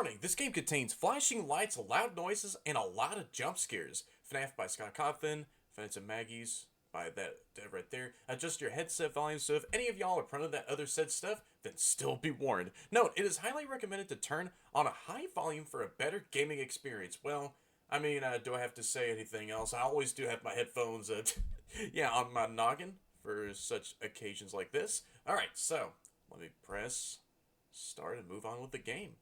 Warning, this game contains flashing lights, loud noises, and a lot of jump scares. FNAF by Scott Cawthon, Friends and Maggie's by that right there. Adjust your headset volume so if any of y'all are prone to that other said stuff, then still be warned. Note, it is highly recommended to turn on a high volume for a better gaming experience. Well, I mean, do I have to say anything else? I always do have my headphones, yeah, on my noggin for such occasions like this. Alright, so, let me press start and move on with the game.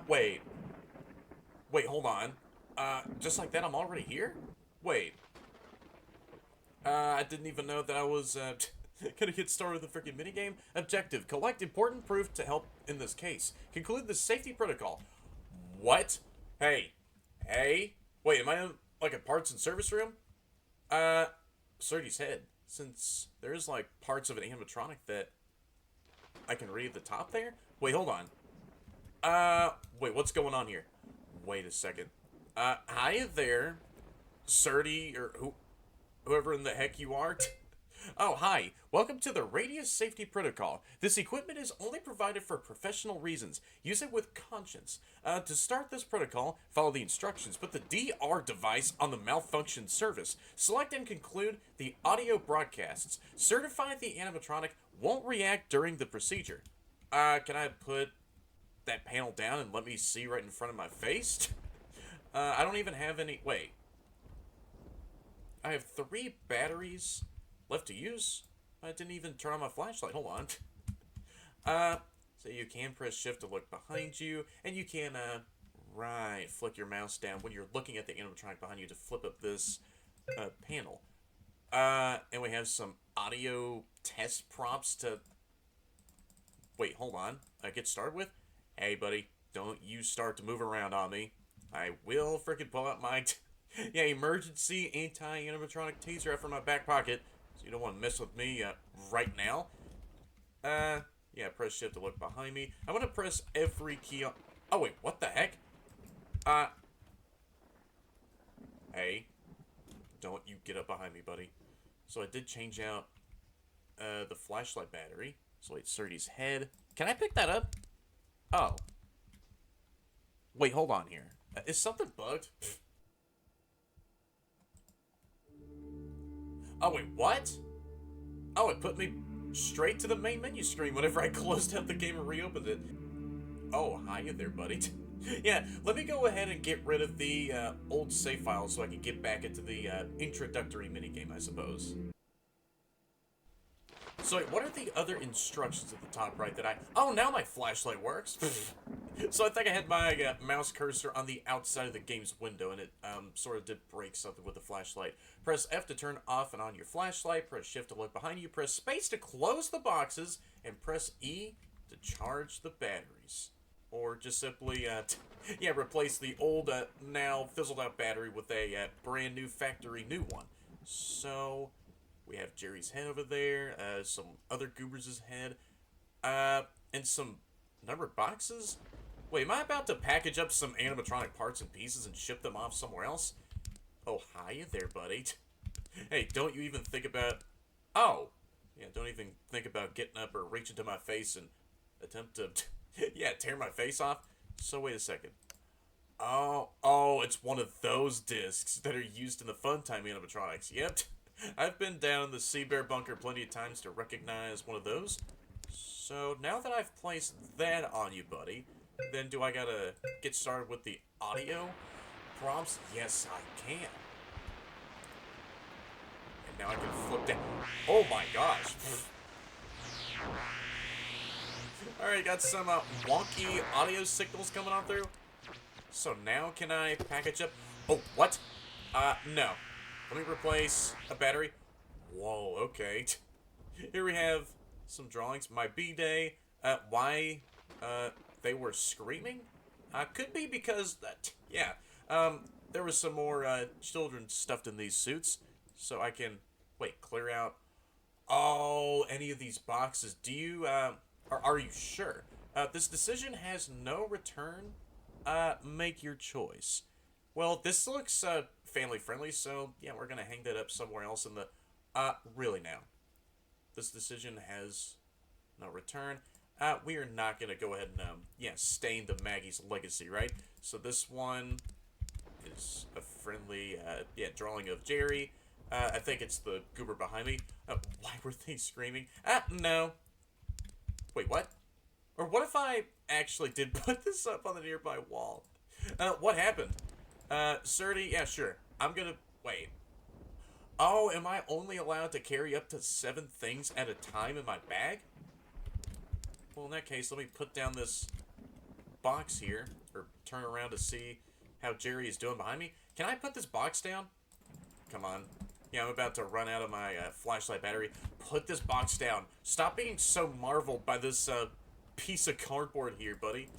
Wait. Wait, hold on. Just like that, I'm already here? Wait. I didn't even know that I was, gonna get started with the freaking minigame. Objective, collect important proof to help in this case. Conclude the safety protocol. What? Hey. Hey? Wait, am I in, like, a parts and service room? Serdy's head. Since there's, like, parts of an animatronic that I can read at the top there? Wait, hold on. Wait, what's going on here? Wait a second. Hi there, Serdy, or whoever in the heck you are. Oh, hi. Welcome to the Radius Safety Protocol. This equipment is only provided for professional reasons. Use it with conscience. To start this protocol, follow the instructions. Put the DR device on the malfunction service. Select and conclude the audio broadcasts. Certify the animatronic won't react during the procedure. Can I put that panel down and let me see right in front of my face? I don't even have any... Wait. I have 3 batteries left to use. I didn't even turn on my flashlight. Hold on. So you can press shift to look behind you, and you can, right, flick your mouse down when you're looking at the animatronic behind you to flip up this, panel. And we have some audio test prompts to... Wait, hold on. Get started with? Hey, buddy, don't you start to move around on me. I will frickin' pull out my... yeah, emergency anti-animatronic taser out from my back pocket. So you don't want to mess with me, right now. Yeah, press shift to look behind me. I'm gonna press every key on... Oh, wait, what the heck? Hey. Don't you get up behind me, buddy. So I did change out, the flashlight battery. So wait, Serdy's head. Can I pick that up? Oh. Wait, hold on here. Is something bugged? Oh, wait, what? Oh, it put me straight to the main menu screen whenever I closed out the game and reopened it. Oh, hiya there, buddy. Yeah, let me go ahead and get rid of the old save file so I can get back into the introductory minigame, I suppose. So wait, what are the other instructions at the top right that I... Oh, now my flashlight works. So I think I had my mouse cursor on the outside of the game's window, and it sort of did break something with the flashlight. Press F to turn off and on your flashlight, press shift to look behind you, press space to close the boxes, and press E to charge the batteries. Or just simply, yeah, replace the old, now fizzled out battery with a brand new factory new one. So... we have Jerry's head over there, some other goobers' head, and some numbered boxes? Wait, am I about to package up some animatronic parts and pieces and ship them off somewhere else? Oh, hiya there, buddy. Hey, don't you even think about... Oh! Yeah, don't even think about getting up or reaching to my face and attempt to, yeah, tear my face off. So, wait a second. Oh, it's one of those discs that are used in the Funtime animatronics. Yep. I've been down in the Sea Bear bunker plenty of times to recognize one of those. So now that I've placed that on you, buddy, then do I gotta get started with the audio prompts? Yes, I can. And now I can flip down. Oh my gosh. Alright, got some wonky audio signals coming on through. So now can I package up... Oh, what? No. Let me replace a battery. Whoa, okay. Here we have some drawings. My B-Day. Why they were screaming? Could be because, yeah, there was some more children stuffed in these suits. So I can, wait, clear out. Oh, any of these boxes. Do you, are you sure? This decision has no return. Make your choice. Well, this looks, family-friendly, so, yeah, we're gonna hang that up somewhere else in the... really now. This decision has no return. we are not gonna go ahead and, yeah, stain the Maggie's legacy, right? So this one is a friendly, yeah, drawing of Jerry. I think it's the goober behind me. Why were they screaming? No. Wait, what? Or what if I actually did put this up on the nearby wall? What happened? Surdy, yeah, sure. I'm gonna, wait. Oh, am I only allowed to carry up to 7 things at a time in my bag? Well, in that case, let me put down this box here, or turn around to see how Jerry is doing behind me. Can I put this box down? Come on. Yeah, I'm about to run out of my flashlight battery. Put this box down. Stop being so marveled by this piece of cardboard here, buddy.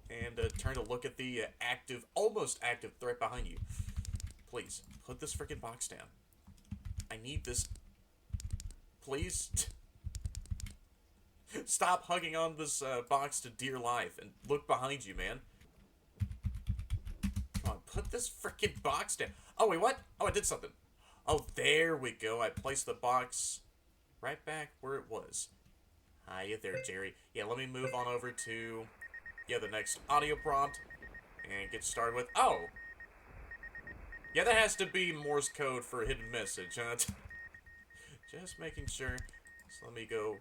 And turn to look at the active, almost active threat behind you. Please, put this freaking box down. I need this. Please. Stop hugging on this box to dear life and look behind you, man. Come on, put this freaking box down. Oh, wait, what? Oh, I did something. Oh, there we go. I placed the box right back where it was. Hiya there, Jerry. Yeah, let me move on over to, yeah, the next audio prompt and get started with, oh. Yeah, that has to be Morse code for a hidden message, huh? Just making sure. So let me go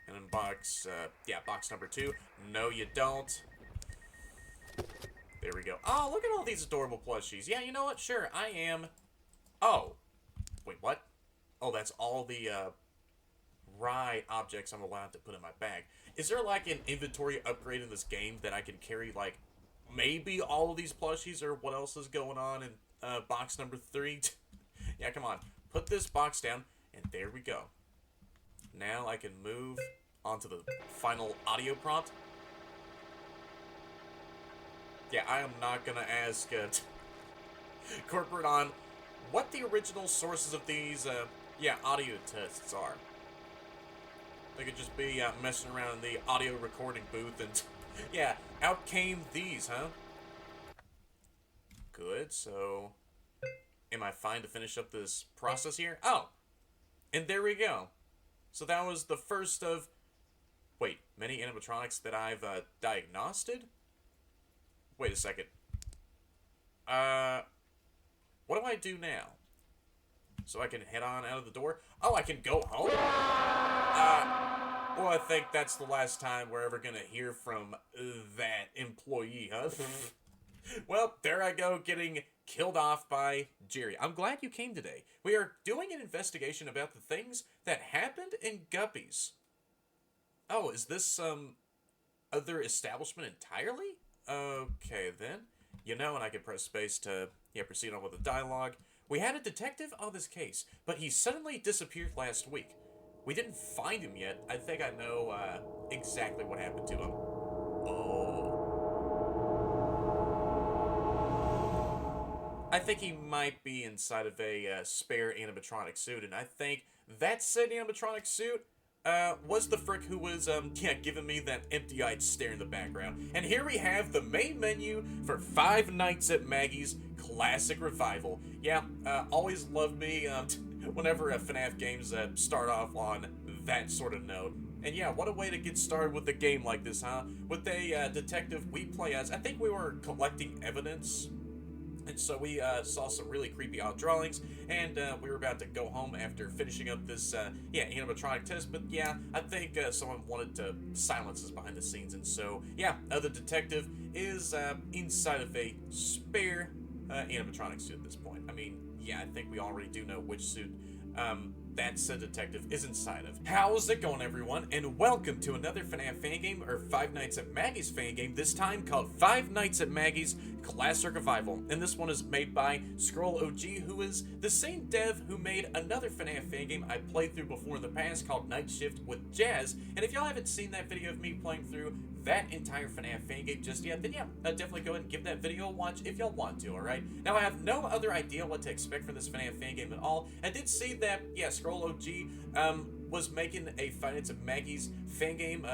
and unbox, yeah, box number 2. No, you don't. There we go. Oh, look at all these adorable plushies. Yeah, you know what? Sure, I am. Oh. Wait, what? Oh, that's all the, right objects I'm allowed to put in my bag. Is there, like, an inventory upgrade in this game that I can carry, like, maybe all of these plushies, or what else is going on in, box number 3? Yeah, come on. Put this box down, and there we go. Now I can move on to the final audio prompt. Yeah, I am not gonna ask, Corporate on what the original sources of these, yeah, audio tests are. They could just be messing around in the audio recording booth and, yeah, out came these, huh? Good, so am I fine to finish up this process here? Oh, and there we go. So that was the first of, wait, many animatronics that I've diagnosed? Wait a second. What do I do now? So I can head on out of the door? Oh, I can go home? Well, I think that's the last time we're ever gonna hear from that employee, huh? Well, there I go, getting killed off by Jerry. I'm glad you came today. We are doing an investigation about the things that happened in Guppies. Oh, is this some other establishment entirely? Okay, then. You know, and I can press space to, yeah, proceed on with the dialogue. We had a detective on this case, but he suddenly disappeared last week. We didn't find him yet. I think I know, exactly what happened to him. Oh. I think he might be inside of a, spare animatronic suit, and I think that said animatronic suit was the frick who was, yeah, giving me that empty-eyed stare in the background. And here we have the main menu for Five Nights at Maggie's Classic Revival. Yeah, always loved me, whenever FNAF games, start off on that sort of note. And yeah, what a way to get started with a game like this, huh? With a, detective we play as. I think we were collecting evidence. And so we saw some really creepy odd drawings, and we were about to go home after finishing up this, yeah, animatronic test. But yeah, I think someone wanted to silence us behind the scenes, and so yeah, the detective is inside of a spare animatronic suit at this point. I mean, yeah, I think we already do know which suit that said detective is inside of. How's it going, everyone? And welcome to another FNAF fan game, or Five Nights at Maggie's fan game, this time called Five Nights at Maggie's Classic Revival. And this one is made by Scroll OG, who is the same dev who made another FNAF fan game I played through before in the past called Night Shift with Jazz. And if y'all haven't seen that video of me playing through that entire FNAF fan game just yet, then yeah, definitely go ahead and give that video a watch if y'all want to, alright? Now, I have no other idea what to expect from this FNAF fan game at all. I did see that, yeah, Scroll OG was making a Five Nights at Maggie's fan game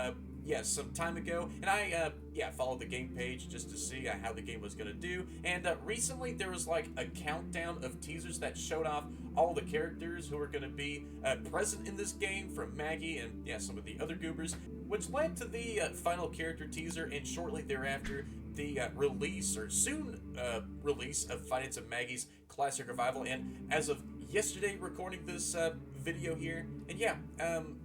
yeah, some time ago, and I yeah, followed the game page just to see how the game was gonna do. And recently there was like a countdown of teasers that showed off all the characters who are gonna be present in this game, from Maggie and yeah, some of the other goobers, which led to the final character teaser, and shortly thereafter the release, or soon release, of Five Nights at Maggie's Classic Revival. And as of yesterday, recording this video here, and yeah,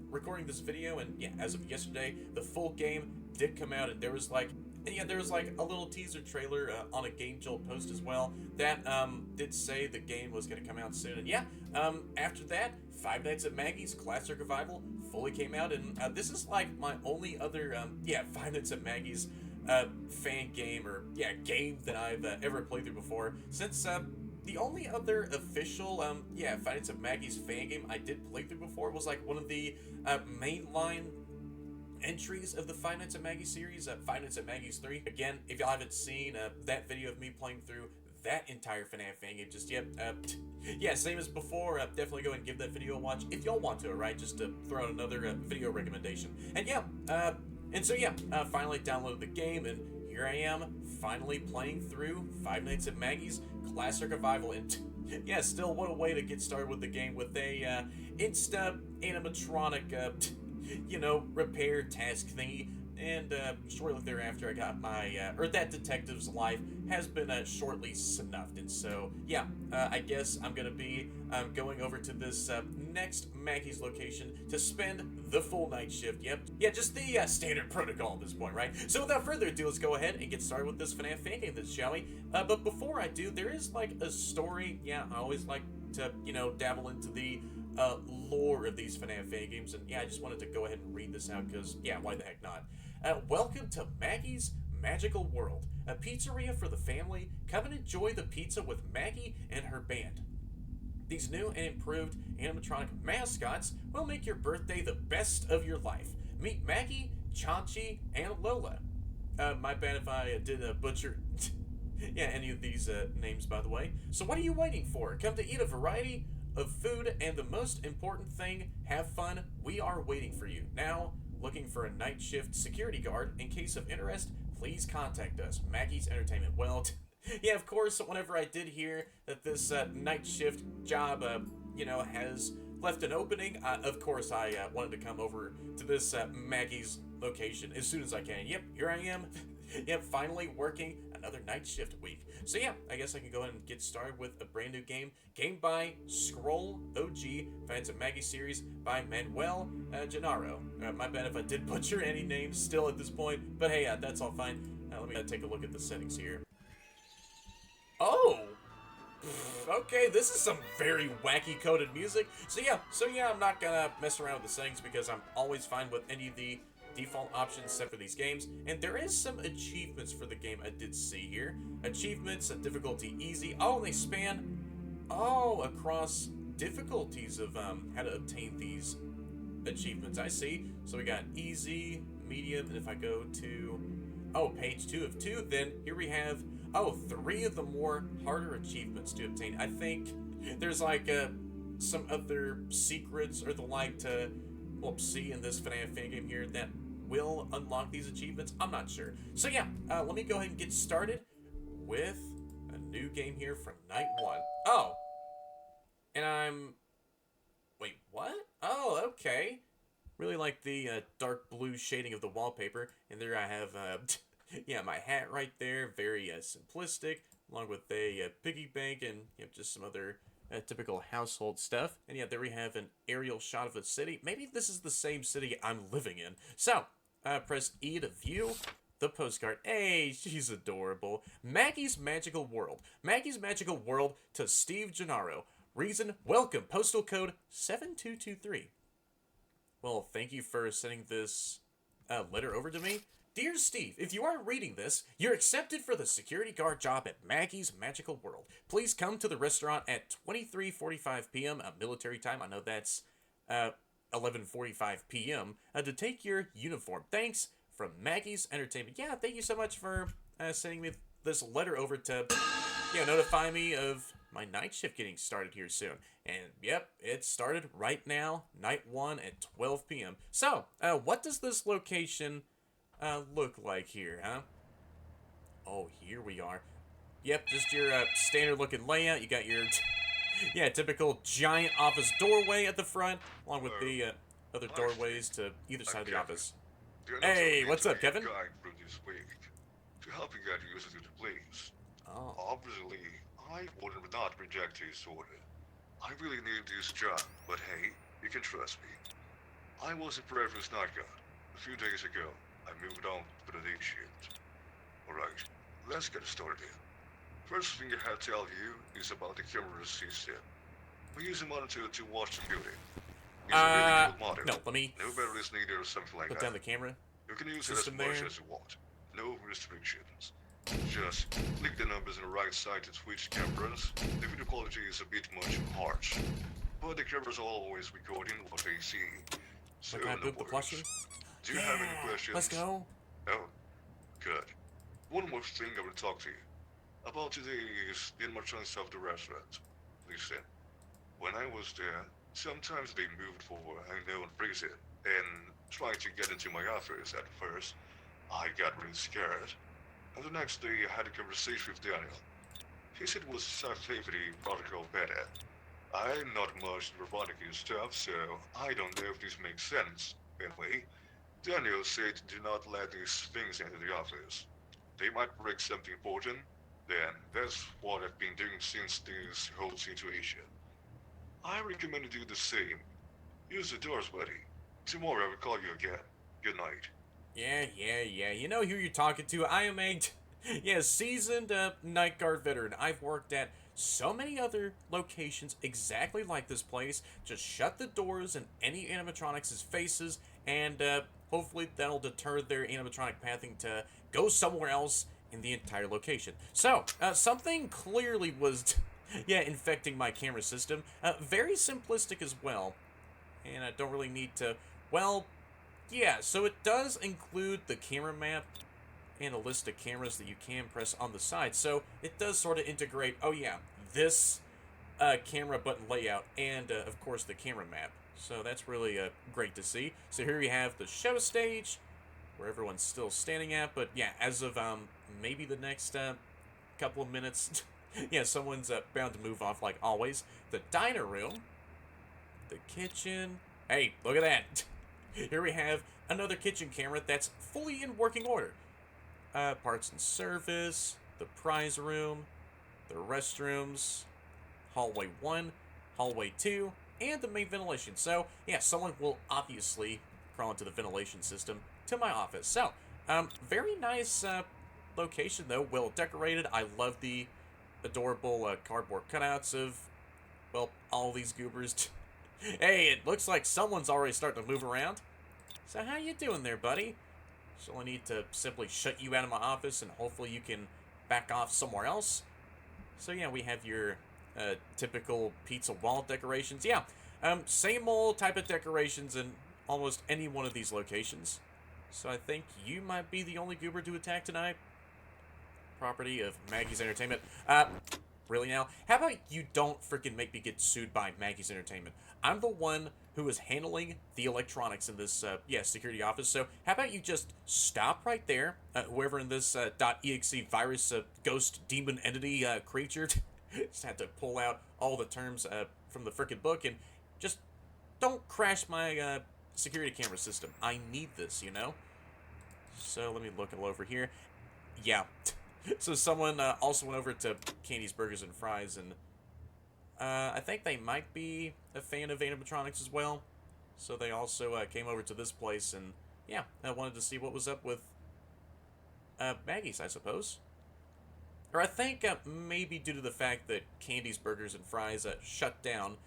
recording this video, and yeah, as of yesterday, the full game did come out, and there was like a little teaser trailer on a Game Jolt post as well that did say the game was going to come out soon. And yeah, after that, Five Nights at Maggie's Classic Revival fully came out, and this is like my only other yeah, Five Nights at Maggie's fan game, or yeah, game that I've ever played through before, since the only other official yeah, Five Nights at Maggie's fan game I did play through before was like one of the mainline entries of the Five Nights at Maggie's series, Five Nights at Maggie's 3. Again, if y'all haven't seen that video of me playing through that entire FNAF fan game just yet, yeah, same as before, definitely go and give that video a watch if y'all want to, alright, just to throw out another video recommendation. And yeah, and so yeah, finally downloaded the game, and here I am, finally playing through Five Nights at Maggie's Classic Revival. And yeah, still, what a way to get started with the game, with a insta animatronic you know, repair task thingy. And shortly thereafter, I got my, or that detective's life has been shortly snuffed. And so, yeah, I guess I'm going to be going over to this next Maggie's location to spend the full night shift. Yep. Yeah, just the standard protocol at this point, right? So without further ado, let's go ahead and get started with this FNAF fan game, shall we? But before I do, there is like a story. Yeah, I always like to, you know, dabble into the lore of these FNAF fan games, and yeah, I just wanted to go ahead and read this out because, yeah, why the heck not? Welcome to Maggie's Magical World, a pizzeria for the family. Come and enjoy the pizza with Maggie and her band. These new and improved animatronic mascots will make your birthday the best of your life. Meet Maggie, Chaunchi, and Lola. My bad if I did butcher yeah, any of these names, by the way. So what are you waiting for? Come to eat a variety of food, and the most important thing, have fun. We are waiting for you. Now, looking for a night shift security guard? In case of interest, please contact us, Maggie's Entertainment. Well, yeah, of course, whenever I did hear that this night shift job, you know, has left an opening, of course I wanted to come over to this Maggie's location as soon as I can. Yep, here I am. Yep, finally working another night shift week. So yeah, I guess I can go ahead and get started with a brand new game. Game by Scroll OG, Five Nights at Maggie series by Manuel Gennaro. My bad if I did butcher any names still at this point, but hey, that's all fine. Let me take a look at the settings here. Oh! Okay, this is some very wacky coded music. So yeah, I'm not gonna mess around with the settings because I'm always fine with any of the default options set for these games. And there is some achievements for the game I did see here. Achievements, difficulty easy. Oh, they span across difficulties of how to obtain these achievements. I see. So we got easy, medium, and if I go to page 2 of 2, then here we have 3 of the more harder achievements to obtain. I think there's like some other secrets or the like to see in this FNAF fan game here that will unlock these achievements. I'm not sure. So yeah, let me go ahead and get started with a new game here from night 1. Oh, and wait, what? Oh, okay. Really like the dark blue shading of the wallpaper, and there I have yeah, my hat right there, very simplistic, along with a piggy bank and just some other typical household stuff. And yeah, there we have an aerial shot of a city. Maybe this is the same city I'm living in. So, press E to view the postcard. Hey, she's adorable. Maggie's Magical World. Maggie's Magical World to Steve Gennaro. Reason, welcome, postal code 7223. Well, thank you for sending this letter over to me. Dear Steve, if you are reading this, you're accepted for the security guard job at Maggie's Magical World. Please come to the restaurant at 23:45 p.m. Military time. I know that's 11:45 p.m. To take your uniform. Thanks, from Maggie's Entertainment. Yeah, thank you so much for sending me this letter over to notify me of my night shift getting started here soon. And yep, it started right now, night 1 at 12 p.m. So, what does this location look like here, huh? Oh, here we are. Yep, just your standard looking layout. You got your, yeah, typical giant office doorway at the front, along with Hello. the other Hi, doorways Steve. to either side I'm of the Kevin. office. You're not Hey, only what's to be up, your Kevin? guide through this week, to help you get used to the place. Oh, Obviously, I would not reject his order. I really need this job, but hey, you can trust me. I was a previous night guard. A few days ago, I moved on to the day shift. Alright, let's get started. First thing I have to tell you is about the camera system. We use a monitor to watch the building. It's a really cool model. no, let me No batteries needed or something like put down that. the camera You can use it as system much there. as you want. No restrictions. Just click the numbers on the right side to switch cameras. The video quality is a bit much harsh, but the cameras are always recording what they see, so Wait, can I no boot the worries. plushie? Do you Yeah, have any let's questions? go. Oh, good. One more thing I will talk to you about today is the animatronics of the restaurant. Listen, when I was there, sometimes they moved for unknown reason, and trying to get into my office at first, I got really scared. And the next day, I had a conversation with Daniel. He said it was safety protocol better. I'm not much robotic and stuff, so I don't know if this makes sense. Anyway, Daniel said do not let these things into the office. They might break something important. Then that's what I've been doing since this whole situation. I recommend you do the same. Use the doors, buddy. Tomorrow I will call you again. Good night. Yeah. You know who you're talking to. I am a, yeah, seasoned night guard veteran. I've worked at so many other locations exactly like this place. Just shut the doors in any animatronics' faces, and hopefully that'll deter their animatronic pathing to go somewhere else in the entire location. So, something clearly was, yeah, infecting my camera system. Very simplistic as well, and I don't really need to, well, yeah, so it does include the camera map and a list of cameras that you can press on the side. So it does sort of integrate, oh yeah, this camera button layout and, of course, the camera map. So that's really great to see. So here we have the show stage, where everyone's still standing at. But yeah, as of maybe the next couple of minutes, yeah, someone's bound to move off like always. The diner room, the kitchen. Hey, look at that. Here we have another kitchen camera that's fully in working order. Parts and service, the prize room, the restrooms, hallway 1, hallway 2, and the main ventilation. So, yeah, someone will obviously crawl into the ventilation system to my office. So, very nice location, though. Well decorated. I love the adorable cardboard cutouts of, well, all these goobers. Hey, it looks like someone's already starting to move around. So how you doing there, buddy? So I need to simply shut you out of my office and hopefully you can back off somewhere else. So yeah, we have your typical pizza wall decorations. Yeah, same old type of decorations in almost any one of these locations. So I think you might be the only goober to attack tonight. Property of Maggie's Entertainment. Really now? How about you don't freaking make me get sued by Maggie's Entertainment? I'm the one who is handling the electronics in this, yeah, security office. So how about you just stop right there? Whoever in this .exe virus ghost demon entity creature, just had to pull out all the terms from the frickin' book and just don't crash my security camera system. I need this, you know. So let me look all over here. Yeah. So someone also went over to Candy's Burgers and Fries, and I think they might be a fan of animatronics as well. So they also came over to this place, and yeah, I wanted to see what was up with Maggie's, I suppose. Or I think maybe due to the fact that Candy's Burgers and Fries shut down,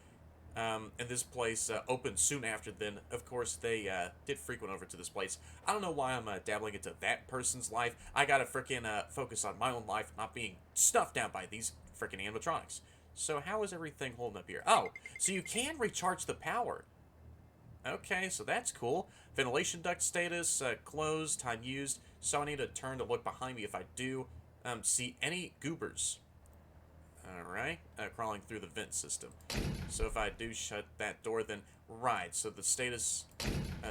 and this place opened soon after, then of course they did frequent over to this place. I don't know why I'm dabbling into that person's life. I gotta freaking focus on my own life, not being stuffed down by these freaking animatronics. So how is everything holding up here? Oh, so you can recharge the power. Okay, so that's cool. Ventilation duct status, closed, time used. So I need to turn to look behind me if I do see any goobers. Alright, crawling through the vent system. So if I do shut that door, then right. So the status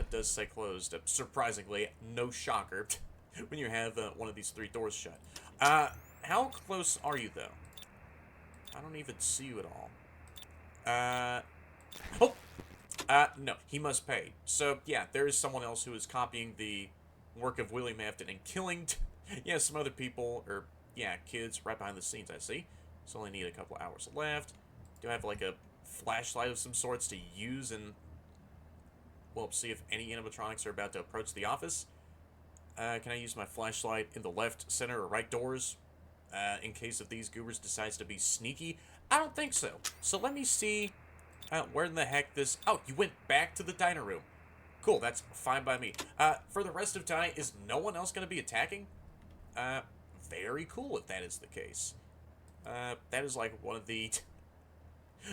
does say closed. Surprisingly, no shocker when you have one of these 3 doors shut. How close are you, though? I don't even see you at all. Oh! No, he must pay. So, yeah, there is someone else who is copying the work of William Afton and killing, yeah, some other people, or, yeah, kids right behind the scenes, I see. So only need a couple hours left. Do I have, like, a flashlight of some sorts to use and, well, see if any animatronics are about to approach the office? Can I use my flashlight in the left, center, or right doors? In case if these goobers decides to be sneaky? I don't think so. So let me see where in the heck this... Oh, you went back to the diner room. Cool, that's fine by me. For the rest of tonight, is no one else going to be attacking? Very cool if that is the case. That is like one of the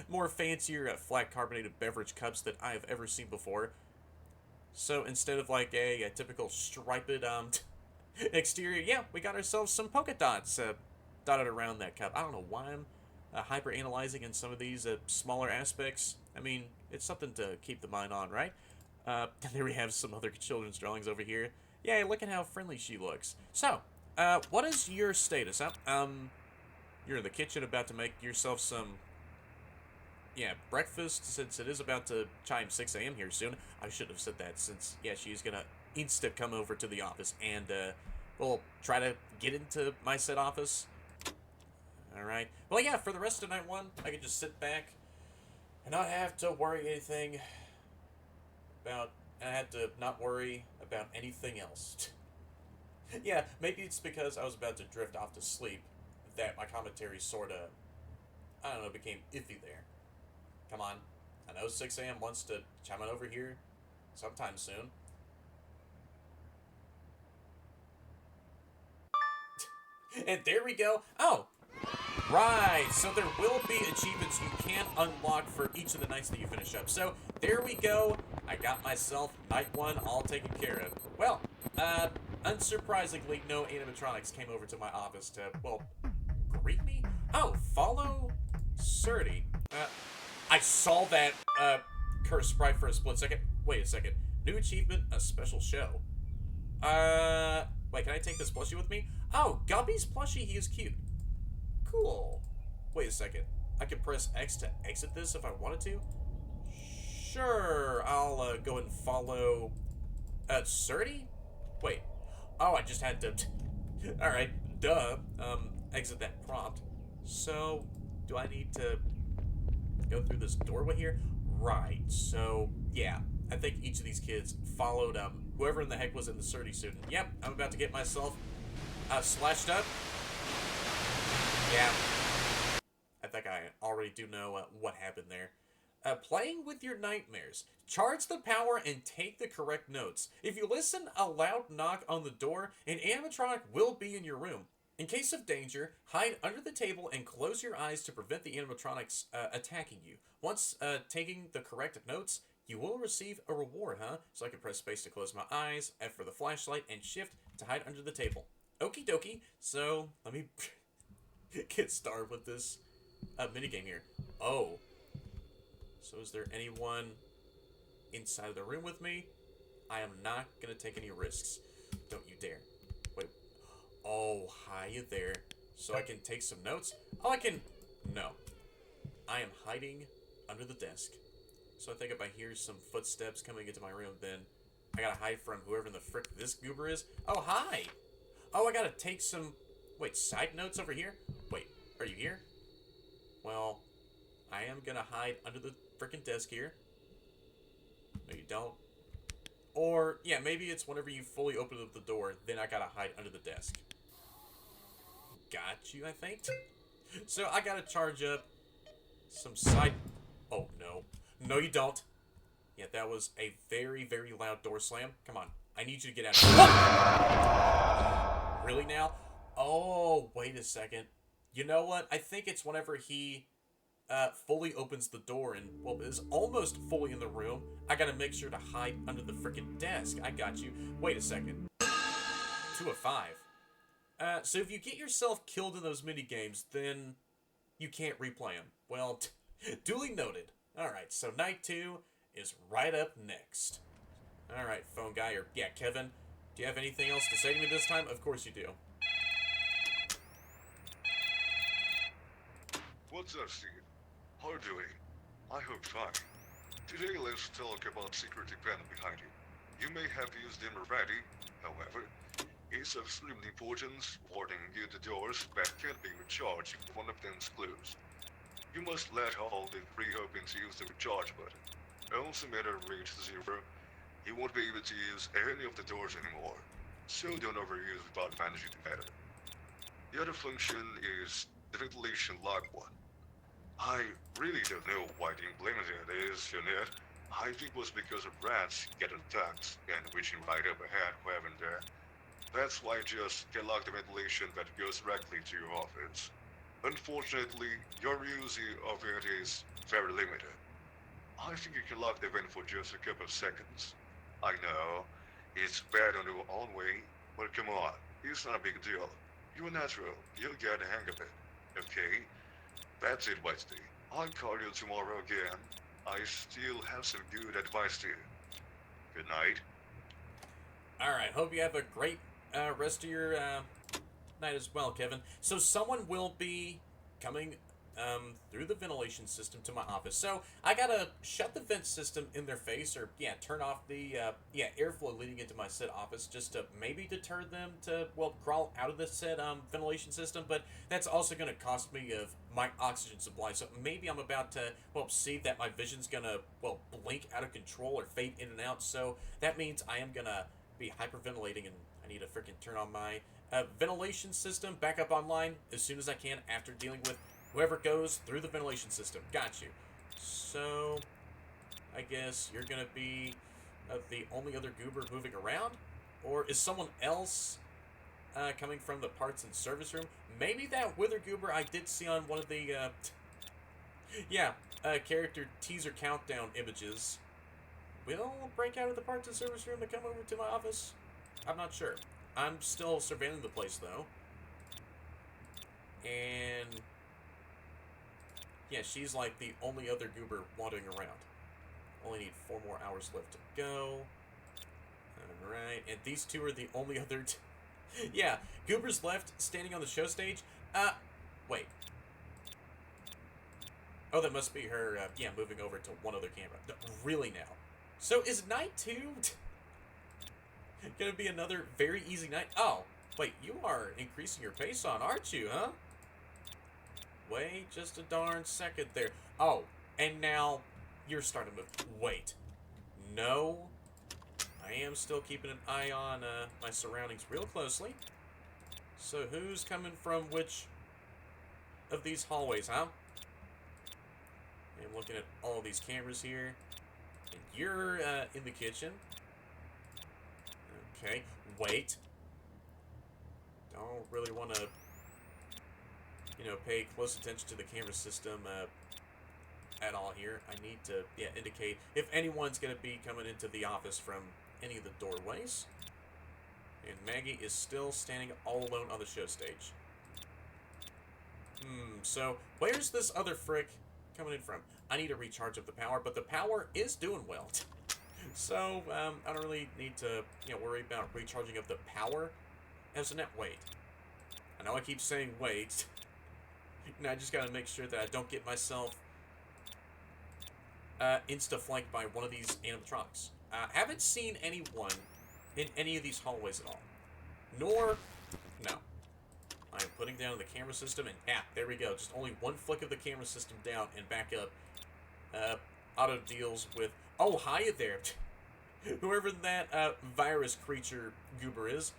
more fancier flat carbonated beverage cups that I have ever seen before. So instead of like a typical striped exterior, yeah, we got ourselves some polka dots dotted around that cup. I don't know why I'm hyper-analyzing in some of these smaller aspects. I mean, it's something to keep the mind on, right? There we have some other children's drawings over here. Yeah, look at how friendly she looks. So, what is your status, huh? You're in the kitchen about to make yourself some, yeah, breakfast, since it is about to chime 6 a.m. here soon. I should have said that, since, yeah, she's gonna insta come over to the office and, well, try to get into my said office. Alright. Well, yeah, for the rest of night 1, I can just sit back and not have to worry anything about, and I had to not worry about anything else. Yeah, maybe it's because I was about to drift off to sleep that my commentary sorta, I don't know, became iffy there. Come on. I know 6 a.m. wants to chime on over here sometime soon. And there we go. Oh, right. So there will be achievements you can unlock for each of the nights that you finish up. So there we go. I got myself night 1 all taken care of. Well, unsurprisingly, no animatronics came over to my office to, well, greet me? Oh, follow Surdy. I saw that, cursed sprite for a split second. Wait a second. New achievement, a special show. Wait, can I take this plushie with me? Oh, Gubby's plushie, he is cute. Cool. Wait a second. I can press X to exit this if I wanted to? Sure, I'll, go and follow, Surdy? Wait. Oh, I just had to... Alright, duh. Exit that prompt. So, do I need to go through this doorway here? Right, so, yeah. I think each of these kids followed, whoever in the heck was in the Surdy suit. Yep, I'm about to get myself, slashed up. Yeah. I think I already do know, what happened there. Playing with your nightmares. Charge the power and take the correct notes. If you listen a loud knock on the door, an animatronic will be in your room. In case of danger, hide under the table and close your eyes to prevent the animatronics attacking you. Once taking the correct notes, you will receive a reward, huh? So I can press space to close my eyes, F for the flashlight, and shift to hide under the table. Okie dokie. So, let me get started with this minigame here. Oh. So is there anyone inside of the room with me? I am not going to take any risks. Don't you dare. Wait. Oh, hi there. So I can take some notes? Oh, I can... No. I am hiding under the desk. So I think if I hear some footsteps coming into my room, then I gotta hide from whoever in the frick this goober is. Oh, hi! Oh, I gotta take some... Wait, side notes over here? Wait, are you here? Well, I am gonna hide under the frickin' desk here. No, you don't. Or, yeah, maybe it's whenever you fully open up the door, then I gotta hide under the desk. Got you, I think. So I gotta charge up some side... Oh, no. No, you don't. Yeah, that was a very, very loud door slam. Come on. I need you to get out of here. Really now? Oh, wait a second. You know what? I think it's whenever he fully opens the door and, well, is almost fully in the room. I gotta make sure to hide under the freaking desk. I got you. Wait a second. 2 of 5. So if you get yourself killed in those mini games, then you can't replay them. Well, duly noted. Alright, so night 2 is right up next. Alright, phone guy, or yeah, Kevin, do you have anything else to say to me this time? Of course you do. What's up, Steve? How are you doing? I hope fine. Today let's talk about security panel behind you. You may have used them already, however, it's of extremely importance, warning you the doors that can't be recharged if one of them is closed. You must let all the pre-open to use the recharge button. Once the meter reaches 0, you won't be able to use any of the doors anymore. So don't overuse without managing the meter. The other function is the ventilation lock one. I really don't know why they implemented this unit. I think it was because of rats getting attacked and reaching right up ahead who haven't there. That's why I just can lock the ventilation that goes directly to your office. Unfortunately, your use of it is very limited. I think you can lock the vent for just a couple of seconds. I know, it's bad on your own way, but come on, it's not a big deal. You're natural, you'll get the hang of it. Okay? That's it, Wednesday. I'll call you tomorrow again. I still have some good advice to you. Good night. Alright, hope you have a great rest of your night as well, Kevin. So someone will be coming through the ventilation system to my office. So I gotta shut the vent system in their face, or yeah, turn off the airflow leading into my said office, just to maybe deter them to crawl out of the said ventilation system. But that's also gonna cost me of my oxygen supply. So maybe I'm about to see that my vision's gonna blink out of control or fade in and out. So that means I am gonna be hyperventilating, and I need to freaking turn on my ventilation system back up online as soon as I can after dealing with whoever goes through the ventilation system. Got you. So, I guess you're gonna be the only other goober moving around? Or is someone else coming from the parts and service room? Maybe that wither goober I did see on one of the, character teaser countdown images will break out of the parts and service room to come over to my office? I'm not sure. I'm still surveilling the place, though. And yeah, she's like the only other goober wandering around. Only need 4 more hours left to go. Alright, and these two are the only other... yeah, goobers left standing on the show stage. Wait. Oh, that must be her, moving over to one other camera. Really now? So is night 2 gonna be another very easy night? Oh, wait, you are increasing your pace on, aren't you, huh? Wait just a darn second there. Oh, and now you're starting to move. Wait. No. I am still keeping an eye on my surroundings real closely. So who's coming from which of these hallways, huh? I'm looking at all these cameras here. And you're in the kitchen. Okay, wait. Don't really want to, pay close attention to the camera system at all here. I need to, indicate if anyone's going to be coming into the office from any of the doorways. And Maggie is still standing all alone on the show stage. So where's this other frick coming in from? I need a recharge of the power, but the power is doing well. So, I don't really need to, worry about recharging of the power as a net. Wait. I know I keep saying wait. And I just gotta make sure that I don't get myself insta-flanked by one of these animatronics. Haven't seen anyone in any of these hallways at all. Nor... no. I am putting down the camera system, and there we go. Just only one flick of the camera system down and back up. Auto deals with... oh, hiya there. Whoever that virus creature goober is.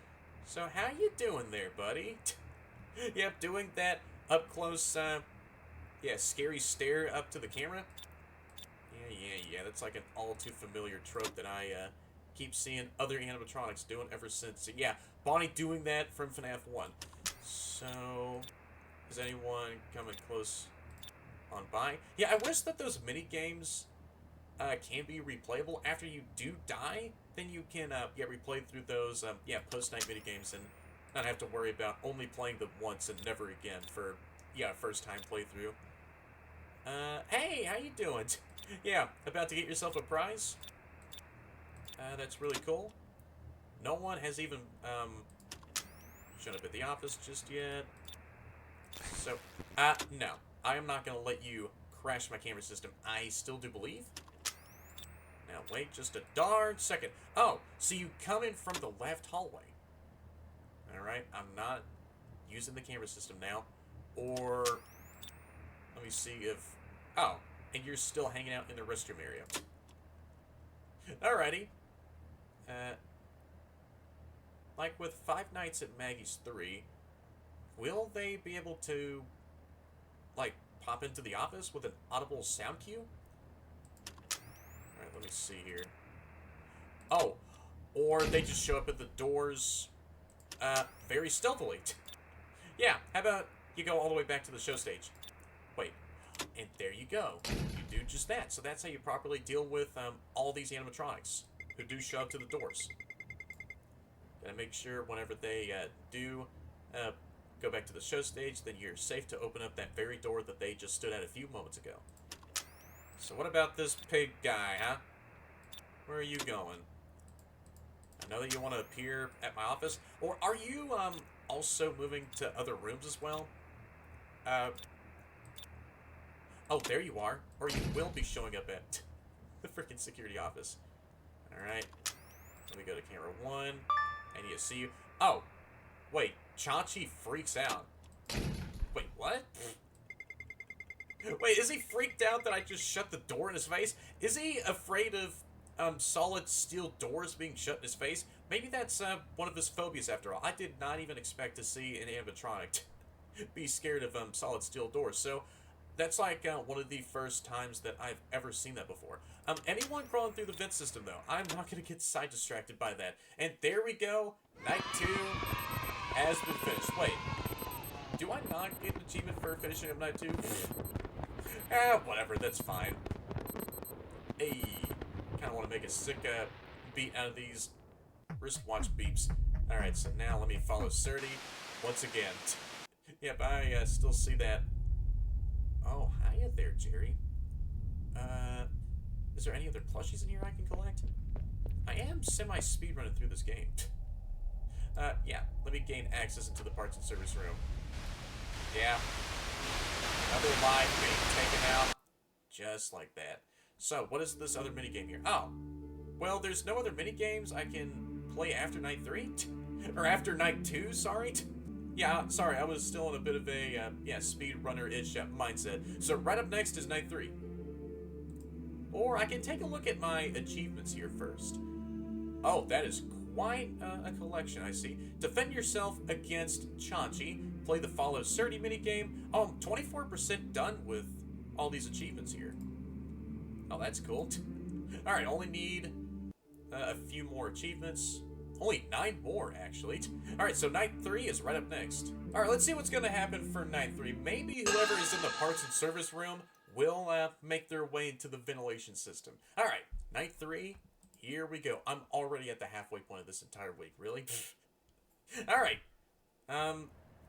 So how you doing there, buddy? Yep, doing that up close, scary stare up to the camera. Yeah, that's like an all too familiar trope that I keep seeing other animatronics doing ever since. Yeah, Bonnie doing that from FNAF 1. So, is anyone coming close on by? Yeah, I wish that those mini games can be replayable after you do die. Then you can replay through those post-night mini games and not have to worry about only playing them once and never again for yeah, first time playthrough. Hey, how you doing? Yeah, about to get yourself a prize? That's really cool. No one has even, shown up at the office just yet. So, no. I am not gonna let you crash my camera system. I still do believe. Now, wait just a darn second. Oh, so you come in from the left hallway. Alright, I'm not using the camera system now. Or, let me see if... Oh, and you're still hanging out in the restroom area. Alrighty. Like with Five Nights at Maggie's 3, will they be able to, like, pop into the office with an audible sound cue? Alright, let me see here. Oh, or they just show up at the doors, very stealthily. Yeah, how about you go all the way back to the show stage? Wait, and there you go. You do just that. So that's how you properly deal with all these animatronics who do show up to the doors. Gotta make sure whenever they do go back to the show stage, then you're safe to open up that very door that they just stood at a few moments ago. So what about this pig guy, huh? Where are you going? I know that you want to appear at my office. Or are you also moving to other rooms as well? Oh, there you are. Or you will be showing up at the freaking security office. Alright. Let me go to camera 1. And you see you. Oh, wait. Chachi freaks out. Wait, what? Wait, is he freaked out that I just shut the door in his face? Is he afraid of solid steel doors being shut in his face? Maybe that's one of his phobias after all. I did not even expect to see an animatronic be scared of solid steel doors. So that's like one of the first times that I've ever seen that before. Anyone crawling through the vent system, though, I'm not going to get side distracted by that. And there we go. Night 2 has been finished. Wait. Do I not get an achievement for finishing up Night 2? Whatever. That's fine. Hey. Kind of want to make a sick beat out of these wristwatch beeps. Alright, so now let me follow Surdy once again. Yep, I still see that. Oh, hiya there, Jerry. Is there any other plushies in here I can collect? I am semi-speedrunning through this game. Yeah, let me gain access into the parts and service room. Yeah. Another life being taken out. Just like that. So, what is this other minigame here? Oh. Well, there's no other minigames I can play after Night 3? Or after Night 2, sorry? Yeah, sorry, I was still in a bit of a, speedrunner-ish mindset. So right up next is Night 3. Or I can take a look at my achievements here first. Oh, that is quite a collection, I see. Defend yourself against Chachi. Play the Follow Surdy minigame. Oh, 24% done with all these achievements here. Oh, that's cool. Alright, only need a few more achievements. Only 9 more, actually. Alright, so Night 3 is right up next. Alright, let's see what's going to happen for Night 3. Maybe whoever is in the parts and service room will make their way into the ventilation system. Alright, Night 3, here we go. I'm already at the halfway point of this entire week, really? Alright,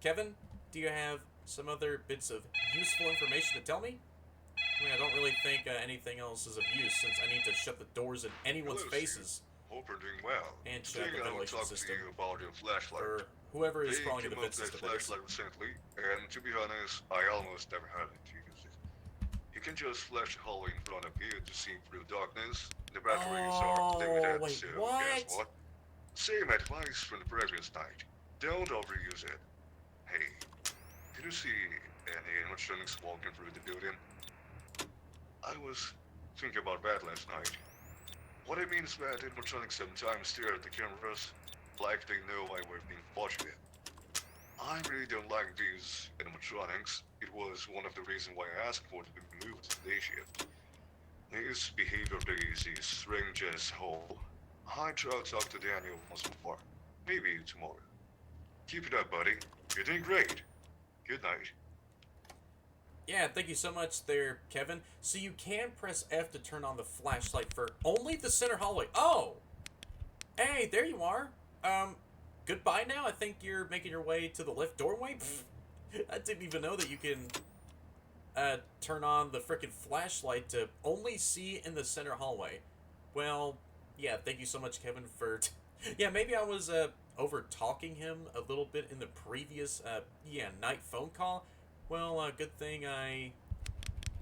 Kevin, do you have some other bits of useful information to tell me? I mean, I don't really think anything else is of use, since I need to shut the doors in anyone's faces. Hope you're doing well. And shut the ventilation system. To you about your flashlight. For whoever is crawling in the vent system. system. Flashlight recently, and to be honest, I almost never had it to use it. You can just flash a hole in front of you to see through darkness. The batteries are limited, wait, so what? guess what? Same advice from the previous night. Don't overuse it. Hey, did you see any animatronics walking through the building? I was thinking about that last night. What I mean is that animatronics sometimes stare at the cameras like they know why we've been watching it. I really don't like these animatronics. It was one of the reasons why I asked for it to be moved to day shift. His behavior is strange as whole. I tried to talk to Daniel once more. Maybe tomorrow. Keep it up, buddy. You're doing great. Good night. Yeah, thank you so much there, Kevin. So you can press F to turn on the flashlight for only the center hallway. Oh! Hey, there you are. Goodbye now. I think you're making your way to the left doorway. I didn't even know that you can turn on the frickin' flashlight to only see in the center hallway. Well, yeah, thank you so much, Kevin, for... yeah, maybe I was over-talking him a little bit in the previous, night phone call. Well, good thing I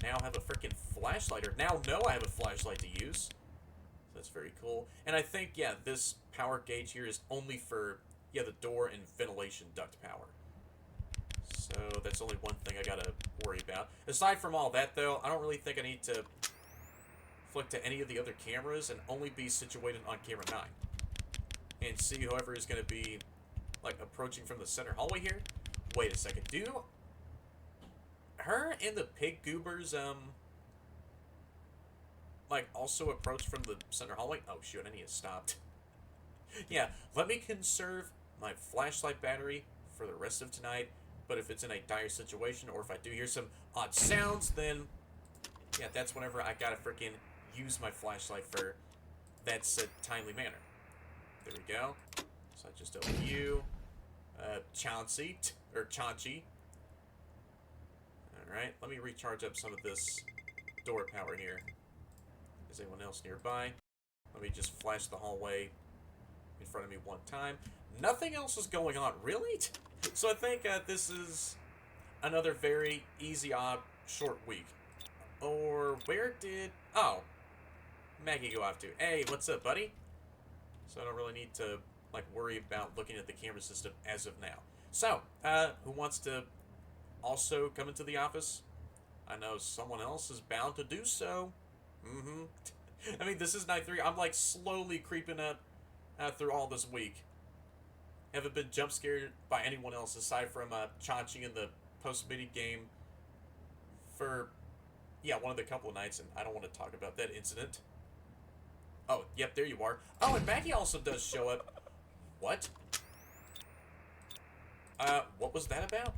now have a frickin' flashlight, or now know I have a flashlight to use. That's very cool. And I think, yeah, this power gauge here is only for, yeah, the door and ventilation duct power. So that's only one thing I gotta worry about. Aside from all that, though, I don't really think I need to flick to any of the other cameras and only be situated on camera 9. And see whoever is gonna be, like, approaching from the center hallway here. Wait a second, do her and the pig goobers, like, also approach from the center hallway? Oh, shoot, I need to stop. Yeah, let me conserve my flashlight battery for the rest of tonight, but if it's in a dire situation, or if I do hear some odd sounds, then, yeah, that's whenever I gotta freaking use my flashlight for that said timely manner. There we go. So I just open you. Chauncey, or Chaunchi. Alright, let me recharge up some of this door power here. Is anyone else nearby? Let me just flash the hallway in front of me one time. Nothing else is going on. Really? So I think this is another very easy, short week. Or where did... oh. Maggie go off to? Hey, what's up, buddy? So I don't really need to, like, worry about looking at the camera system as of now. So, who wants to also come into the office? I know someone else is bound to do so. I mean, this is night 3. I'm, like, slowly creeping up through all this week. Haven't been jump scared by anyone else aside from Chachi in the post-midi game for, yeah, one of the couple of nights, and I don't want to talk about that incident. Oh, yep, there you are. Oh, and Maggie also does show up. What? What was that about?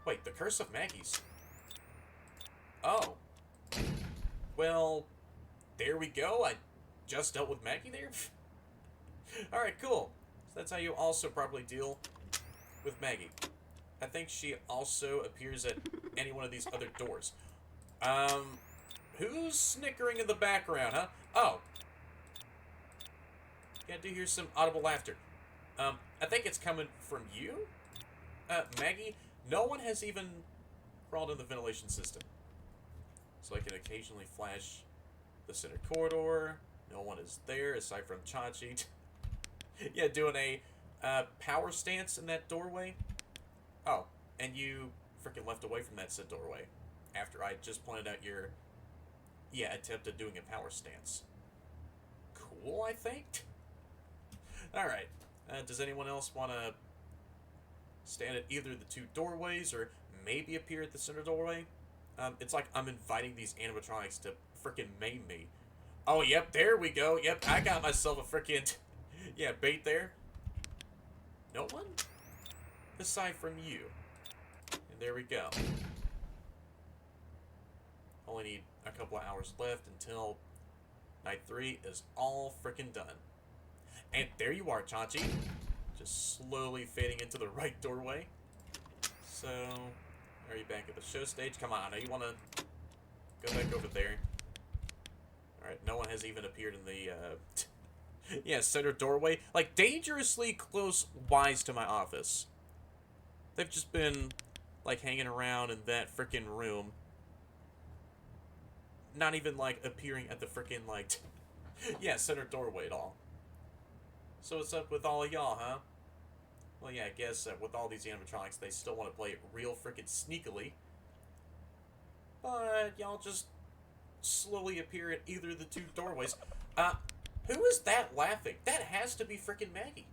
Wait, the Curse of Maggie's. Oh. Well, there we go. I just dealt with Maggie there. Alright, cool. So that's how you also probably deal with Maggie. I think she also appears at any one of these other doors. Who's snickering in the background, huh? Oh. Yeah, I do hear some audible laughter. I think it's coming from you? Maggie? No one has even crawled in the ventilation system. So I can occasionally flash the center corridor. No one is there aside from Chachi. Yeah, doing a power stance in that doorway. Oh, and you freaking left away from that said doorway after I just pointed out your, yeah, attempt at doing a power stance. Cool, I think. Alright, does anyone else want to stand at either of the two doorways or maybe appear at the center doorway? It's like I'm inviting these animatronics to freaking maim me. Oh, yep, there we go. Yep, I got myself a freaking, yeah, bait there. No one? Aside from you. And there we go. Only need a couple of hours left until night 3 is all freaking done. And there you are, Chachi. Just slowly fading into the right doorway. So, are you back at the show stage? Come on, I know you want to go back over there. Alright, no one has even appeared in the, yeah, center doorway. Like, dangerously close wise to my office. They've just been, like, hanging around in that freaking room. Not even, like, appearing at the freaking, like, yeah, center doorway at all. So what's up with all of y'all, huh? Well, yeah, I guess with all these animatronics, they still want to play it real freaking sneakily. But y'all just slowly appear at either of the two doorways. Who is that laughing? That has to be freaking Maggie.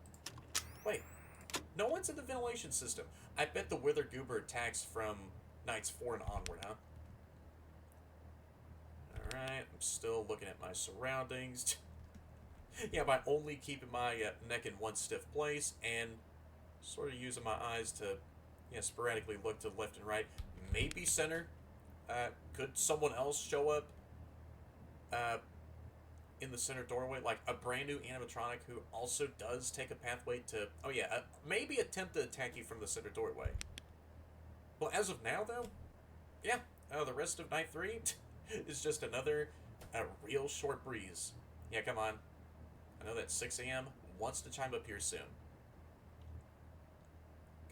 Wait, no one's in the ventilation system. I bet the Wither Goober attacks from nights 4 and onward, huh? Alright, I'm still looking at my surroundings. Yeah, by only keeping my neck in one stiff place and sort of using my eyes to, yeah, sporadically look to the left and right. Maybe center. Could someone else show up in the center doorway? Like a brand new animatronic who also does take a pathway to, oh yeah, maybe attempt to attack you from the center doorway. Well, as of now, though, yeah, the rest of night 3 is just another real short breeze. Yeah, come on. I know that 6 a.m. wants to chime up here soon.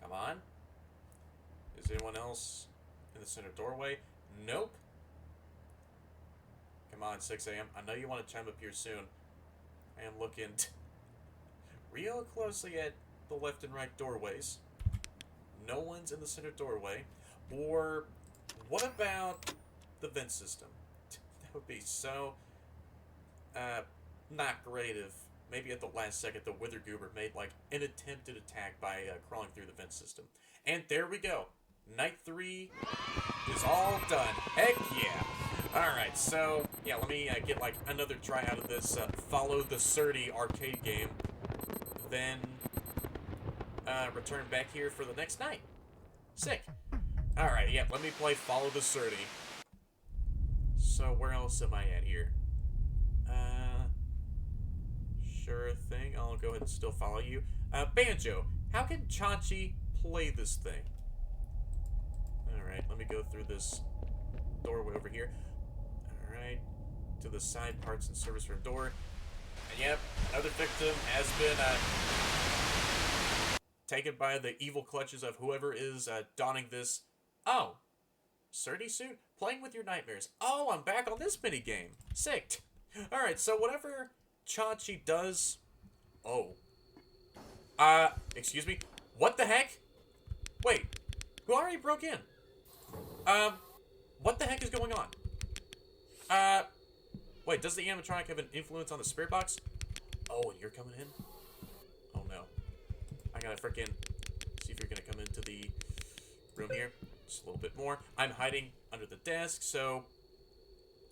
Come on. Is anyone else in the center doorway? Nope. Come on, 6 a.m. I know you want to chime up here soon. I am looking real closely at the left and right doorways. No one's in the center doorway. Or what about the vent system? That would be so not great if maybe at the last second the Wither Goober made like an attempted attack by crawling through the vent system. And there we go. Night 3 is all done. Heck yeah. Alright, so, yeah, let me get, like, another try out of this Follow the Surdy arcade game. Then, return back here for the next night. Sick. Alright, yeah, let me play Follow the Surdy. So, where else am I at here? Sure thing. I'll go ahead and still follow you. Banjo, how can Chachi play this thing? Alright, let me go through this doorway over here. Alright, to the side parts and service room door. And yep, another victim has been taken by the evil clutches of whoever is donning this. Oh, Surdy suit? Playing with your nightmares. Oh, I'm back on this minigame. Sick. Alright, so whatever Chachi does... Oh. Excuse me? What the heck? Wait, who already broke in? What the heck is going on? Wait, does the animatronic have an influence on the spirit box? Oh, and you're coming in? Oh no. I gotta frickin' see if you're gonna come into the room here. Just a little bit more. I'm hiding under the desk, so...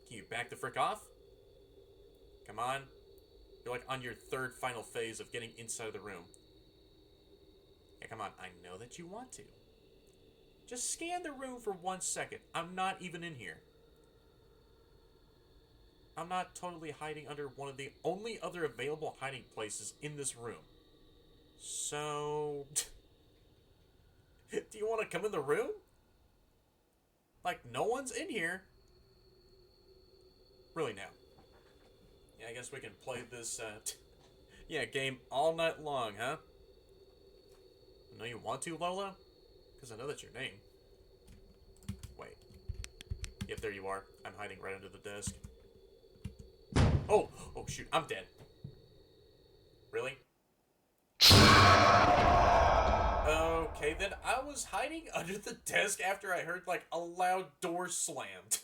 Can you back the frick off? Come on. You're like on your third final phase of getting inside of the room. Yeah, come on. I know that you want to. Just scan the room for 1 second. I'm not even in here. I'm not totally hiding under one of the only other available hiding places in this room. So... Do you want to come in the room? Like, no one's in here. Really now. Yeah, I guess we can play this, yeah, game all night long, huh? I know you want to, Lola? Because I know that's your name. Wait. Yep, there you are. I'm hiding right under the desk. Oh! Oh, shoot. I'm dead. Really? Okay, then I was hiding under the desk after I heard, like, a loud door slammed.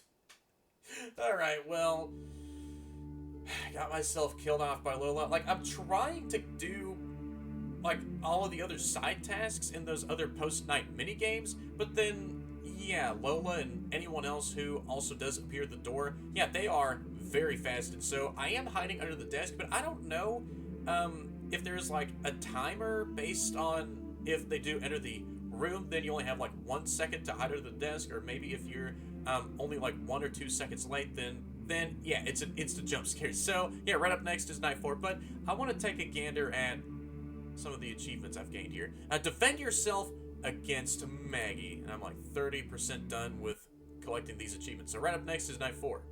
Alright, well... I got myself killed off by Lola. Like, I'm trying to do... like, all of the other side tasks in those other post-night minigames, but then, yeah, Lola and anyone else who also does appear at the door, yeah, they are very fast, and so I am hiding under the desk, but I don't know, if there's, like, a timer based on if they do enter the room, then you only have, like, 1 second to hide under the desk, or maybe if you're, only, like, 1 or 2 seconds late, then, yeah, it's an instant jump scare. So, yeah, right up next is Night 4, but I want to take a gander at some of the achievements I've gained here. Defend yourself against Maggie. And I'm like 30% done with collecting these achievements. So right up next is Night 4.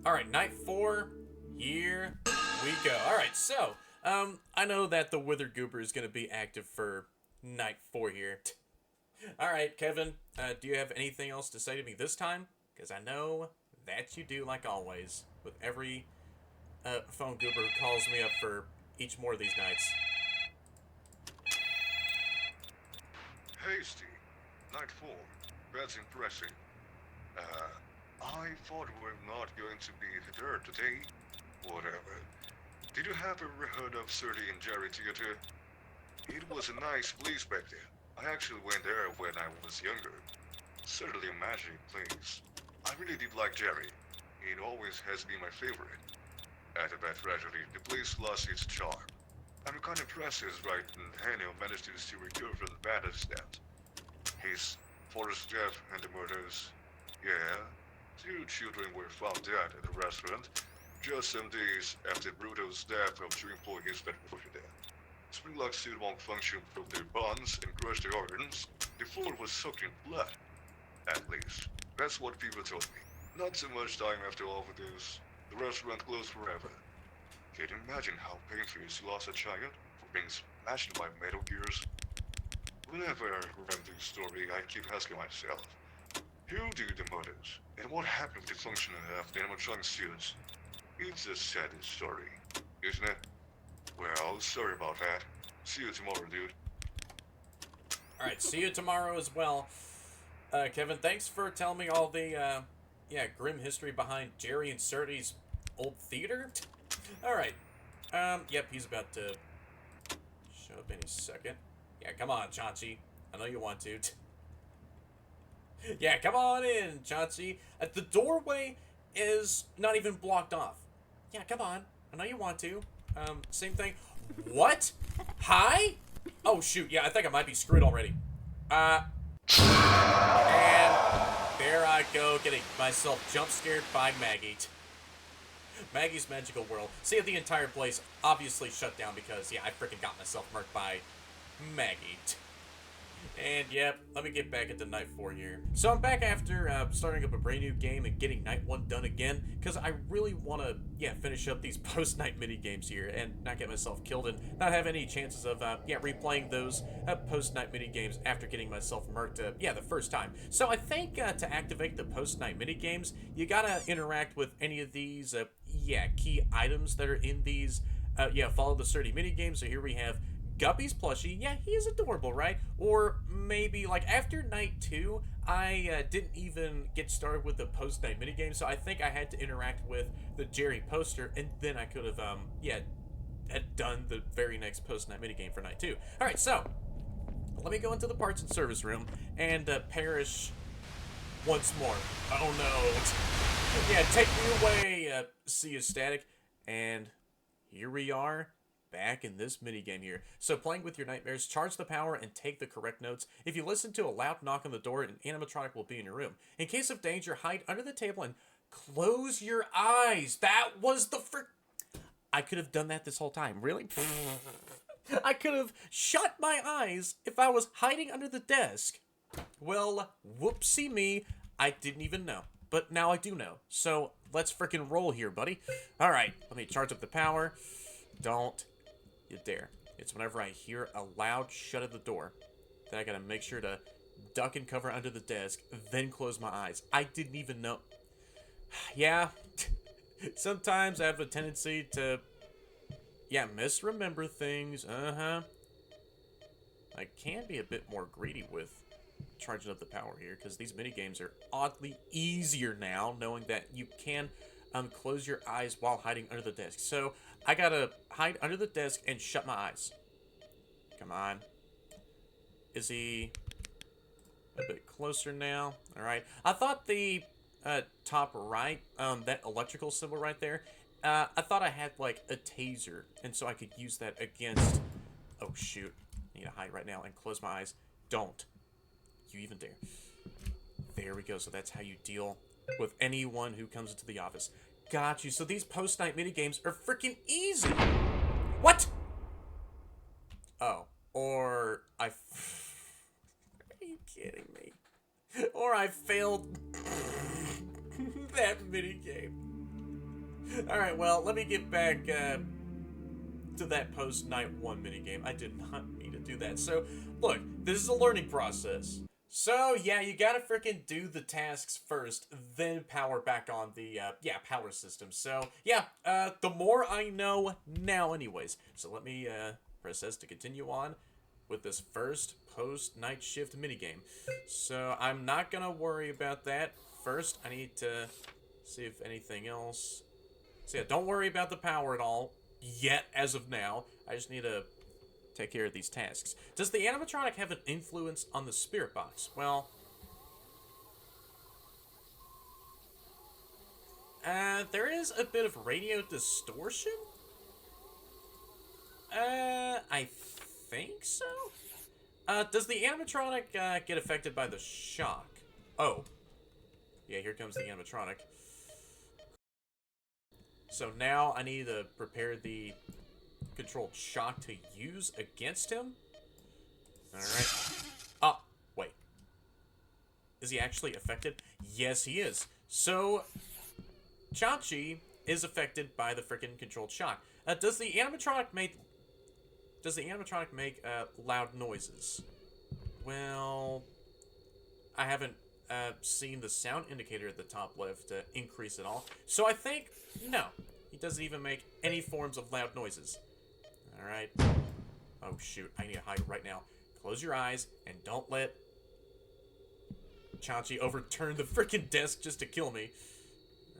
Alright, Night 4, here we go. Alright, so, I know that the Wither Goober is going to be active for Night 4 here. Alright, Kevin, do you have anything else to say to me this time? Because I know that you do, like always, with every phone goober who calls me up for each more of these nights. Hasty. Night 4. That's impressive. I thought we were not going to be there today. Whatever. Did you ever heard of Surdy and Jerry Theater? It was a nice place back there. I actually went there when I was younger. Certainly a magic place. I really did like Jerry. It always has been my favorite. After that tragedy, the place lost its charm. I'm kind of impressed as right and Daniel managed to still recover from the bad accident. His father's death and the murders. Yeah, 2 children were found dead at the restaurant just some days after Bruto's death of 2 employees that were there. Springlock still won't function from their bonds and crushed their organs. The floor was soaked in blood. At least, that's what people told me. Not too much time after all of this. The restaurant closed forever. Can you imagine how painful it is to lose a child for being smashed by metal gears? Whenever I remember this story, I keep asking myself, who did the murders? And what happened with the functioning of the animatronic suits? It's a sad story, isn't it? Well, sorry about that. See you tomorrow, dude. Alright, see you tomorrow as well. Kevin, thanks for telling me all the, grim history behind Jerry and Surtees' old theater. Alright. Yep, he's about to show up any second. Yeah, come on, Chachi. I know you want to. Yeah, come on in, Chachi. The doorway is not even blocked off. Yeah, come on. I know you want to. Same thing. What? Hi? Oh, shoot. Yeah, I think I might be screwed already. And there I go, getting myself jump scared by Maggie. Maggie's Magical World. See, the entire place obviously shut down because, yeah, I freaking got myself murked by Maggie. And, yep, let me get back into Night 4 here. So I'm back after starting up a brand new game and getting Night 1 done again, because I really want to, finish up these post-night mini-games here and not get myself killed and not have any chances of, replaying those post-night mini-games after getting myself murked, the first time. So I think to activate the post-night mini-games, you gotta interact with any of these, key items that are in these, follow the sturdy mini-games. So here we have Guppy's plushie. Yeah, he is adorable, right? Or maybe, like, after Night 2, I didn't even get started with the post-night minigame, so I think I had to interact with the Jerry poster, and then I could have, had done the very next post-night minigame for Night 2. Alright, so, let me go into the parts and service room and perish once more. Oh, no. Yeah, take me away, see you, Static. And here we are, back in this minigame here. So playing with your nightmares, charge the power and take the correct notes. If you listen to a loud knock on the door, an animatronic will be in your room. In case of danger, hide under the table and close your eyes. That was the I could have done that this whole time. Really? I could have shut my eyes if I was hiding under the desk. Well, whoopsie me. I didn't even know. But now I do know. So let's frickin' roll here, buddy. Alright, let me charge up the power. Don't you dare. It's whenever I hear a loud shut of the door that I gotta make sure to duck and cover under the desk, then close my eyes. I didn't even know. Yeah, sometimes I have a tendency to, misremember things. I can be a bit more greedy with charging up the power here, because these minigames are oddly easier now, knowing that you can close your eyes while hiding under the desk. So I gotta hide under the desk and shut my eyes. Come on. Is he a bit closer now? Alright. I thought the top right, that electrical symbol right there, I thought I had like a taser, and so I could use that against... Oh shoot. I need to hide right now and close my eyes. Don't you even dare. There we go. So that's how you deal with anyone who comes into the office. Got you. So these post-night minigames are freaking easy. What? Oh. Or I... Are you kidding me? Or I failed that minigame. Alright, well, let me get back to that post-night 1 minigame. I did not mean to do that. So, look, this is a learning process. So, yeah, you gotta frickin' do the tasks first, then power back on the, power system. So, yeah, the more I know now anyways. So let me, press S to continue on with this first post-night shift minigame. So, I'm not gonna worry about that. First, I need to see if anything else... So, yeah, don't worry about the power at all, yet, as of now. I just need to take care of these tasks. Does the animatronic have an influence on the spirit box? Well, there is a bit of radio distortion? I think so? Does the animatronic, get affected by the shock? Oh. Yeah, here comes the animatronic. So now I need to prepare the controlled shock to use against him. Alright. Oh, wait. Is he actually affected? Yes, he is. So, Chachi is affected by the freaking controlled shock. Does the animatronic make loud noises? Well, I haven't seen the sound indicator at the top left increase at all. So I think no, he doesn't even make any forms of loud noises. All right. Oh shoot, I need to hide right now. Close your eyes and don't let Chachi overturn the freaking desk just to kill me.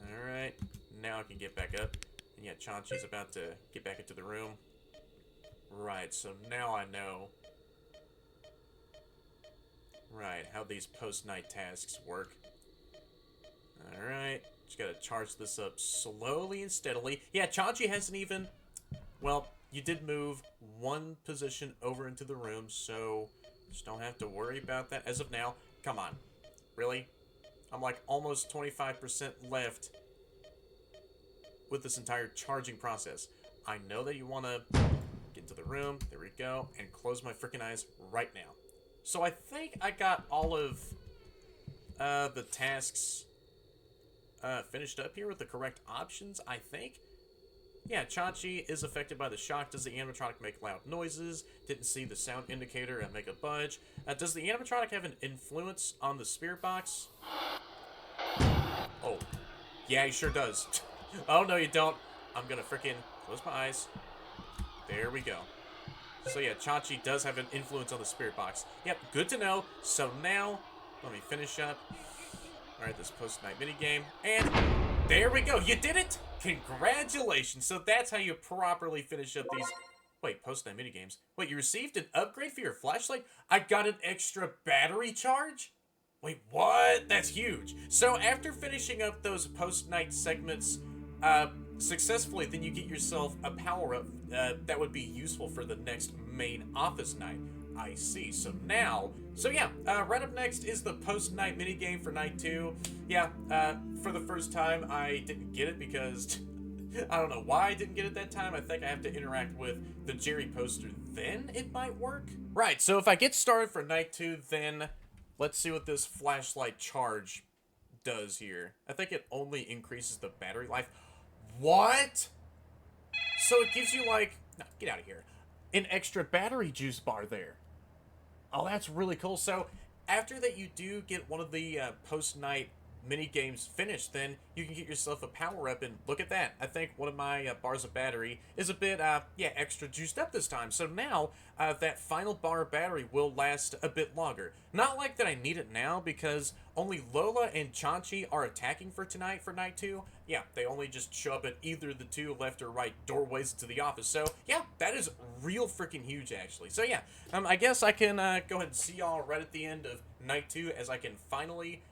All right. Now I can get back up. And yeah, Chachi's about to get back into the room. Right, so now I know. Right, how these post-night tasks work. Alright, just gotta charge this up slowly and steadily. Yeah, Chachi hasn't even... Well, you did move one position over into the room, so just don't have to worry about that as of now. Come on. Really? I'm like almost 25% left with this entire charging process. I know that you want to get into the room. There we go. And close my freaking eyes right now. So I think I got all of the tasks finished up here with the correct options, I think. Yeah, Chachi is affected by the shock. Does the animatronic make loud noises? Didn't see the sound indicator and make a budge. Does the animatronic have an influence on the spirit box? Oh, yeah, he sure does. Oh, no, you don't. I'm gonna freaking close my eyes. There we go. So yeah, Chachi does have an influence on the spirit box. Yep, good to know. So now, let me finish up. Alright, this post-night minigame. And there we go. You did it! Congratulations! So that's how you properly finish up these... Wait, post-night minigames. Wait, you received an upgrade for your flashlight? I got an extra battery charge? Wait, what? That's huge. So after finishing up those post-night segments successfully, then you get yourself a power-up that would be useful for the next main office night. I see. So now... So yeah, right up next is the post-night minigame for night 2. Yeah, for the first time, I didn't get it because... I don't know why I didn't get it that time. I think I have to interact with the Jerry poster. Then it might work. Right, so if I get started for night 2, then let's see what this flashlight charge does here. I think it only increases the battery life. What? So it gives you like... No, get out of here. An extra battery juice bar there. Oh, that's really cool. So after that you do get one of the post-night mini games finished, then you can get yourself a power-up, and look at that. I think one of my bars of battery is a bit, yeah, extra juiced up this time. So now, that final bar of battery will last a bit longer. Not like that I need it now, because only Lola and Chachi are attacking for tonight for night 2. Yeah, they only just show up at either the two left or right doorways to the office. So, yeah, that is real freaking huge, actually. So, yeah, I guess I can go ahead and see y'all right at the end of night 2 as I can finally...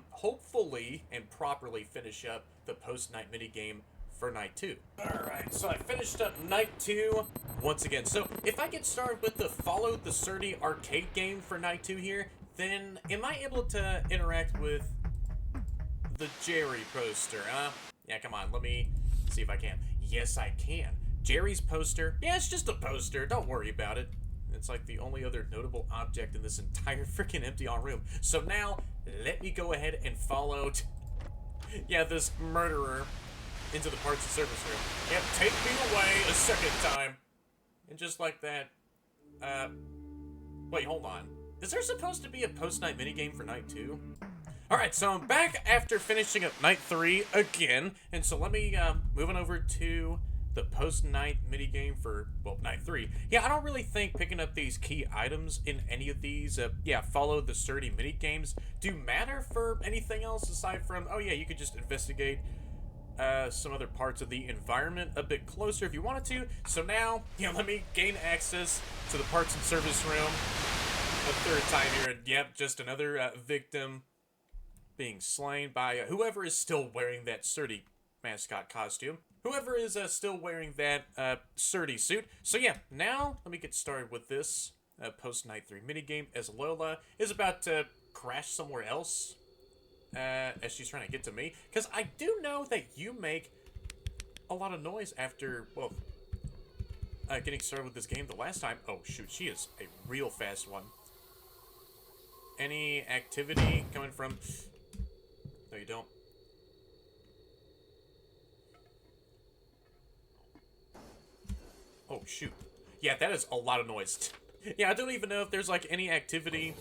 hopefully and properly finish up the post-night minigame for night 2. Alright, so I finished up night 2 once again. So if I get started with the Follow the Surdy arcade game for night 2 here, then am I able to interact with the Jerry poster, huh? Yeah, come on, let me see if I can. Yes, I can. Jerry's poster. Yeah, it's just a poster. Don't worry about it. It's like the only other notable object in this entire freaking empty room. So now, let me go ahead and follow, yeah, this murderer into the parts and service room. Yep, take me away a second time. And just like that, wait, hold on. Is there supposed to be a post-night minigame for night 2? Alright, so I'm back after finishing up night 3 again. And so let me, move on over to... the post-night minigame for, well, night 3. Yeah, I don't really think picking up these key items in any of these, yeah, Follow the Surdy minigames do matter for anything else aside from, oh yeah, you could just investigate some other parts of the environment a bit closer if you wanted to. So now, yeah, let me gain access to the parts and service room a third time here, and yep, just another victim being slain by whoever is still wearing that Surdy mascot costume. Whoever is still wearing that Surdy suit. So yeah, now let me get started with this post-night 3 minigame as Lola is about to crash somewhere else as she's trying to get to me. Because I do know that you make a lot of noise after, well, getting started with this game the last time. Oh shoot, she is a real fast one. any activity coming from... No, you don't. Oh, shoot. Yeah, that is a lot of noise. Yeah, I don't even know if there's, like, any activity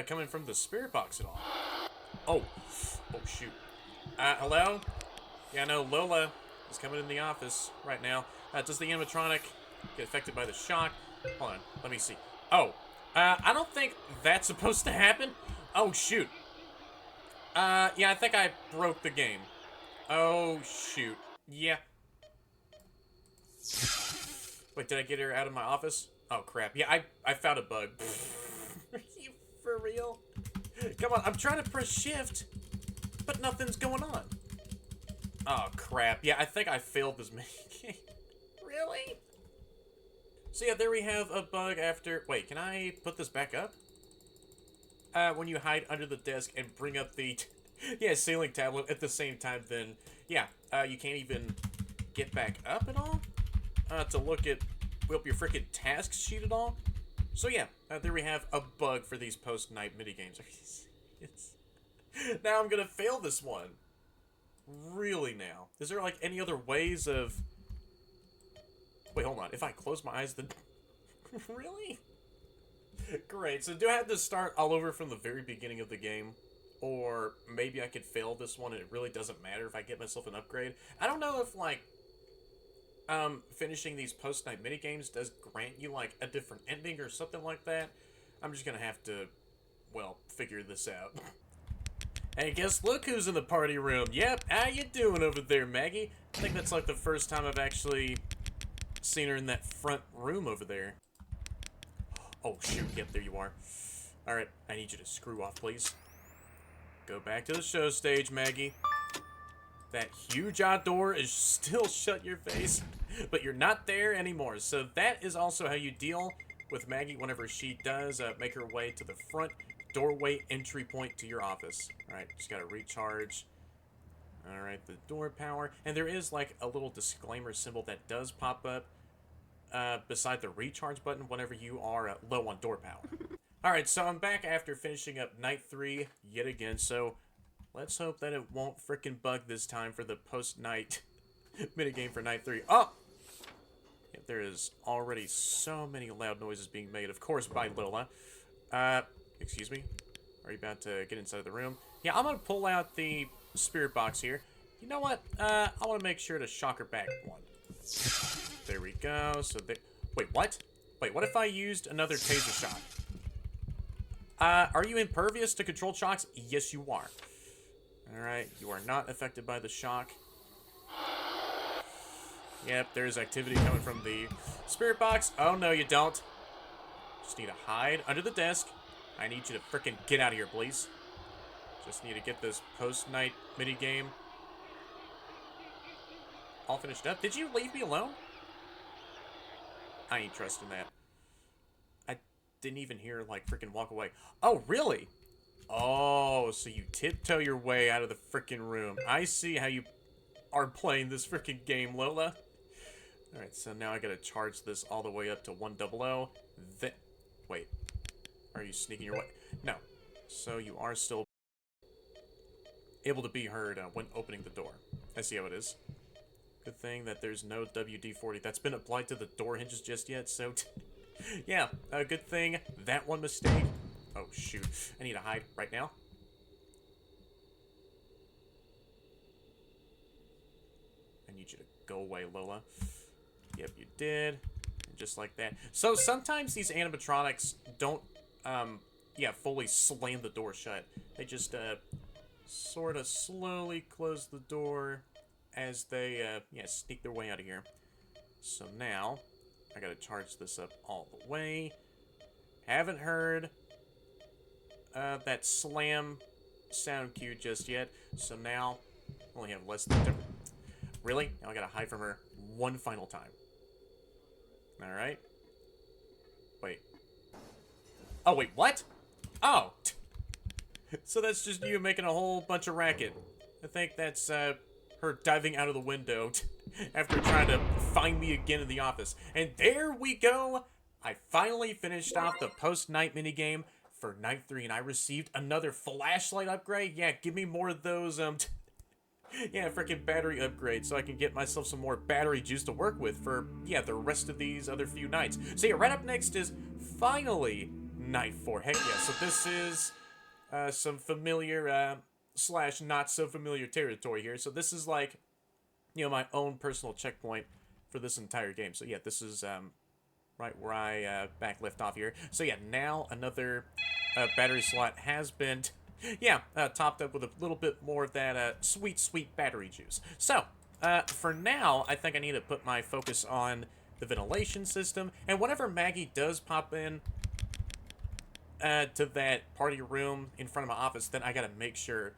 coming from the spirit box at all. Oh. Oh, shoot. Hello? Yeah, no, Lola is coming in the office right now. Does the animatronic get affected by the shock? Hold on, let me see. Oh, I don't think that's supposed to happen. Oh, shoot. Yeah, I think I broke the game. Oh, shoot. Yeah. Wait, did I get her out of my office? Oh, crap. Yeah, I found a bug. Are you for real? Come on, I'm trying to press shift, but nothing's going on. Oh, crap. Yeah, I think I failed this mini-game. Really? So yeah, there we have a bug after... Wait, can I put this back up? When you hide under the desk and bring up the... yeah, ceiling tablet at the same time, then... Yeah, you can't even get back up at all? To look at... Whip your freaking tasks sheet at all? So yeah, there we have a bug for these post-night minigames. Are you serious? Now I'm gonna fail this one. Really now? Is there, like, any other ways of... Wait, hold on. If I close my eyes, then... Really? Great. So do I have to start all over from the very beginning of the game? Or maybe I could fail this one and it really doesn't matter if I get myself an upgrade? I don't know if, like... finishing these post-night minigames does grant you, like, a different ending or something like that. I'm just gonna have to, well, figure this out. Hey, guess look who's in the party room. Yep, how you doing over there, Maggie? I think that's, like, the first time I've actually seen her in that front room over there. Oh, shoot. Yep, there you are. Alright, I need you to screw off, please. Go back to the show stage, Maggie. That huge outdoor is still shut your face, but you're not there anymore. So that is also how you deal with Maggie whenever she does make her way to the front doorway entry point to your office. Alright, just gotta recharge. Alright, the door power. And there is like a little disclaimer symbol that does pop up beside the recharge button whenever you are low on door power. Alright, so I'm back after finishing up night 3 yet again, so... Let's hope that it won't frickin' bug this time for the post-night minigame for night 3. Oh! Yeah, there is already so many loud noises being made, of course, by Lola. Excuse me? Are you about to get inside the room? Yeah, I'm gonna pull out the spirit box here. You know what? I want to make sure to shock her back one. There we go. So they... Wait, what? Wait, what if I used another taser shot? Are you impervious to controlled shocks? Yes, you are. Alright, you are not affected by the shock. Yep, there's activity coming from the spirit box. Oh, no, you don't. Just need to hide under the desk. I need you to frickin' get out of here, please. Just need to get this post-night minigame all finished up. Did you leave me alone? I ain't trusting that. I didn't even hear her, like, frickin' walk away. Oh, really? Oh, so you tiptoe your way out of the frickin' room. I see how you are playing this frickin' game, Lola. Alright, so now I gotta charge this all the way up to 100. Wait. Are you sneaking your way? No. So you are still able to be heard when opening the door. I see how it is. Good thing that there's no WD-40 that's been applied to the door hinges just yet, so... yeah, a good thing that one mistake... Oh, shoot. I need to hide right now. I need you to go away, Lola. Yep, you did. Just like that. So, sometimes these animatronics don't, yeah, fully slam the door shut. They just, sort of slowly close the door as they, yeah, sneak their way out of here. So now, I gotta charge this up all the way. Haven't heard... that slam sound cue just yet. So now, only have less than... Really? Now I gotta hide from her one final time. Alright. Wait. Oh, wait, what? Oh! So that's just you making a whole bunch of racket. I think that's, her diving out of the window after trying to find me again in the office. And there we go! I finally finished off the post-night minigame for night 3, and I received another flashlight upgrade. Yeah, give me more of those, yeah, freaking battery upgrades so I can get myself some more battery juice to work with for, yeah, the rest of these other few nights. So yeah, right up next is finally night 4. Heck yeah, so this is some familiar slash not so familiar territory here. So this is like, you know, my own personal checkpoint for this entire game. So yeah, this is right where I back left off here. So yeah, now another battery slot has been, yeah, topped up with a little bit more of that sweet, sweet battery juice. So, for now, I think I need to put my focus on the ventilation system. And whenever Maggie does pop in to that party room in front of my office, then I gotta make sure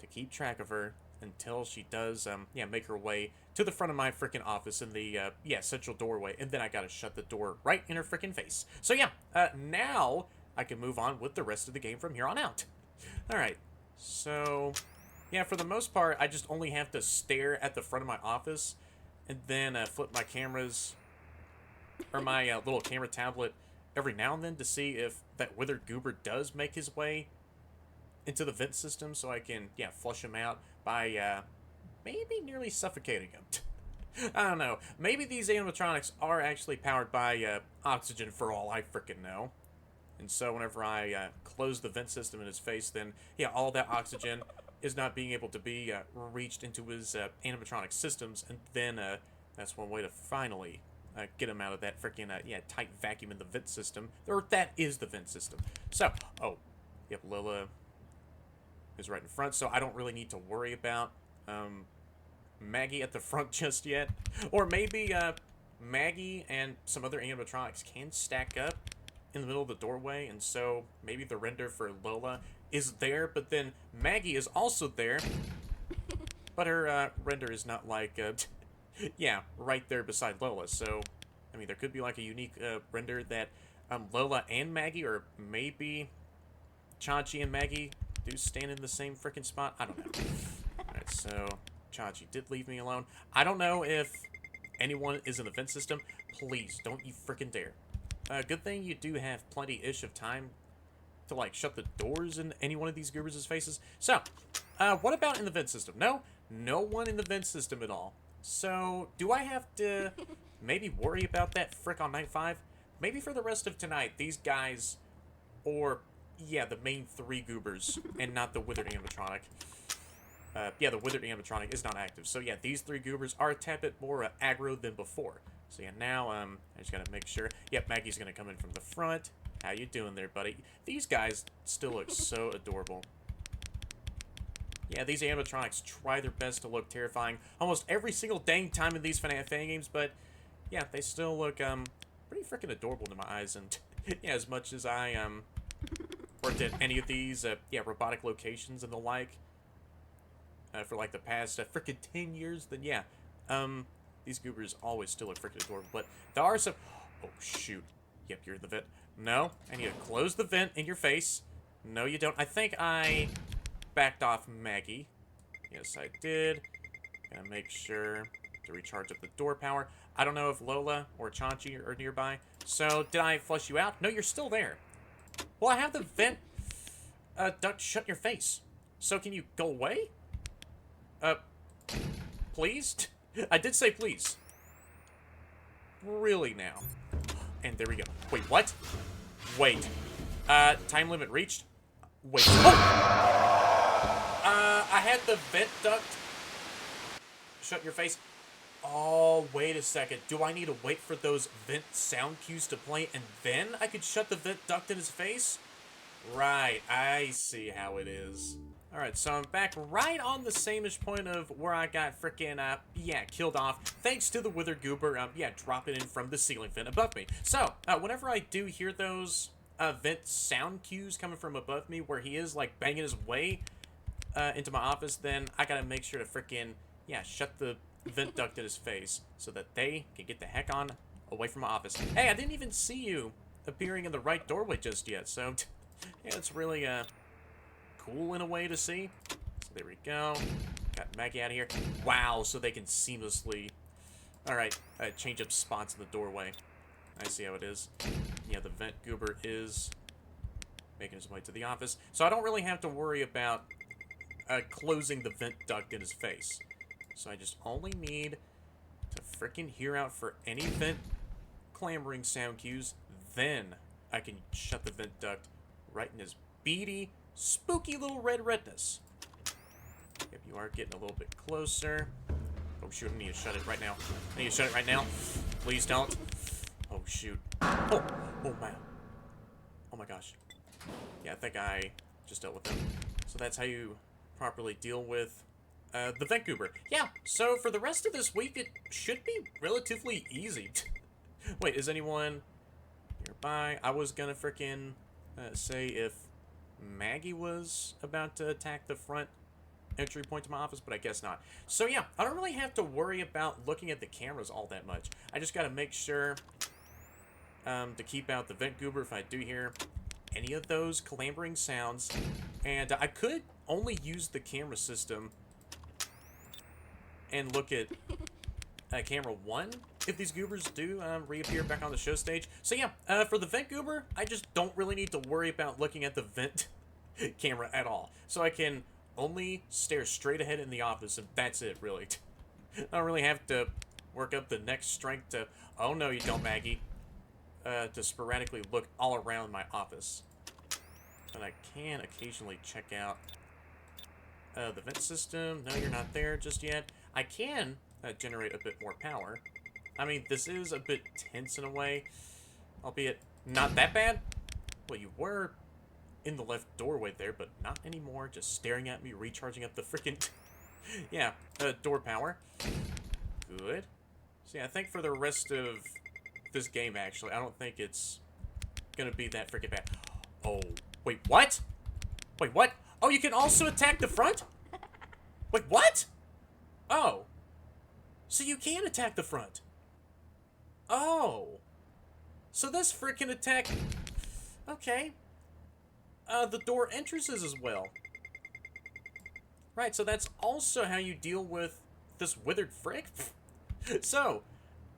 to keep track of her until she does, yeah, make her way to the front of my freaking office in the, yeah, central doorway. And then I gotta shut the door right in her freaking face. So yeah, now I can move on with the rest of the game from here on out. Alright, so, yeah, for the most part, I just only have to stare at the front of my office and then flip my cameras, or my little camera tablet every now and then to see if that withered goober does make his way into the vent system so I can, yeah, flush him out by, maybe nearly suffocating him. I don't know. Maybe these animatronics are actually powered by, oxygen for all I frickin' know. And so whenever I close the vent system in his face, then, yeah, all that oxygen is not being able to be reached into his animatronic systems, and then that's one way to finally get him out of that freaking, yeah, tight vacuum in the vent system. Or that is the vent system. So, oh, yep, Lila is right in front, so I don't really need to worry about Maggie at the front just yet. Or maybe Maggie and some other animatronics can stack up in the middle of the doorway, and so maybe the render for Lola is there, but then Maggie is also there, but her render is not like, yeah, right there beside Lola. So, I mean, there could be like a unique render that Lola and Maggie, or maybe Chachi and Maggie do stand in the same freaking spot. I don't know. Alright, so Chachi did leave me alone. I don't know if anyone is in the vent system. Please, don't you freaking dare. Good thing you do have plenty-ish of time to, like, shut the doors in any one of these goobers' faces. So, what about in the vent system? No? No one in the vent system at all. So, do I have to maybe worry about that frick on night 5? Maybe for the rest of tonight, these guys, or, yeah, the main 3 goobers, and not the withered animatronic. Yeah, the withered animatronic is not active. So, yeah, these 3 goobers are a tad bit more aggro than before. So yeah, now, I just gotta make sure. Yep, Maggie's gonna come in from the front. How you doing there, buddy? These guys still look so adorable. Yeah, these animatronics try their best to look terrifying almost every single dang time in these FNAF fan games, but yeah, they still look, pretty freaking adorable to my eyes, and yeah, as much as I, worked at any of these, yeah, robotic locations and the like, for like the past, freaking 10 years, then yeah, these goobers always still look freaking adorable, but there are some... Oh, shoot. Yep, you're in the vent. No, I need to close the vent in your face. No, you don't. I think I backed off Maggie. Yes, I did. Gotta make sure to recharge up the door power. I don't know if Lola or Chachi are nearby. So, did I flush you out? No, you're still there. Well, I have the vent duct shut in your face. So, can you go away? Please? I did say please. Really now. And there we go. Wait, what? Wait. Time limit reached? Wait. Oh! I had the vent duct shut in your face. Oh, wait a second. Do I need to wait for those vent sound cues to play and then I could shut the vent duct in his face? Right, I see how it is. Alright, so I'm back right on the same-ish point of where I got frickin', yeah, killed off, thanks to the withered goober, yeah, dropping in from the ceiling vent above me. So, whenever I do hear those, vent sound cues coming from above me, where he is, like, banging his way, into my office, then I gotta make sure to frickin', yeah, shut the vent duct in his face, so that they can get the heck on away from my office. Hey, I didn't even see you appearing in the right doorway just yet, so, yeah, it's really, cool in a way to see. So there we go. Got Maggie out of here. Wow, so they can seamlessly... Alright, change up spots in the doorway. I see how it is. Yeah, the vent goober is making his way to the office. So I don't really have to worry about closing the vent duct in his face. So I just only need to frickin' hear out for any vent clambering sound cues. Then I can shut the vent duct right in his beady, spooky little red redness. If you are getting a little bit closer. Oh shoot, I need to shut it right now. I need to shut it right now. Please don't. Oh shoot. Oh man. Oh my gosh. Yeah, I think I just dealt with him. So that's how you properly deal with the vent goober. Yeah, so for the rest of this week, it should be relatively easy. Wait, is anyone nearby? I was gonna frickin' say if Maggie was about to attack the front entry point to my office, but I guess not. So yeah, I don't really have to worry about looking at the cameras all that much. I just gotta make sure to keep out the vent goober if I do hear any of those clambering sounds. And I could only use the camera system and look at camera 1 if these goobers do reappear back on the show stage. So yeah, for the vent goober, I just don't really need to worry about looking at the vent camera at all. So I can only stare straight ahead in the office, and that's it, really. I don't really have to work up the next strength to, oh no you don't, Maggie, to sporadically look all around my office. But I can occasionally check out the vent system. No, you're not there just yet. I can generate a bit more power. I mean, this is a bit tense in a way, albeit not that bad. Well, you were in the left doorway there, but not anymore. Just staring at me, recharging up the freaking yeah, door power. Good. So yeah, I think for the rest of this game, actually, I don't think it's gonna be that freaking bad. Oh, wait, what? Wait, what? Oh, you can also attack the front? Wait, what? Oh. So you can attack the front. Oh. So this freaking attack... Okay. The door entrances as well. Right, so that's also how you deal with this withered frick. So,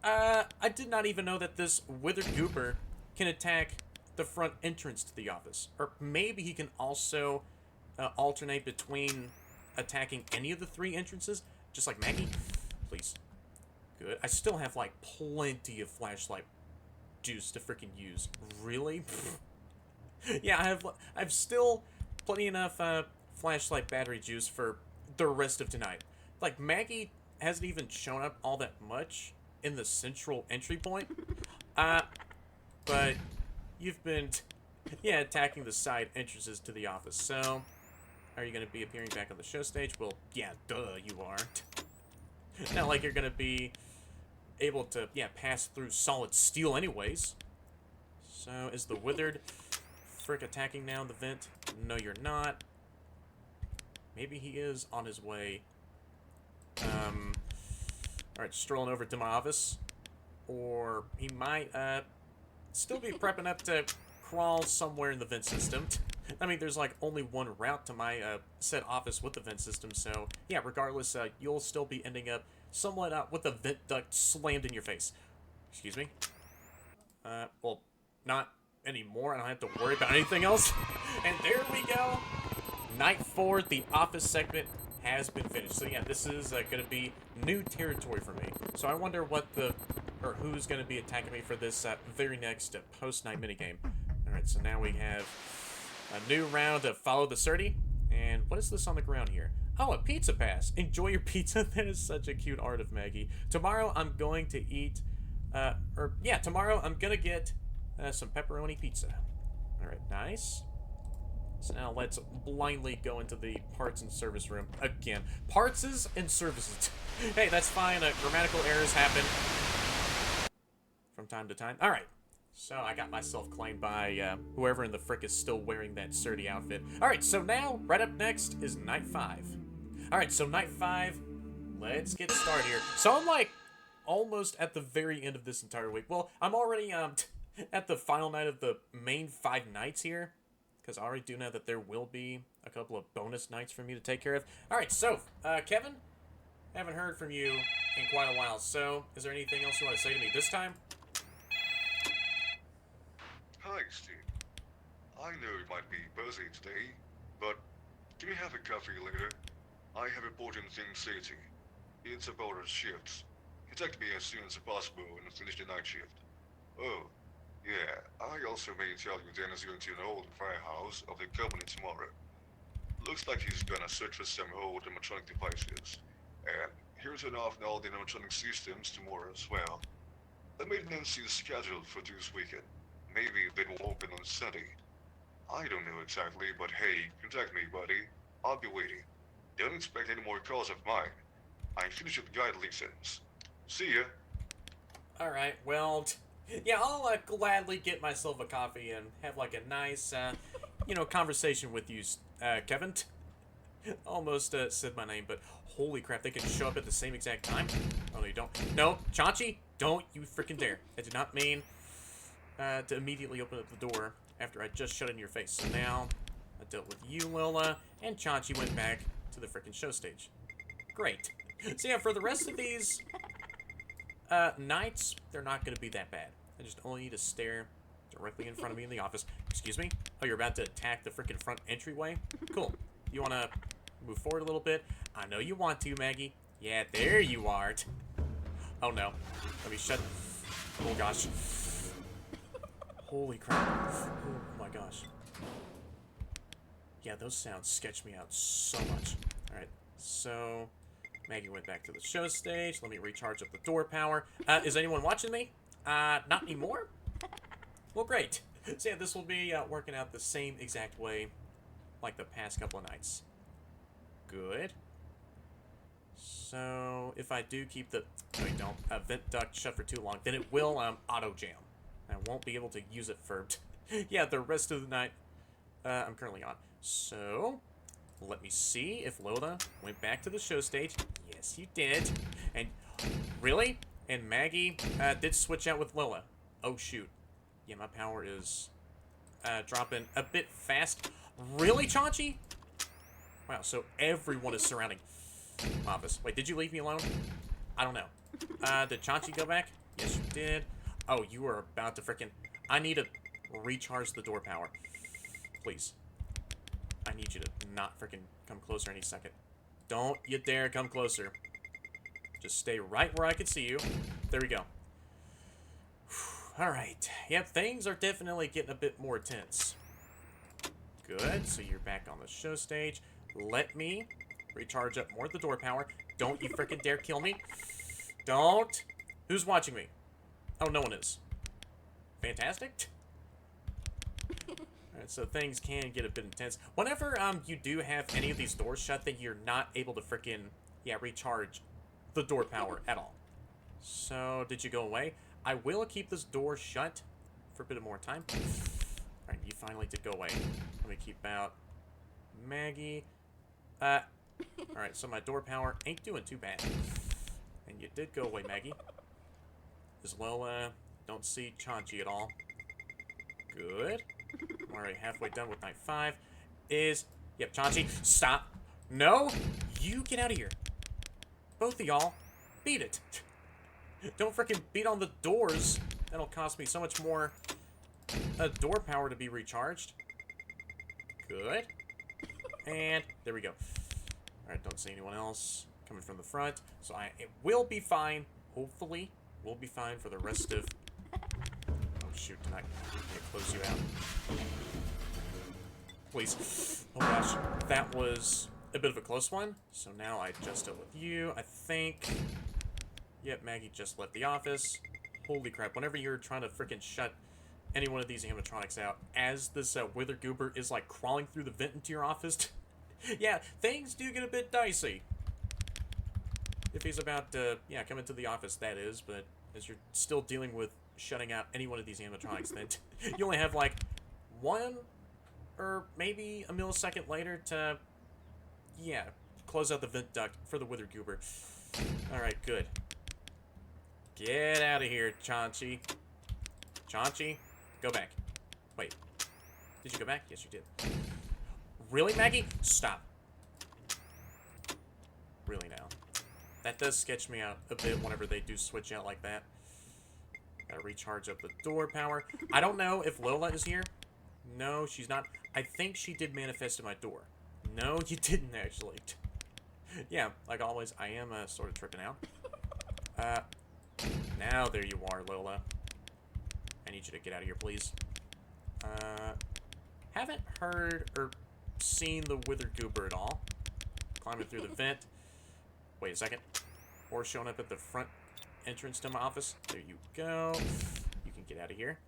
I did not even know that this withered goober can attack the front entrance to the office. Or maybe he can also alternate between attacking any of the 3 entrances, just like Maggie. Please. Good. I still have, like, plenty of flashlight juice to freaking use. Really? Yeah, I've still plenty enough flashlight battery juice for the rest of tonight. Like, Maggie hasn't even shown up all that much in the central entry point. But you've been, yeah, attacking the side entrances to the office. So, are you going to be appearing back on the show stage? Well, yeah, duh, you aren't. Not like you're going to be able to, yeah, pass through solid steel anyways. So, is the withered frick attacking now in the vent? No, you're not. Maybe he is on his way. Alright, strolling over to my office. Or he might, still be prepping up to crawl somewhere in the vent system. I mean, there's like only one route to my said office with the vent system, so yeah, regardless, you'll still be ending up somewhat with the vent duct slammed in your face. Excuse me? Well, not anymore. I don't have to worry about anything else. And there we go. Night 4, the office segment has been finished. So yeah, this is going to be new territory for me. So I wonder what the, or who's going to be attacking me for this very next post-night minigame. Alright, so now we have a new round of Follow the Surdy. And what is this on the ground here? Oh, a pizza pass. Enjoy your pizza. That is such a cute art of Maggie. Tomorrow I'm going to eat, tomorrow I'm going to get some pepperoni pizza. Alright, nice. So now let's blindly go into the parts and service room again. Partses and services. Hey, that's fine. Grammatical errors happen from time to time. Alright. So I got myself claimed by whoever in the frick is still wearing that surdy outfit. Alright, so now, right up next is Night 5. Alright, so Night 5, let's get started here. So I'm like almost at the very end of this entire week. Well, I'm already at the final night of the main 5 nights here. Because I already do know that there will be a couple of bonus nights for me to take care of. Alright, so, Kevin, haven't heard from you in quite a while, so is there anything else you want to say to me this time? Hi, Steve. I know you might be busy today, but can we have a coffee later? I have important things to say to you. It's about our shifts. Contact me as soon as possible and finish the night shift. Oh, yeah, I also may tell you Dan is going to an old firehouse of the company tomorrow. Looks like he's gonna search for some old animatronic devices. And here's an off on all the animatronic systems tomorrow as well. The maintenance is scheduled for this weekend. Maybe they will open on Sunday. I don't know exactly, but hey, contact me, buddy. I'll be waiting. Don't expect any more calls of mine. I finished with guide lessons. See ya. Alright, well, yeah, I'll gladly get myself a coffee and have like a nice, conversation with you, Kevin. Almost said my name, but holy crap, they can show up at the same exact time? Oh, no, you don't. No, Chachi, don't you freaking dare. I did not mean to immediately open up the door after I just shut it in your face. So now, I dealt with you, Lola, and Chachi went back to the freaking show stage. Great. So yeah, for the rest of these nights, they're not going to be that bad. I just only need to stare directly in front of me in the office. Excuse me? Oh, you're about to attack the freaking front entryway? Cool. You want to move forward a little bit? I know you want to, Maggie. Yeah, there you are. Oh, no. Let me shut... Oh, gosh. Holy crap. Oh, my gosh. Yeah, those sounds sketch me out so much. Alright, so... Maggie went back to the show stage. Let me recharge up the door power. Is anyone watching me? Not anymore? Well, great. So yeah, this will be working out the same exact way like the past couple of nights. Good. So, if I do keep the... No, you don't. Vent duct shut for too long, then it will auto-jam. I won't be able to use it for... yeah, the rest of the night I'm currently on. So... Let me see if Lola went back to the show stage. Yes, you did. And really? And Maggie did switch out with Lola. Oh, shoot. Yeah, my power is dropping a bit fast. Really, Chachi? Wow, so everyone is surrounding office. Wait, did you leave me alone? I don't know. Did Chachi go back? Yes, you did. Oh, you are about to frickin'... I need to recharge the door power. Please. I need you to not freaking come closer any second. Don't you dare come closer. Just stay right where I can see you. There we go. Alright. Yep, things are definitely getting a bit more tense. Good. So you're back on the show stage. Let me recharge up more of the door power. Don't you freaking dare kill me. Don't. Who's watching me? Oh, no one is. Fantastic. So things can get a bit intense. Whenever you do have any of these doors shut, then you're not able to frickin' recharge the door power at all. So did you go away? I will keep this door shut for a bit of more time. Alright, you finally did go away. Let me keep out Maggie. Alright, so my door power ain't doing too bad. And you did go away, Maggie. As well, don't see Chachi at all. Good. I'm already halfway done with night 5. Yep, Chachi, stop. No! You get out of here. Both of y'all, beat it. Don't freaking beat on the doors. That'll cost me so much more door power to be recharged. Good. And there we go. Alright, don't see anyone else coming from the front. So it will be fine. Hopefully, we'll be fine for the rest of... Oh, shoot, tonight. I'm gonna close you out. Please. Oh, gosh. That was a bit of a close one. So now I just dealt with you, I think. Yep, Maggie just left the office. Holy crap. Whenever you're trying to freaking shut any one of these animatronics out, as this Wither Goober is, like, crawling through the vent into your office, yeah, things do get a bit dicey. If he's about to, come into the office, that is, but as you're still dealing with shutting out any one of these animatronics, then you only have, like, 1 or maybe a millisecond later to, close out the vent duct for the Wither Goober. Alright, good. Get out of here, Chachi. Chachi, go back. Wait. Did you go back? Yes, you did. Really, Maggie? Stop. Really now. That does sketch me out a bit whenever they do switch out like that. Gotta recharge up the door power. I don't know if Lola is here. No, she's not. I think she did manifest in my door. No, you didn't actually. Yeah, like always, I am sort of tripping out. Now there you are, Lola. I need you to get out of here, please. Haven't heard or seen the withered goober at all. Climbing through the vent. Wait a second. Or showing up at the front entrance to my office. There you go. You can get out of here.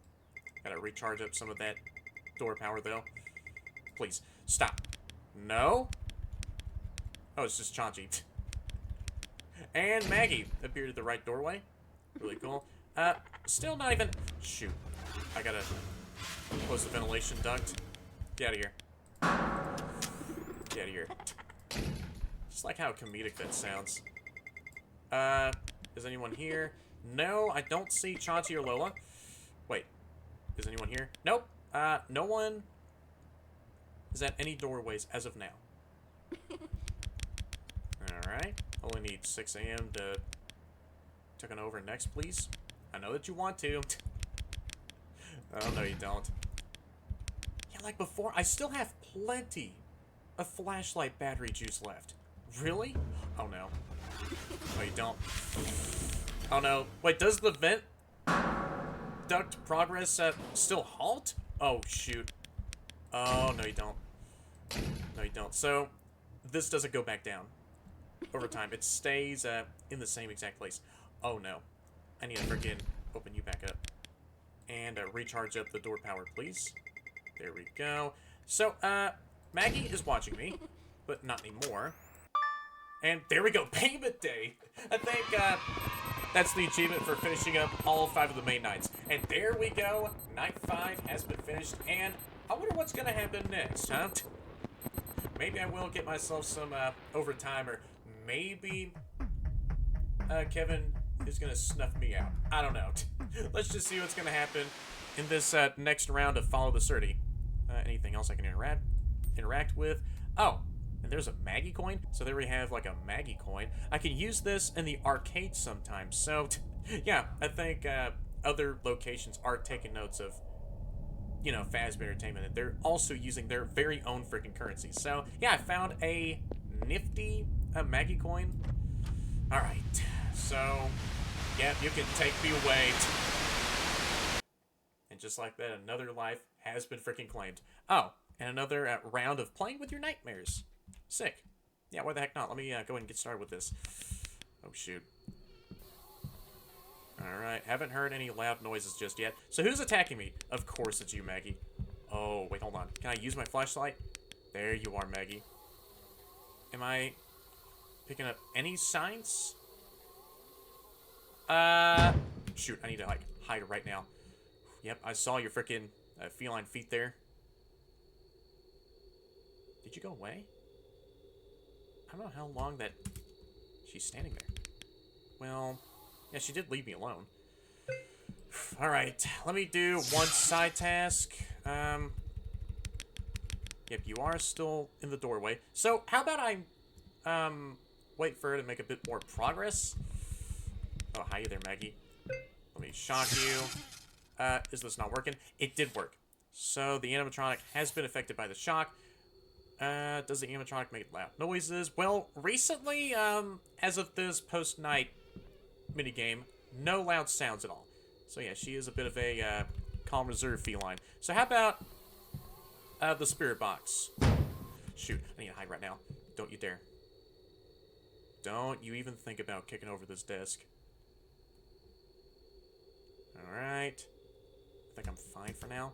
Gotta recharge up some of that door power, though. Please, stop. No? Oh, it's just Chaunchi. And Maggie appeared at the right doorway. Really cool. Still not even... Shoot. I gotta close the ventilation duct. Get out of here. Get out of here. Just like how comedic that sounds. Is anyone here? No, I don't see Chaunchi or Lola. Wait. Is anyone here? Nope. No one is at any doorways as of now. Alright. Only need 6 a.m. to take on over next, please. I know that you want to. Oh, no, you don't. Yeah, like before, I still have plenty of flashlight battery juice left. Really? Oh, no. No, you don't. Oh, no. Wait, does the vent duct progress still halt? Oh, shoot. Oh, no, you don't. No, you don't. So, this doesn't go back down over time. It stays in the same exact place. Oh, no. I need to freaking open you back up. And recharge up the door power, please. There we go. So, Maggie is watching me, but not anymore. And there we go. Payment day! I think, that's the achievement for finishing up all 5 of the main nights. And there we go. Night 5 has been finished, and I wonder what's gonna happen next, huh? Maybe I will get myself some, overtime, or maybe, Kevin is gonna snuff me out. I don't know. Let's just see what's gonna happen in this, next round of Follow the Surdy. Anything else I can interact with? Oh, and there's a Maggie coin. So there we have, like, a Maggie coin. I can use this in the arcade sometimes. So, yeah, I think, other locations are taking notes of, you know, Fazbear Entertainment. And they're also using their very own freaking currency. So, yeah, I found a nifty Maggie coin. Alright, so, yeah, you can take me away. And just like that, another life has been freaking claimed. Oh, and another round of playing with your nightmares. Sick. Yeah, why the heck not? Let me go ahead and get started with this. Oh, shoot. Alright, haven't heard any loud noises just yet. So who's attacking me? Of course it's you, Maggie. Oh, wait, hold on. Can I use my flashlight? There you are, Maggie. Am I picking up any signs? Shoot, I need to, like, hide right now. Yep, I saw your frickin' feline feet there. Did you go away? I don't know how long that she's standing there. Well, yeah, she did leave me alone. Alright, let me do one side task. Yep, you are still in the doorway. So, how about I, wait for her to make a bit more progress? Oh, hi there, Maggie. Let me shock you. Is this not working? It did work. So, the animatronic has been affected by the shock. Does the animatronic make loud noises? Well, recently, as of this post-night minigame, no loud sounds at all. So, yeah, she is a bit of a, calm, reserved feline. So, how about, the spirit box? Shoot, I need to hide right now. Don't you dare. Don't you even think about kicking over this desk. Alright. I think I'm fine for now.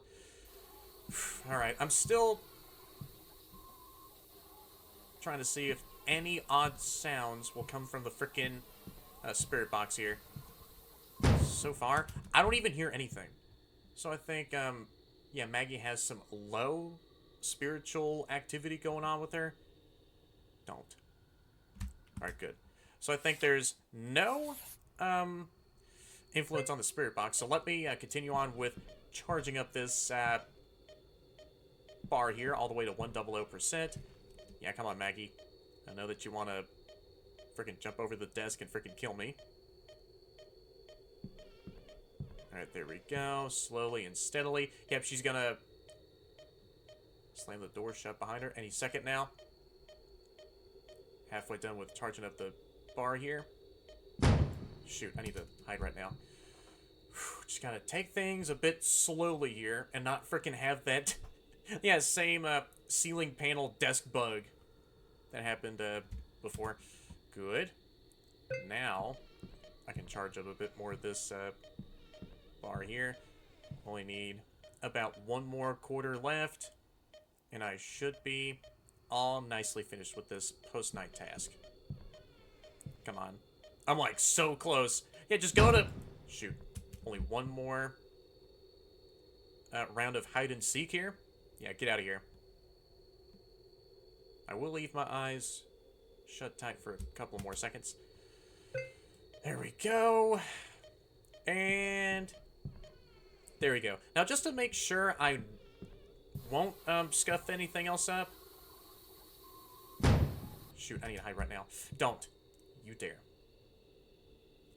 Alright, I'm still trying to see if any odd sounds will come from the frickin' spirit box here. So far, I don't even hear anything. So I think, yeah, Maggie has some low spiritual activity going on with her. Don't. Alright, good. So I think there's no, influence on the spirit box. So let me continue on with charging up this bar here all the way to 100%. Yeah, come on, Maggie. I know that you want to freaking jump over the desk and freaking kill me. Alright, there we go. Slowly and steadily. Yep, she's gonna Slam the door shut behind her any second now. Halfway done with charging up the bar here. Shoot, I need to hide right now. Just gotta take things a bit slowly here and not freaking have that, yeah, same ceiling panel desk bug that happened before. Good. Now, I can charge up a bit more of this bar here. Only need about one more quarter left, and I should be all nicely finished with this post-night task. Come on. I'm like so close. Yeah, just go to... Shoot. Only one more round of hide and seek here. Yeah, get out of here. I will leave my eyes shut tight for a couple more seconds. There we go. And there we go. Now, just to make sure I won't scuff anything else up. Shoot, I need to hide right now. Don't. You dare.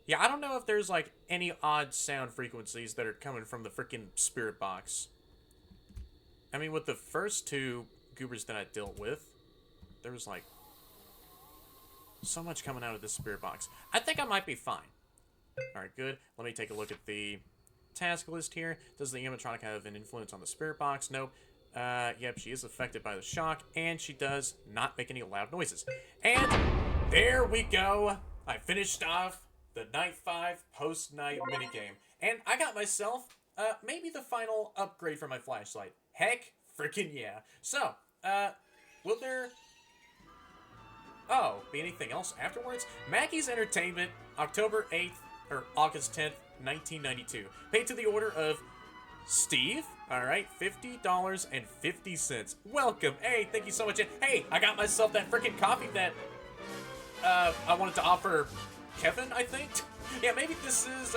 Yeah, I don't know if there's, like, any odd sound frequencies that are coming from the freaking spirit box. I mean, with the first two goobers that I dealt with, there was, like, so much coming out of this spirit box. I think I might be fine. Alright, good. Let me take a look at the task list here. Does the animatronic have an influence on the spirit box? Nope. Yep, she is affected by the shock, and she does not make any loud noises. And there we go. I finished off the Night 5 post-night minigame. And I got myself, maybe the final upgrade for my flashlight. Heck, freaking yeah. So, will there... Oh, be anything else afterwards? Maggie's Entertainment, October 8th, or August 10th, 1992. Paid to the order of Steve. Alright, $50.50. Welcome. Hey, thank you so much. Hey, I got myself that freaking coffee that I wanted to offer Kevin, I think. Yeah, maybe this is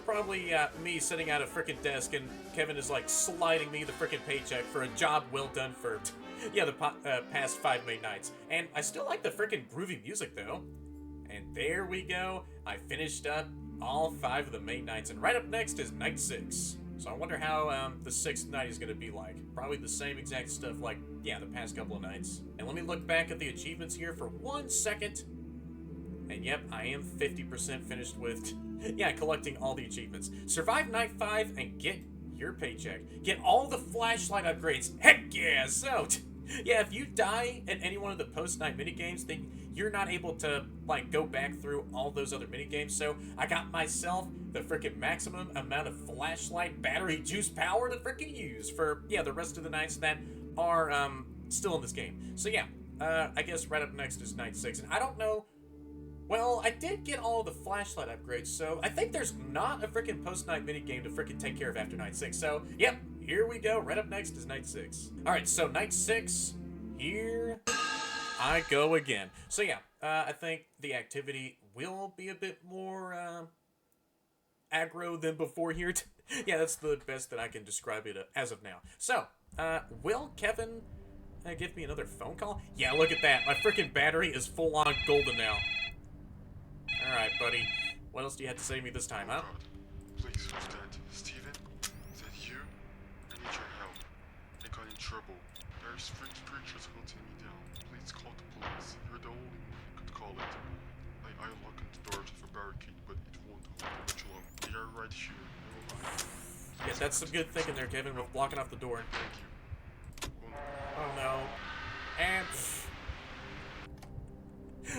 probably me sitting at a freaking desk and Kevin is like sliding me the freaking paycheck for a job well done for yeah, the past 5 May nights. And I still like the freaking groovy music though. And there we go. I finished up all 5 of the May nights, and right up next is night 6. So I wonder how the 6th night is going to be like. Probably the same exact stuff like, yeah, the past couple of nights. And let me look back at the achievements here for 1 second. And yep, I am 50% finished with, yeah, collecting all the achievements. Survive night 5 and get your paycheck. Get all the flashlight upgrades. Heck yeah! So, yeah, if you die in any one of the post-night minigames, then you're not able to, like, go back through all those other minigames. So I got myself the freaking maximum amount of flashlight battery juice power to freaking use for, yeah, the rest of the nights that are still in this game. So yeah, I guess right up next is night 6. And I don't know, well, I did get all the flashlight upgrades, so I think there's not a freaking post-night minigame to freaking take care of after night 6. So, yep, here we go. Right up next is night 6. Alright, so night 6, here I go again. So yeah, I think the activity will be a bit more aggro than before here. Yeah, that's the best that I can describe it as of now. So, will Kevin give me another phone call? Yeah, look at that. My freaking battery is full on golden now. Alright, buddy. What else do you have to say to me this time, huh? Please, who's that? Steven? Is that you? I need your help. I got in trouble. There's strange creatures hunting me down. Please call the police. You're the only one who could call it. I unlocked the doors of a barricade, but it won't hold much long. They are right here. Yeah, that's some good thinking there, Kevin. We're blocking off the door. Thank you. Oh no. And...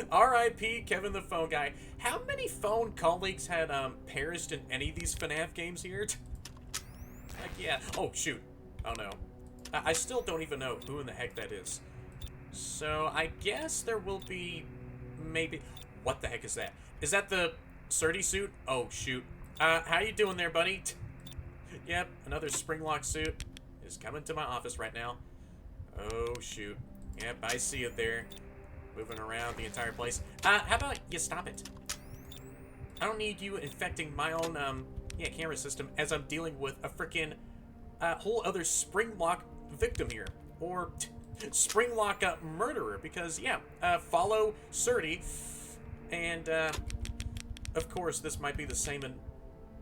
R.I.P. Kevin the phone guy. How many phone colleagues had perished in any of these FNAF games here? Like, yeah. Oh, shoot. Oh no. I still don't even know who in the heck that is. So, I guess there will be... maybe... What the heck is that? Is that the Surdy suit? Oh, shoot. How you doing there, buddy? Yep, another Springlock suit is coming to my office right now. Oh, shoot. Yep, I see it there. Moving around the entire place. How about you stop it? I don't need you infecting my own, yeah, camera system as I'm dealing with a freaking, whole other Springlock victim here. Or Springlock murderer. Because, yeah, follow Surdy. And, of course, this might be the same in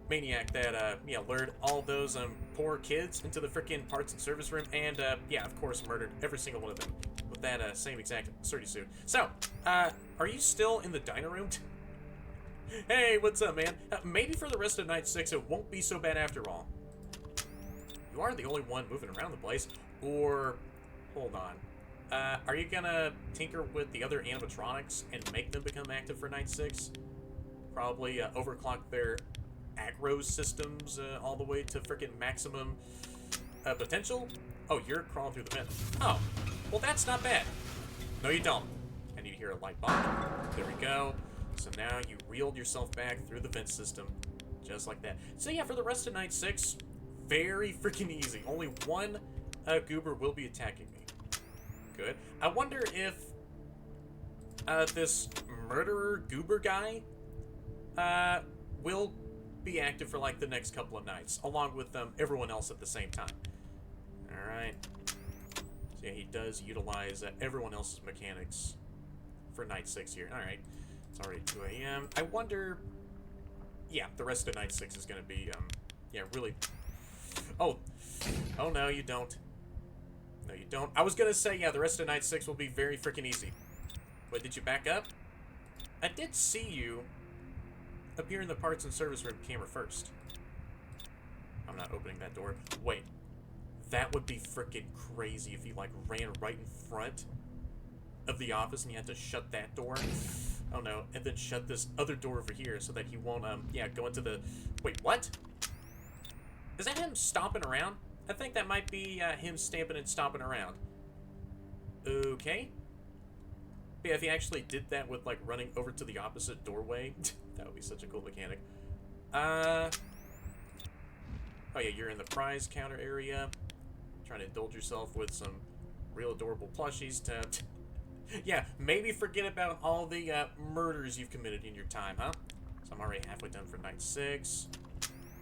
maniac that, yeah, lured all those, poor kids into the frickin' parts and service room, and, yeah, of course, murdered every single one of them with that, same exact sturdy suit. So, are you still in the diner room? Hey, what's up, man? Maybe for the rest of night 6, it won't be so bad after all. You are the only one moving around the place, or, hold on. Are you gonna tinker with the other animatronics and make them become active for night 6? Probably overclock their aggro systems all the way to frickin' maximum potential? Oh, you're crawling through the vent. Oh, well that's not bad. No, you don't. I need to hear a light bulb. There we go. So now you reeled yourself back through the vent system, just like that. So yeah, for the rest of night 6, very freaking easy. Only one goober will be attacking me. Good. I wonder if this murderer goober guy will be active for like the next couple of nights, along with everyone else at the same time. Alright. So yeah, he does utilize everyone else's mechanics for night 6 here. Alright. It's already 2 a.m. I wonder... Yeah, the rest of night 6 is going to be, yeah, really... Oh. Oh, no, you don't. No, you don't. I was going to say, yeah, the rest of night 6 will be very freaking easy. Wait, did you back up? I did see you appear in the parts and service room camera first. I'm not opening that door. Wait. That would be freaking crazy if he, like, ran right in front of the office and you had to shut that door. Oh, no. And then shut this other door over here so that he won't, yeah, go into the... Wait, what? Is that him stomping around? I think that might be him stamping and stomping around. Okay. Yeah, if he actually did that with, like, running over to the opposite doorway, that would be such a cool mechanic. Oh, yeah, you're in the prize counter area. Trying to indulge yourself with some real adorable plushies to... Yeah, maybe forget about all the murders you've committed in your time, huh? So I'm already halfway done for night 6.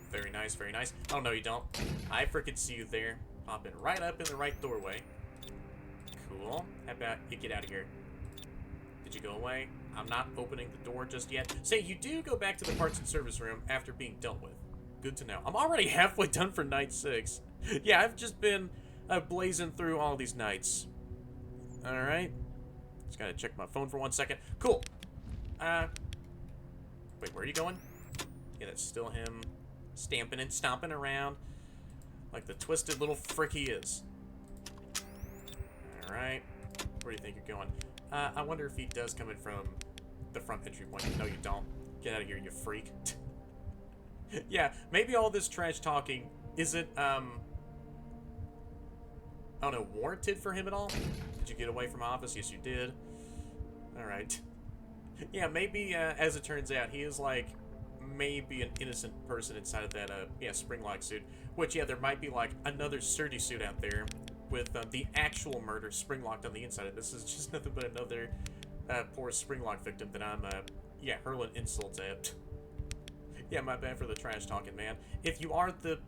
Very nice, very nice. Oh, no, you don't. I freaking see you there. Popping right up in the right doorway. Cool. How about you get out of here? Did you go away? I'm not opening the door just yet. Say, you do go back to the parts and service room after being dealt with. Good to know. I'm already halfway done for night 6. Yeah, I've just been blazing through all these nights. Alright. Just gotta check my phone for 1 second. Cool. Wait, where are you going? Yeah, that's still him stamping and stomping around like the twisted little frick he is. Alright. Where do you think you're going? I wonder if he does come in from the front entry point. No, you don't. Get out of here, you freak. Yeah, maybe all this trash talking isn't, I don't know, warranted for him at all? Did you get away from office? Yes, you did. Alright. Yeah, maybe, as it turns out, he is, like, maybe an innocent person inside of that, yeah, spring-lock suit. Which, yeah, there might be, like, another sturdy suit out there with, the actual murder spring-locked on the inside. This is just nothing but another, poor spring-lock victim that I'm, yeah, hurling insults at. Yeah, my bad for the trash talking, man. If you are the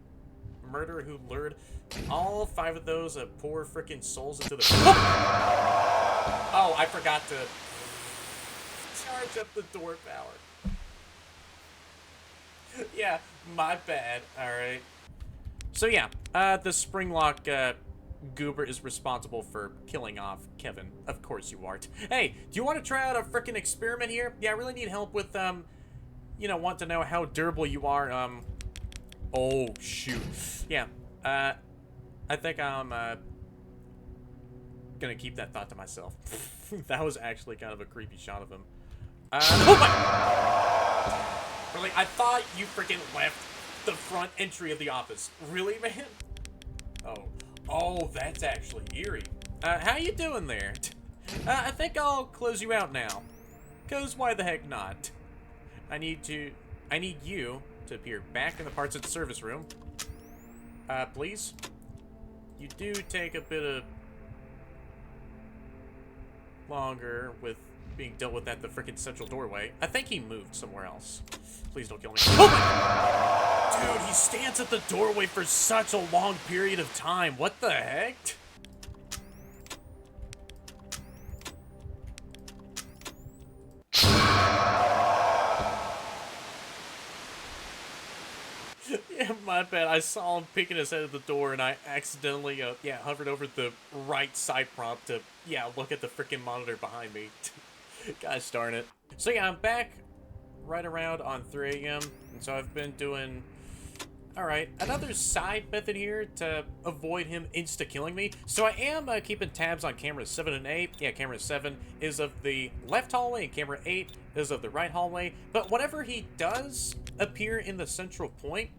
murderer who lured all 5 of those poor frickin' souls into the... Oh, I forgot to charge up the door power. Yeah, my bad. Alright. So yeah, the springlock goober is responsible for killing off Kevin. Of course you aren't. Hey, do you want to try out a frickin' experiment here? Yeah, I really need help with, you know, want to know how durable you are, oh, shoot. Yeah, I think I'm, gonna keep that thought to myself. That was actually kind of a creepy shot of him. Oh my... Really? I thought you freaking left the front entry of the office. Really, man? Oh, that's actually eerie. How you doing there? I think I'll close you out now. 'Cause why the heck not? I need you to appear back in the parts of the service room. Please? You do take a bit of longer with being dealt with at the frickin' central doorway. I think he moved somewhere else. Please don't kill me. Oh my... Dude, he stands at the doorway for such a long period of time. What the heck? My bad. I saw him peeking his head at the door, and I accidentally, hovered over the right side prompt to, look at the freaking monitor behind me. Gosh darn it. So yeah, I'm back right around on 3 a.m. And so I've been doing... Alright, another side method here to avoid him insta-killing me. So I am keeping tabs on cameras 7 and 8. Yeah, camera 7 is of the left hallway, and camera 8 is of the right hallway. But whenever he does appear in the central point,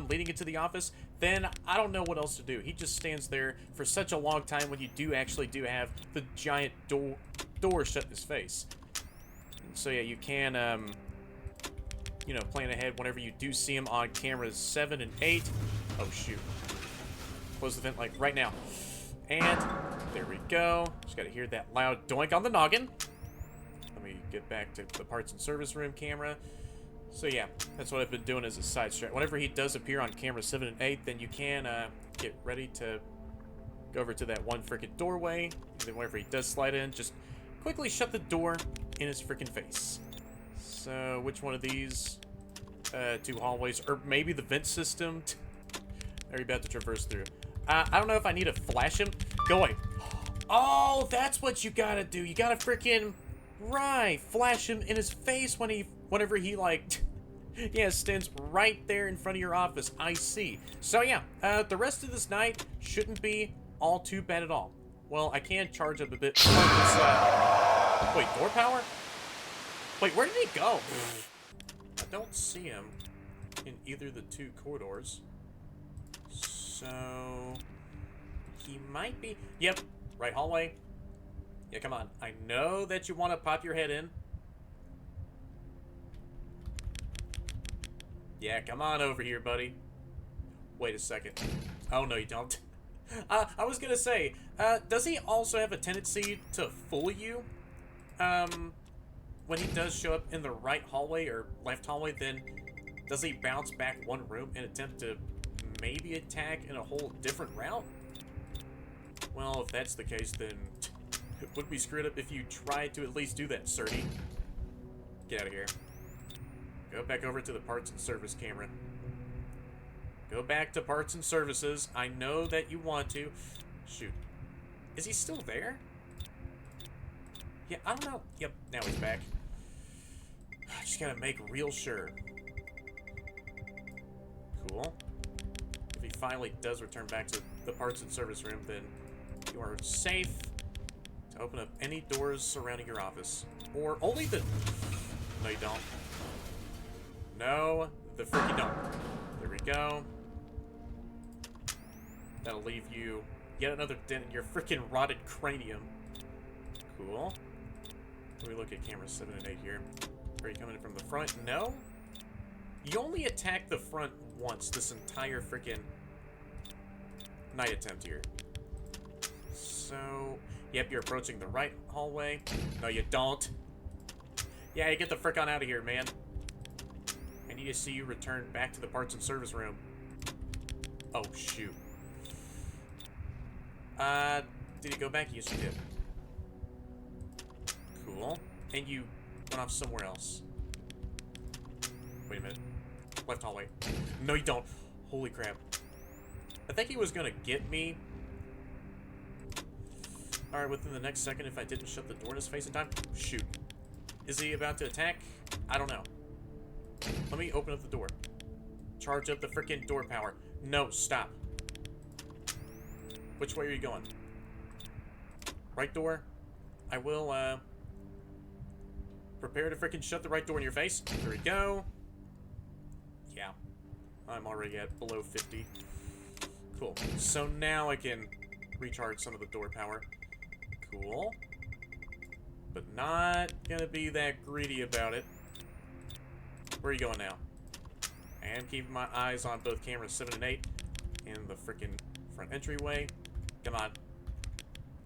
leading into the office, then I don't know what else to do. He just stands there for such a long time when you do have the giant door shut in his face. So yeah, you can, plan ahead whenever you do see him on cameras 7 and 8. Oh, shoot. Close the vent, like, right now. And there we go. Just gotta hear that loud doink on the noggin. Let me get back to the parts and service room camera. So, yeah, that's what I've been doing as a side strat. Whenever he does appear on camera 7 and 8, then you can, get ready to go over to that one freaking doorway. And then whenever he does slide in, just quickly shut the door in his freaking face. So, which one of these 2 hallways, or maybe the vent system, are you about to traverse through? I don't know if I need to flash him. Go away. Oh, that's what you gotta do. You gotta freaking, right, flash him in his face whenever he, like, stands right there in front of your office. I see. So, yeah, the rest of this night shouldn't be all too bad at all. Well, I can charge up a bit. Wait, door power? Wait, where did he go? I don't see him in either of the 2 corridors. So... he might be... Yep, right hallway. Yeah, come on. I know that you want to pop your head in. Yeah, come on over here, buddy. Wait a second. Oh, no, you don't. I was gonna say, does he also have a tendency to fool you? When he does show up in the right hallway or left hallway, then does he bounce back one room and attempt to maybe attack in a whole different route? Well, if that's the case, then it would be screwed up if you tried to at least do that, Surdy. Get out of here. Go back over to the parts and service camera. Go back to parts and services. I know that you want to. Shoot. Is he still there? Yeah, I don't know. Yep, now he's back. I just gotta make real sure. Cool. If he finally does return back to the parts and service room, then you are safe to open up any doors surrounding your office. Or only the... No, you don't. No, the frick you don't. There we go. That'll leave you yet another dent in your freaking rotted cranium. Cool. Let me look at cameras 7 and 8 here. Are you coming in from the front? No? You only attacked the front once this entire freaking night attempt here. So, yep, you're approaching the right hallway. No, you don't. Yeah, you get the frick on out of here, man. I need to see you return back to the parts and service room. Oh, shoot. Did he go back? Yes, he did. Cool. And you went off somewhere else. Wait a minute. Left hallway. No, you don't. Holy crap. I think he was gonna get me. Alright, within the next second if I didn't shut the door in his face in time. Shoot. Is he about to attack? I don't know. Let me open up the door. Charge up the freaking door power. No, stop. Which way are you going? Right door? I will, prepare to freaking shut the right door in your face. There we go. Yeah. I'm already at below 50. Cool. So now I can recharge some of the door power. Cool. But not gonna be that greedy about it. Where are you going now? I am keeping my eyes on both cameras 7 and 8 in the freaking front entryway. Come on.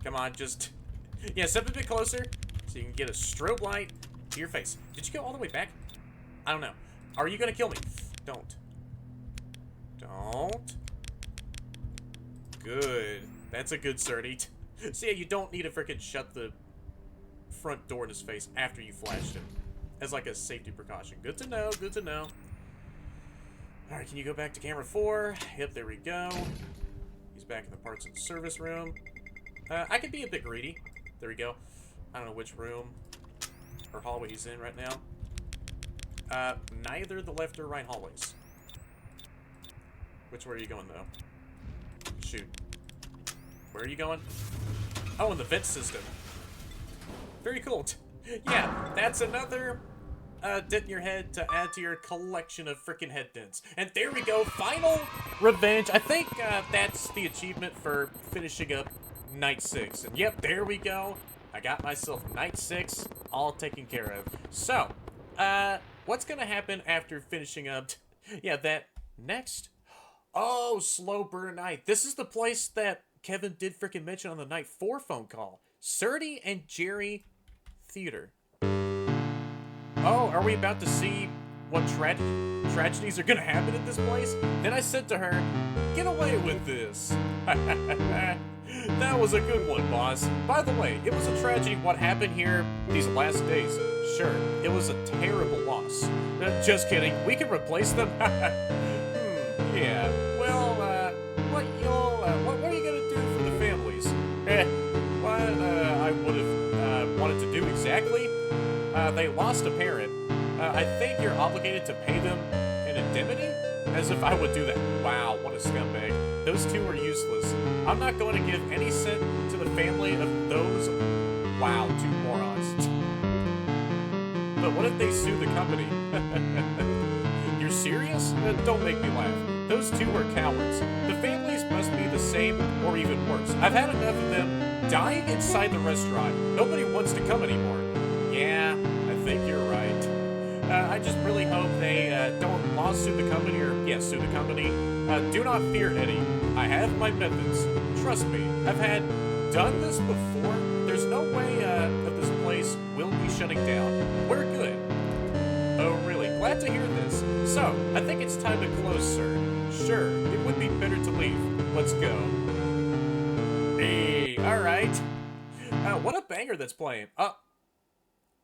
Come on, just... Yeah, step a bit closer so you can get a strobe light to your face. Did you go all the way back? I don't know. Are you gonna kill me? Don't. Don't. Good. That's a good Surdy. So yeah, you don't need to freaking shut the front door in his face after you flashed him. As like a safety precaution. Good to know, good to know. Alright, can you go back to camera 4? Yep, there we go. He's back in the parts and service room. I could be a bit greedy. There we go. I don't know which room or hallway he's in right now. Neither the left or right hallways. Which way are you going, though? Shoot. Where are you going? Oh, in the vent system. Very cool. Yeah, that's another dent in your head to add to your collection of freaking head dents. And there we go, final revenge. I think that's the achievement for finishing up night 6. And yep, there we go. I got myself night 6 all taken care of. So, what's gonna happen after finishing up, yeah, that next? Oh, Slow Burn Night. This is the place that Kevin did freaking mention on the night 4 phone call. Surdy and Jerry Theater. Oh, are we about to see what tragedies are gonna happen at this place? Then I said to her, get away with this. That was a good one, boss. By the way, it was a tragedy what happened here these last days. Sure, it was a terrible loss. Just kidding, we can replace them. Yeah, well, what are you gonna do for the families? What I would have wanted to do exactly? They lost a parent. I think you're obligated to pay them an indemnity? As if I would do that. Wow, what a scumbag. Those two are useless. I'm not going to give any cent to the family of those... Wow, two morons. But what if they sue the company? You're serious? Don't make me laugh. Those two are cowards. The families must be the same or even worse. I've had enough of them dying inside the restaurant. Nobody wants to come anymore. Yeah, I think you're right. I just really hope they don't lawsuit the company or, yeah, sue the company. Do not fear, Eddie. I have my methods. Trust me, I've done this before. There's no way that this place will be shutting down. We're good. Oh, really? Glad to hear this. So, I think it's time to close, sir. Sure, it would be better to leave. Let's go. Hey, alright. What a banger that's playing. Oh.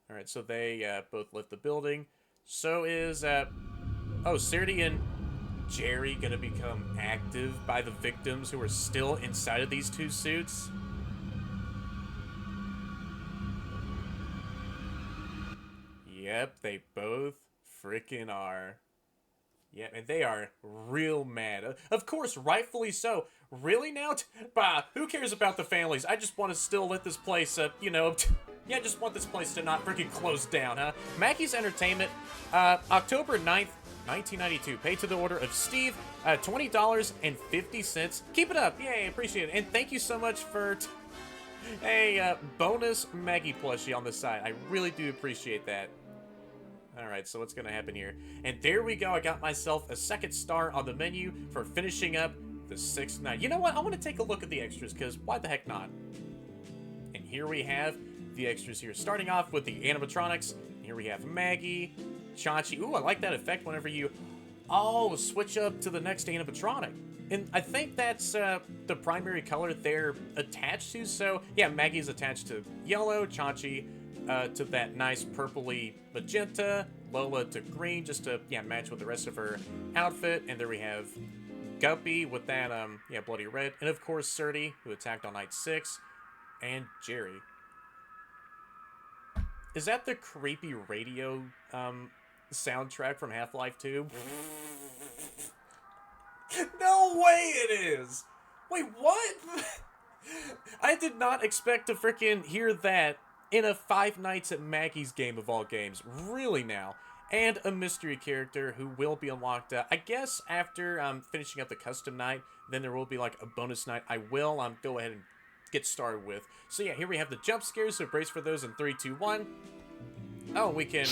Alright, so they both left the building. So is, oh, Serdy and Jerry gonna become active by the victims who are still inside of these two suits? Yep, they both freaking are. Yeah, and they are real mad. Of course, rightfully so. Really now? Bah, who cares about the families? I just want to still let this place, you know... Yeah, I just want this place to not freaking close down, huh? Maggie's Entertainment, October 9th, 1992. Paid to the order of Steve, $20.50. Keep it up. Yay, appreciate it. And thank you so much for a bonus Maggie plushie on the side. I really do appreciate that. Alright, so what's gonna happen here? And there we go. I got myself a second star on the menu for finishing up the 6th night. You know what? I want to take a look at the extras, because why the heck not? And here we have the extras here. Starting off with the animatronics. Here we have Maggie, Chachi. Ooh, I like that effect whenever you... Oh, switch up to the next animatronic. And I think that's the primary color they're attached to. So, yeah, Maggie's attached to yellow, Chachi to that nice purpley magenta, Lola to green, just to, yeah, match with the rest of her outfit. And there we have Guppy with that, yeah, bloody red. And, of course, Surdy, who attacked on night 6. And Jerry. Is that the creepy radio soundtrack from Half-Life 2? No way it is! Wait, what? I did not expect to frickin' hear that in a Five Nights at Maggie's game of all games. Really now. And a mystery character who will be unlocked, I guess, after finishing up the custom night. Then there will be, like, a bonus night. I will go ahead and get started with. So yeah, here we have the jump scares, so brace for those in 3, 2, 1. Oh, we can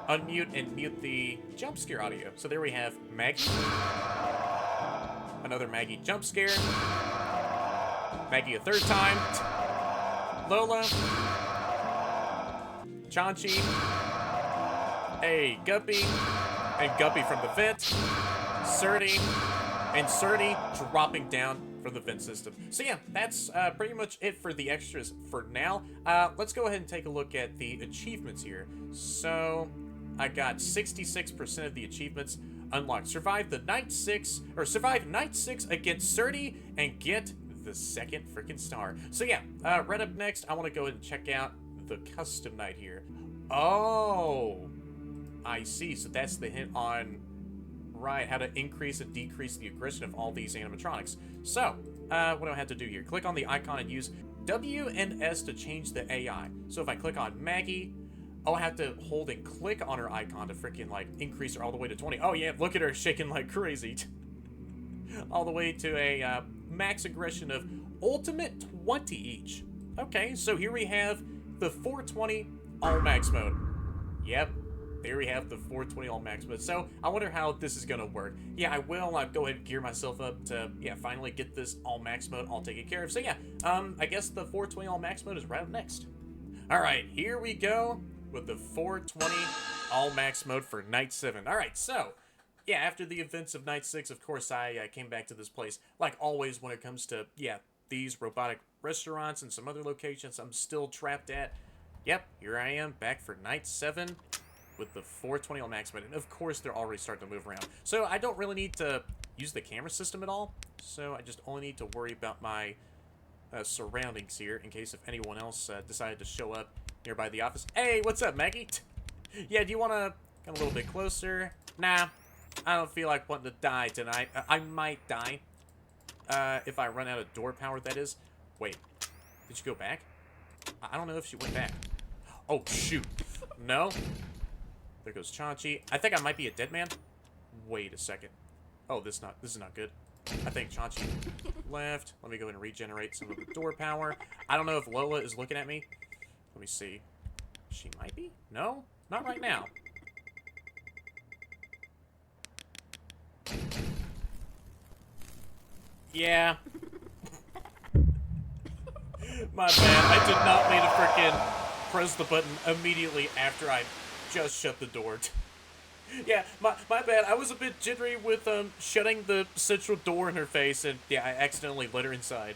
unmute and mute the jump scare audio. So there we have Maggie. Another Maggie jump scare. Maggie a third time. Lola. Chachi. Hey, Guppy. And Guppy from the vent. Surdy. And Surdy dropping down from the vent system. So yeah, that's pretty much it for the extras for now. Let's go ahead and take a look at the achievements here. So, I got 66% of the achievements unlocked. Survive night 6 against Surdy and get the second freaking star. So yeah, right up next, I want to go ahead and check out the custom night here. Oh, I see. So that's the hint on, right, how to increase and decrease the aggression of all these animatronics. So, what do I have to do here? Click on the icon and use W and S to change the AI. So if I click on Maggie, I'll have to hold and click on her icon to freaking, like, increase her all the way to 20. Oh yeah, look at her shaking like crazy. All the way to a max aggression of ultimate 20 each. Okay, so here we have the 420 all max mode. Yep, there we have the 420 all max mode. So I wonder how this is gonna work. Yeah, I will go ahead and gear myself up to, yeah, finally get this all max mode all taken care of. So yeah, I guess the 420 all max mode is right up next. All right, here we go with the 420 all max mode for night 7. All right, so yeah, after the events of night 6, of course, I came back to this place. Like always, when it comes to, yeah, these robotic restaurants and some other locations I'm still trapped at. Yep, here I am, back for night 7 with the 420 on max mode. And of course, they're already starting to move around. So I don't really need to use the camera system at all. So I just only need to worry about my surroundings here in case if anyone else decided to show up nearby the office. Hey, what's up, Maggie? Yeah, do you want to come a little bit closer? Nah, I don't feel like wanting to die tonight. I might die. If I run out of door power, that is. Wait, did she go back? I don't know if she went back. Oh, shoot. No? There goes Chachi. I think I might be a dead man. Wait a second. Oh, this is not good. I think Chachi left. Let me go ahead and regenerate some of the door power. I don't know if Lola is looking at me. Let me see. She might be? No? Not right now. Yeah. My bad. I did not mean to frickin' press the button immediately after I just shut the door. Yeah, my bad. I was a bit jittery with shutting the central door in her face, and yeah, I accidentally let her inside.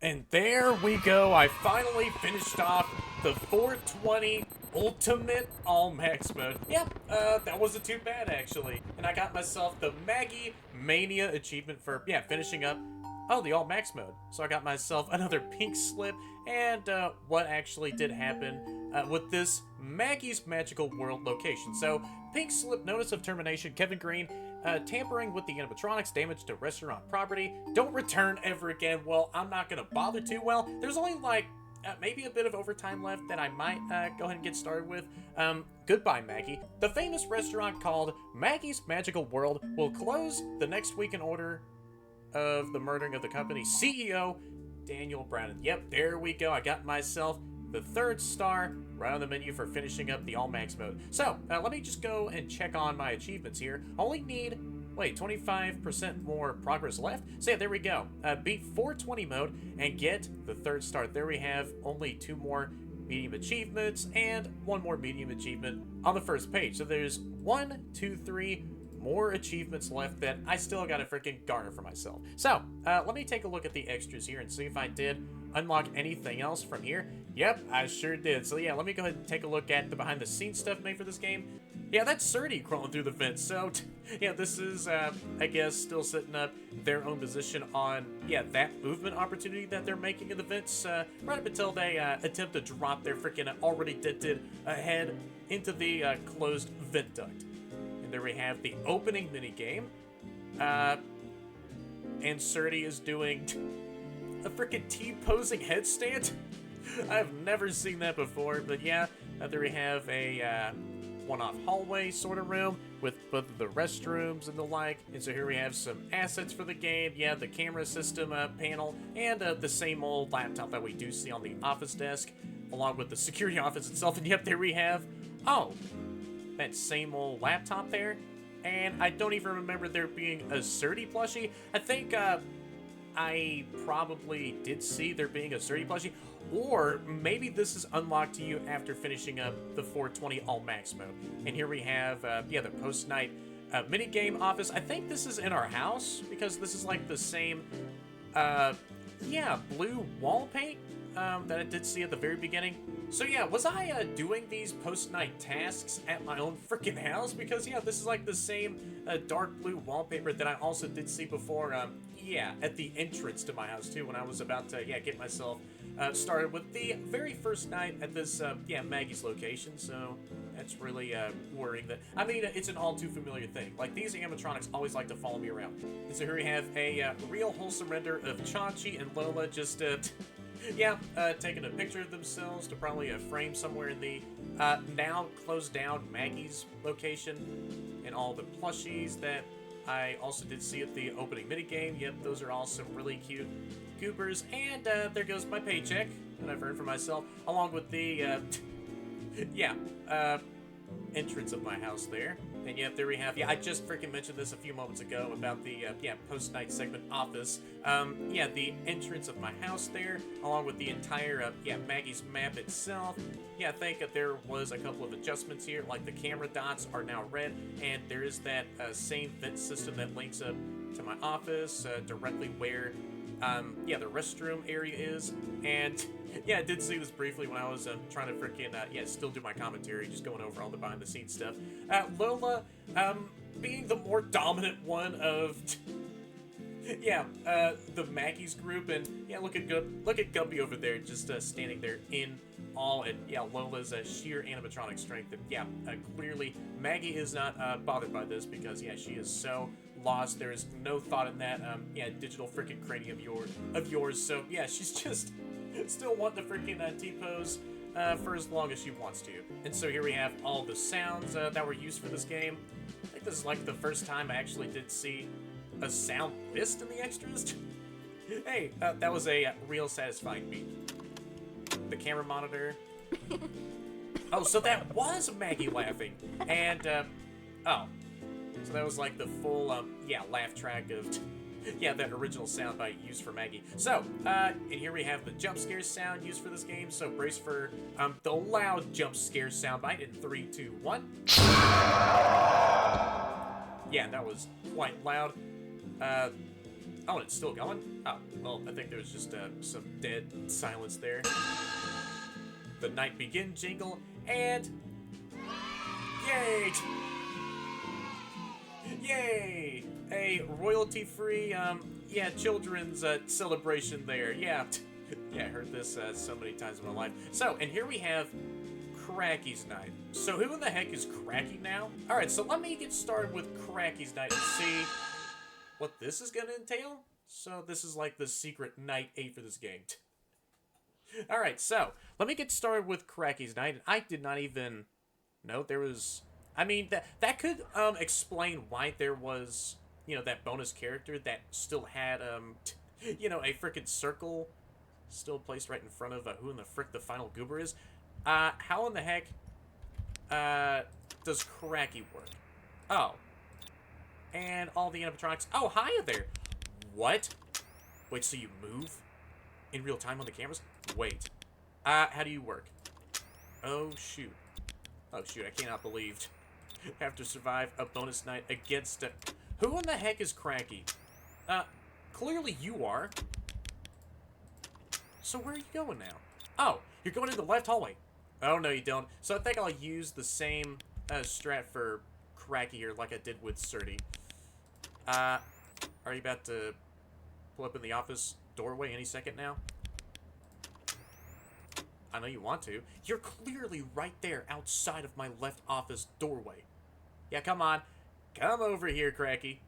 And there we go. I finally finished off the 420 Ultimate All Max mode. Yep, that wasn't too bad actually. And I got myself the Maggie Mania achievement for, finishing up, the All Max mode. So I got myself another pink slip. And what actually did happen with this Maggie's Magical World location. So, pink slip, notice of termination, Kevin Green, tampering with the animatronics, damage to restaurant property, don't return ever again. Well, I'm not gonna bother to. Well, there's only like maybe a bit of overtime left that I might go ahead and get started with. Goodbye, Maggie. The famous restaurant called Maggie's Magical World will close the next week in order of the murdering of the company's CEO, Daniel Brown. Yep, there we go. I got myself the 3rd star right on the menu for finishing up the All Max mode. So, let me just go and check on my achievements here. Only need, 25% more progress left. So yeah, there we go. Beat 420 mode and get the 3rd star. There we have only 2 more medium achievements and 1 more medium achievement on the first page. So there's 1, 2, 3 more achievements left that I still gotta freaking garner for myself. So, let me take a look at the extras here and see if I did unlock anything else from here. Yep, I sure did. So yeah, let me go ahead and take a look at the behind the scenes stuff made for this game. Yeah, that's Surdy crawling through the vents. So, yeah, this is, I guess, still setting up their own position on, that movement opportunity that they're making in the vents, right up until they attempt to drop their freaking already dented head into the closed vent duct. And there we have the opening minigame. And Surdy is doing a freaking T-posing headstand. I've never seen that before, but yeah, there we have a one-off hallway sort of room with both of the restrooms and the like. And so here we have some assets for the game. Yeah, the camera system panel and the same old laptop that we do see on the office desk, along with the security office itself. And yep, there we have, that same old laptop there. And I don't even remember there being a Surdy plushie. I think I probably did see there being a Surdy plushie, or maybe this is unlocked to you after finishing up the 420 All Max mode. And here we have, the post-night minigame office. I think this is in our house, because this is like the same, blue wall paint that I did see at the very beginning. So yeah, was I doing these post-night tasks at my own freaking house? Because yeah, this is like the same dark blue wallpaper that I also did see before, at the entrance to my house too, when I was about to, get myself started with the very first night at this, Maggie's location. So that's really worrying that, I mean, it's an all too familiar thing. Like, these animatronics always like to follow me around. And so here we have a real wholesome render of Chachi and Lola just, taking a picture of themselves to probably a frame somewhere in the now closed down Maggie's location, and all the plushies that I also did see at the opening minigame. Yep, those are all some really cute goobers. And there goes my paycheck that I've earned for myself, along with the entrance of my house there. And yep, there we have, I just freaking mentioned this a few moments ago about the, post-night segment office. The entrance of my house there, along with the entire, Maggie's map itself. Yeah, I think that there was a couple of adjustments here, like the camera dots are now red, and there is that same vent system that links up to my office, directly where, the restroom area is. And yeah, I did see this briefly when I was trying to freaking, still do my commentary, just going over all the behind-the-scenes stuff. Lola, being the more dominant one of, the Maggie's group, and look at Guppy over there, just standing there in awe at Lola's sheer animatronic strength. And clearly Maggie is not bothered by this, because she is so lost. There is no thought in that digital freaking cranium of yours. So she's just still wanting to freaking T-pose for as long as she wants to. And so here we have all the sounds that were used for this game. I think this is like the first time I actually did see a sound list in the extras. Hey, that was a real satisfying beat. The camera monitor. Oh, so that was Maggie laughing. And, so that was like the full, laugh track of, that original soundbite used for Maggie. So, and here we have the jump scare sound used for this game. So brace for the loud jump scare soundbite in 3, 2, 1. Yeah, that was quite loud. Oh, and it's still going? Oh, well, I think there was just some dead silence there. The night begin jingle, and... Yay! Yay! A royalty-free, yeah, children's celebration there. Yeah. Yeah, I heard this so many times in my life. So, and here we have Cracky's Night. So who in the heck is Cracky now? Alright, so let me get started with Cracky's Night and see what this is gonna entail. So this is like the secret night 8 for this game. Alright, so let me get started with Cracky's Night. I did not even know there was... I mean, that could explain why there was, you know, that bonus character that still had, you know, a frickin' circle still placed right in front of who in the frick the final goober is. How in the heck does Cracky work? Oh. And all the animatronics. Oh, hiya there. What? Wait, so you move in real time on the cameras? Wait. How do you work? Oh, shoot. Oh, shoot, I cannot believe I have to survive a bonus night against who in the heck is Cracky? Clearly you are. So where are you going now? Oh, you're going in the left hallway. Oh, no, you don't. So I think I'll use the same strat for Cracky here like I did with Surdy. Are you about to pull up in the office doorway any second now? I know you want to. You're clearly right there outside of my left office doorway. Yeah, come on. Come over here, Cracky.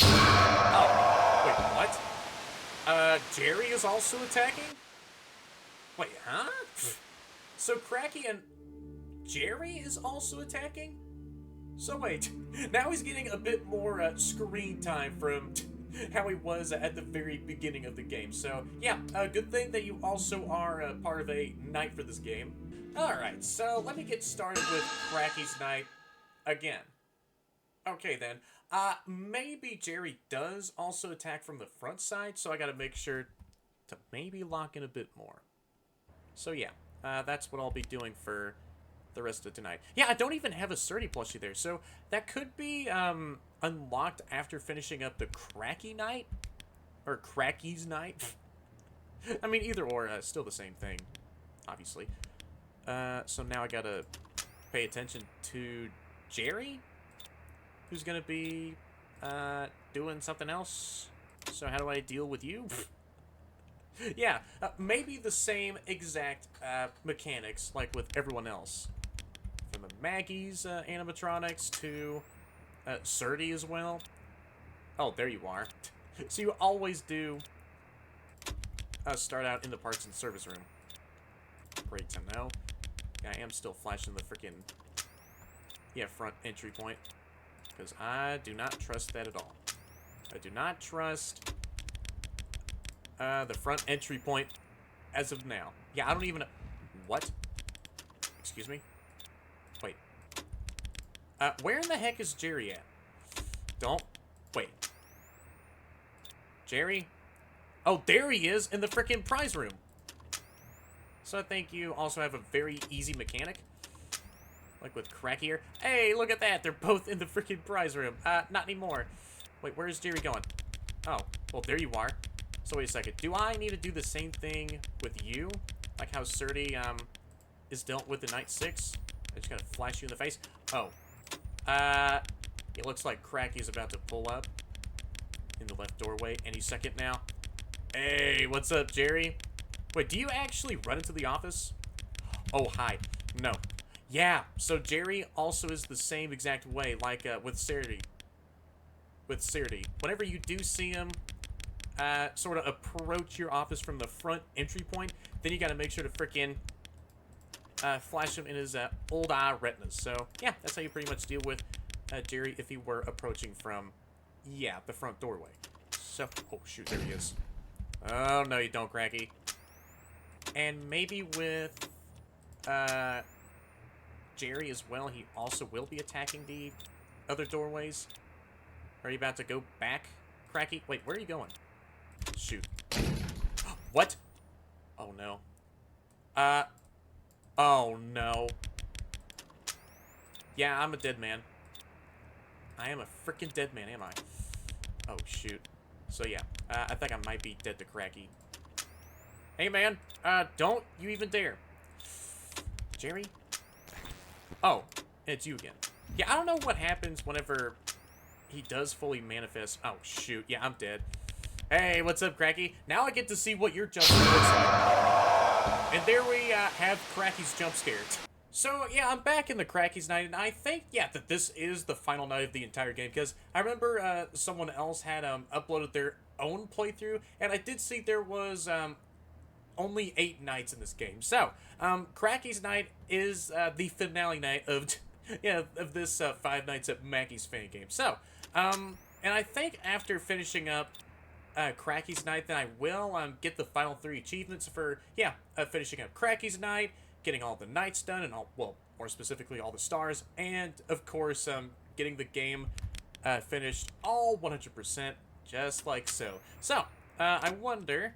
Oh, wait, what? Jerry is also attacking? Wait, huh? So Cracky and Jerry is also attacking? So wait, now he's getting a bit more screen time from how he was at the very beginning of the game. So yeah, good thing that you also are part of a night for this game. Alright, so let me get started with Cracky's Night again. Okay then, maybe Jerry does also attack from the front side, so I gotta make sure to maybe lock in a bit more. So yeah, that's what I'll be doing for the rest of tonight. Yeah, I don't even have a Surdy plushie there, so that could be unlocked after finishing up the Cracky Night? Or Cracky's Night? I mean, either or, still the same thing, obviously. So now I gotta pay attention to Jerry, who's gonna be doing something else. So how do I deal with you? Yeah, maybe the same exact mechanics like with everyone else. From the Maggie's animatronics to Surdy as well. Oh, there you are. So you always do start out in the parts and service room. Great to know. Yeah, I am still flashing the freaking front entry point. Because I do not trust that at all. I do not trust the front entry point as of now. Yeah, I don't even... What? Excuse me? Wait. Where in the heck is Jerry at? Don't... Wait. Jerry? Oh, there he is in the frickin' prize room. So I think you also have a very easy mechanic. Like with Cracky here. Hey, look at that. They're both in the frickin' prize room. Not anymore. Wait, where's Jerry going? Oh, well, there you are. So wait a second. Do I need to do the same thing with you? Like how Surdy, is dealt with the Night 6? I just gotta flash you in the face. Oh. It looks like Cracky's about to pull up in the left doorway any second now. Hey, what's up, Jerry? Wait, do you actually run into the office? Oh, hi. No. Yeah, so Jerry also is the same exact way, like, with Surdy. With Surdy. Whenever you do see him, sort of approach your office from the front entry point, then you gotta make sure to frickin' flash him in his old eye retinas. So, yeah, that's how you pretty much deal with Jerry if he were approaching from, yeah, the front doorway. So, oh shoot, there he is. Oh, no you don't, Cracky. And maybe with, Jerry as well, he also will be attacking the other doorways. Are you about to go back, Cracky? Wait, where are you going? Shoot. What? Oh, no. Oh, no. Yeah, I'm a dead man. I am a freaking dead man, am I? Oh, shoot. So yeah, I think I might be dead to Cracky. Hey man, don't you even dare. Jerry? Oh, it's you again. Yeah, I don't know what happens whenever he does fully manifest. Oh shoot, yeah, I'm dead. Hey, what's up, Cracky? Now I get to see what your jump scare looks like. And there we have Cracky's jump scare. So, yeah, I'm back in the Cracky's night, and I think, yeah, that this is the final night of the entire game, because I remember someone else had uploaded their own playthrough, and I did see there was only 8 nights in this game. So, Cracky's night is the finale night of, yeah, of this 5 nights at Maggie's fan game. So, and I think after finishing up Cracky's night, then I will get the final 3 achievements for, yeah, finishing up Cracky's night, getting all the nights done, and all, well, more specifically, all the stars, and, of course, getting the game finished all 100%, just like so. So, I wonder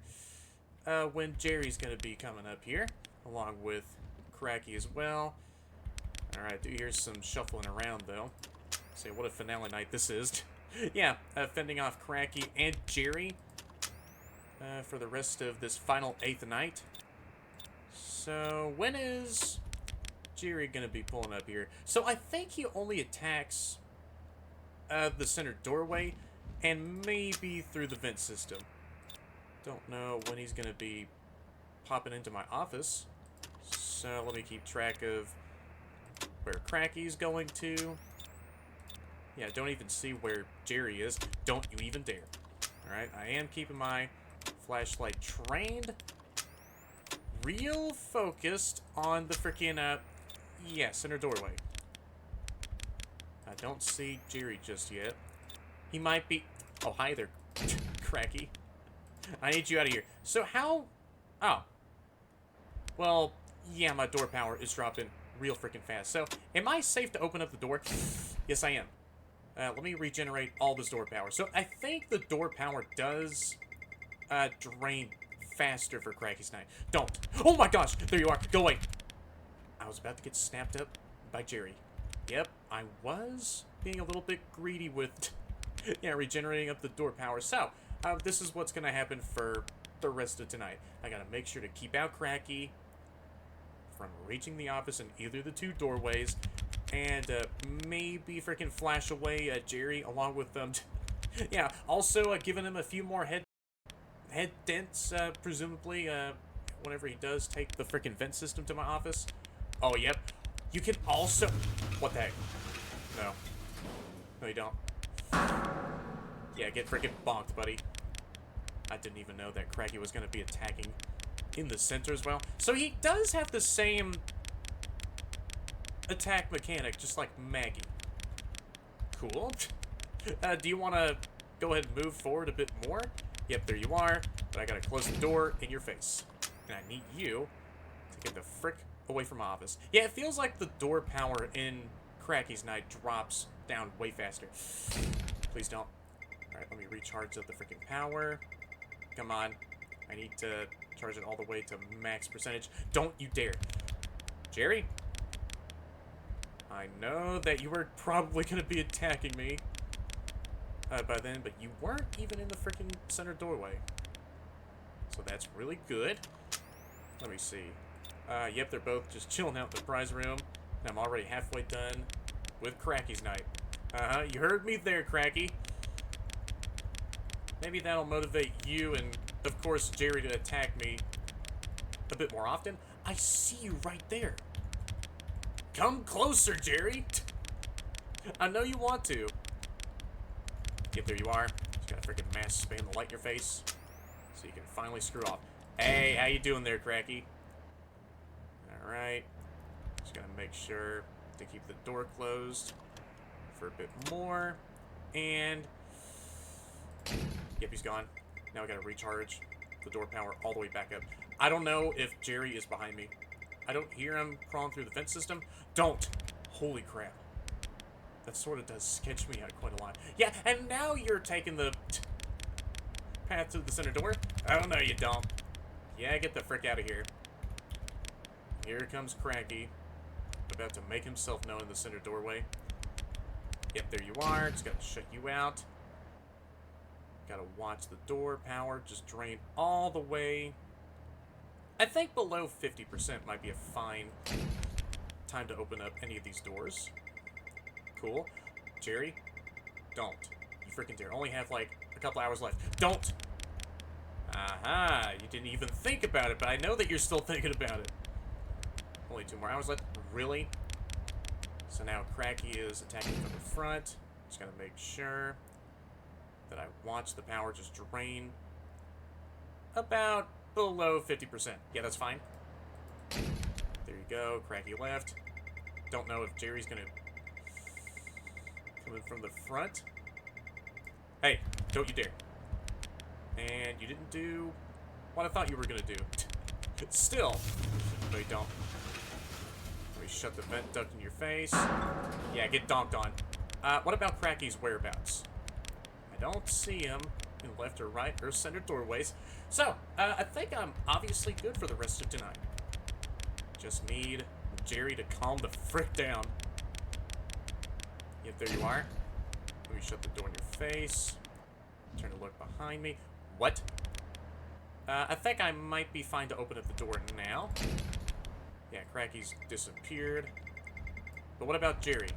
when Jerry's going to be coming up here, along with Cracky as well. Alright, do hear some shuffling around, though. Say, what a finale night this is. Yeah, fending off Cracky and Jerry for the rest of this final 8th night. So, when is Jerry gonna be pulling up here? So, I think he only attacks the center doorway and maybe through the vent system. Don't know when he's gonna be popping into my office. So, let me keep track of where Cracky's going to. Yeah, don't even see where Jerry is. Don't you even dare. Alright, I am keeping my flashlight trained. Real focused on the freaking, yeah, center doorway. I don't see Jerry just yet. He might be... Oh, hi there, Cracky. I need you out of here. So how... Oh. Well, yeah, my door power is dropping real freaking fast. So, am I safe to open up the door? Yes, I am. Let me regenerate all this door power. So, I think the door power does drain faster for Cracky's night. Don't. Oh my gosh! There you are. Go away. I was about to get snapped up by Jerry. Yep, I was being a little bit greedy with, yeah, regenerating up the door power. So, this is what's going to happen for the rest of tonight. I got to make sure to keep out Cracky from reaching the office in either of the 2 doorways. And maybe freaking flash away Jerry along with them. Yeah, also giving him a few more head dents, presumably, whenever he does take the freaking vent system to my office. Oh, yep. You can also... What the heck? No. No, you don't. Yeah, get freaking bonked, buddy. I didn't even know that Cracky was going to be attacking in the center as well. So he does have the same attack mechanic, just like Maggie. Cool. Do you want to go ahead and move forward a bit more? Yep, there you are. But I gotta close the door in your face. And I need you to get the frick away from my office. Yeah, it feels like the door power in Cracky's night drops down way faster. Please don't. Alright, let me recharge up the freaking power. Come on. I need to charge it all the way to max percentage. Don't you dare. Jerry? I know that you were probably going to be attacking me by then, but you weren't even in the freaking center doorway. So that's really good. Let me see. Yep, they're both just chilling out in the prize room. And I'm already halfway done with Cracky's night. You heard me there, Cracky. Maybe that'll motivate you and, of course, Jerry to attack me a bit more often. I see you right there. Come closer, Jerry. I know you want to. Yep, there you are. Just got a freaking mass spam the light in your face, so you can finally screw off. Hey, how you doing there, Cracky? All right. Just gotta make sure to keep the door closed for a bit more, and yep, he's gone. Now I gotta recharge the door power all the way back up. I don't know if Jerry is behind me. I don't hear him crawling through the vent system. Don't. Holy crap. That sort of does sketch me out quite a lot. Yeah, and now you're taking the path to the center door. Oh, no, you don't. Yeah, get the frick out of here. Here comes Cracky, about to make himself known in the center doorway. Yep, there you are. Just gotta shut you out. Gotta watch the door power just drain all the way. I think below 50% might be a fine time to open up any of these doors. Cool. Jerry, don't. You freaking dare. Only have like a couple hours left. Don't! Aha! You didn't even think about it, but I know that you're still thinking about it. Only 2 more hours left. Really? So now Cracky is attacking from the front. Just gotta make sure that I watch the power just drain about below 50%. Yeah, that's fine. There you go. Cracky left. Don't know if Jerry's gonna come in from the front. Hey, don't you dare. And you didn't do what I thought you were gonna do. Still. No, you don't. Let me shut the vent duct in your face. Yeah, get donked on. What about Cracky's whereabouts? I don't see him in left or right or center doorways. So, I think I'm obviously good for the rest of tonight. Just need Jerry to calm the frick down. Yep, there you are. Let me shut the door in your face. Turn to look behind me. What? I think I might be fine to open up the door now. Yeah, Cracky's disappeared. But what about Jerry?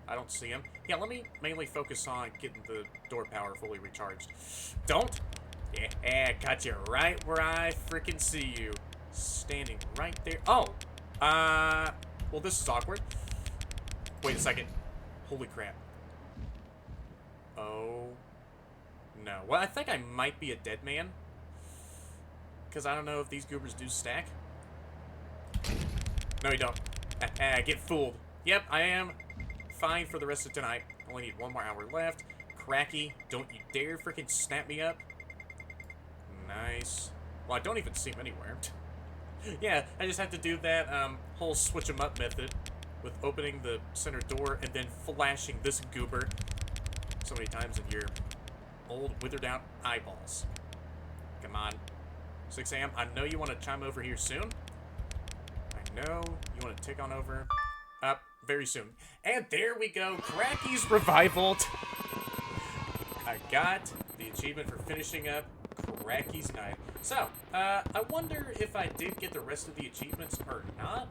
I don't see him. Yeah, let me mainly focus on getting the door power fully recharged. Don't! Yeah, got you right where I freaking see you. Standing right there. Oh! Well, this is awkward. Wait a second. Holy crap. Oh. No. Well, I think I might be a dead man. Because I don't know if these goobers do stack. No, you don't. Get fooled. Yep, I am fine for the rest of tonight. Only need 1 more hour left. Cracky, don't you dare freaking snap me up. Nice. Well, I don't even see him anywhere. Yeah, I just have to do that whole switch 'em up method with opening the center door and then flashing this goober so many times in your old withered out eyeballs. Come on. 6 a.m. I know you want to chime over here soon. I know you want to take on over up very soon. And there we go. Cracky's Revival. I got the achievement for finishing up Cracky's Night. So, I wonder if I did get the rest of the achievements or not.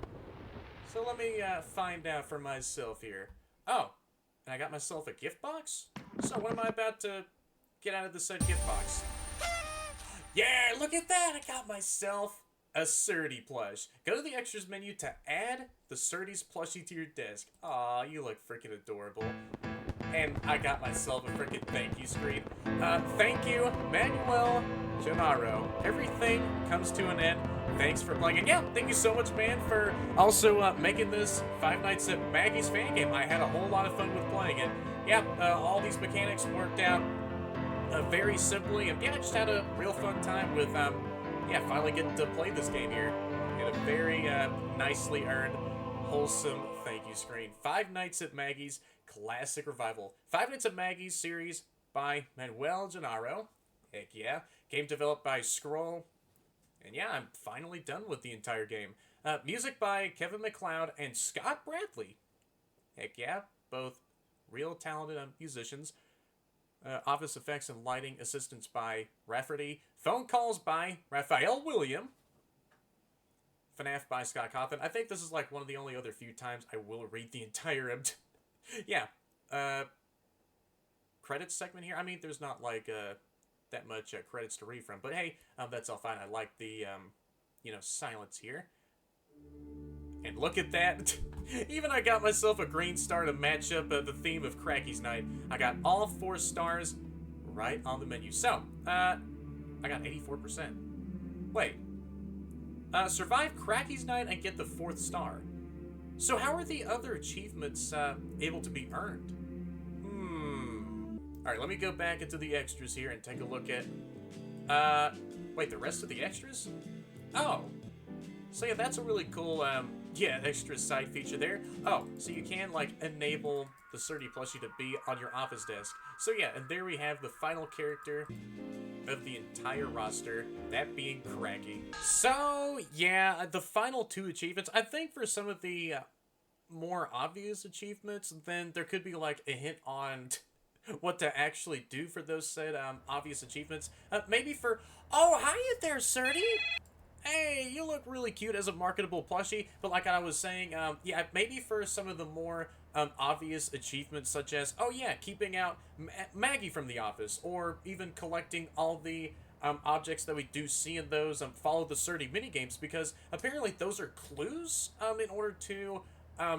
So let me find out for myself here. Oh, and I got myself a gift box? So what am I about to get out of the said gift box? Yeah, look at that! I got myself a Surdy plush. Go to the extras menu to add the Surdy's plushie to your desk. Aw, you look freaking adorable. And I got myself a freaking thank you screen. Thank you, Manuel Gennaro. Everything comes to an end. Thanks for playing. And yeah, thank you so much, man, for also making this Five Nights at Maggie's fan game. I had a whole lot of fun with playing it. Yeah, all these mechanics worked out very simply. And yeah, I just had a real fun time with, yeah, finally getting to play this game here in a very nicely earned, wholesome thank you screen. Five Nights at Maggie's Classic Revival. Five Nights at Maggie's series by Manuel Gennaro. Heck yeah. Game developed by Scroll. And yeah, I'm finally done with the entire game. Music by Kevin MacLeod and Scott Bradley. Heck yeah. Both real talented musicians. Office effects and lighting assistance by Rafferty. Phone calls by Raphael William. FNAF by Scott Cawthon. I think this is like one of the only other few times I will read the entire yeah. Credits segment here. I mean, there's not like that much credits to read from, but hey, that's all fine. I like the you know, silence here. And look at that. Even I got myself a green star to match up the theme of Cracky's Night. I got all 4 stars right on the menu. So, I got 84%. Wait. Survive Cracky's Night and get the 4th star. So how are the other achievements able to be earned? Alright, let me go back into the extras here and take a look at... wait, the rest of the extras? Oh. So yeah, that's a really cool, yeah, extra side feature there. Oh, so you can, like, enable the Surdy plushie to be on your office desk. So yeah, and there we have the final character of the entire roster, that being Cracky. So, yeah, the final 2 achievements, I think for some of the more obvious achievements, then there could be, like, a hint on what to actually do for those said obvious achievements. Maybe for oh hiya there, Surdy. Hey, you look really cute as a marketable plushie, but like I was saying, yeah, maybe for some of the more obvious achievements, such as, oh yeah, keeping out Maggie from the office, or even collecting all the objects that we do see in those follow the Surdy minigames, because apparently those are clues in order to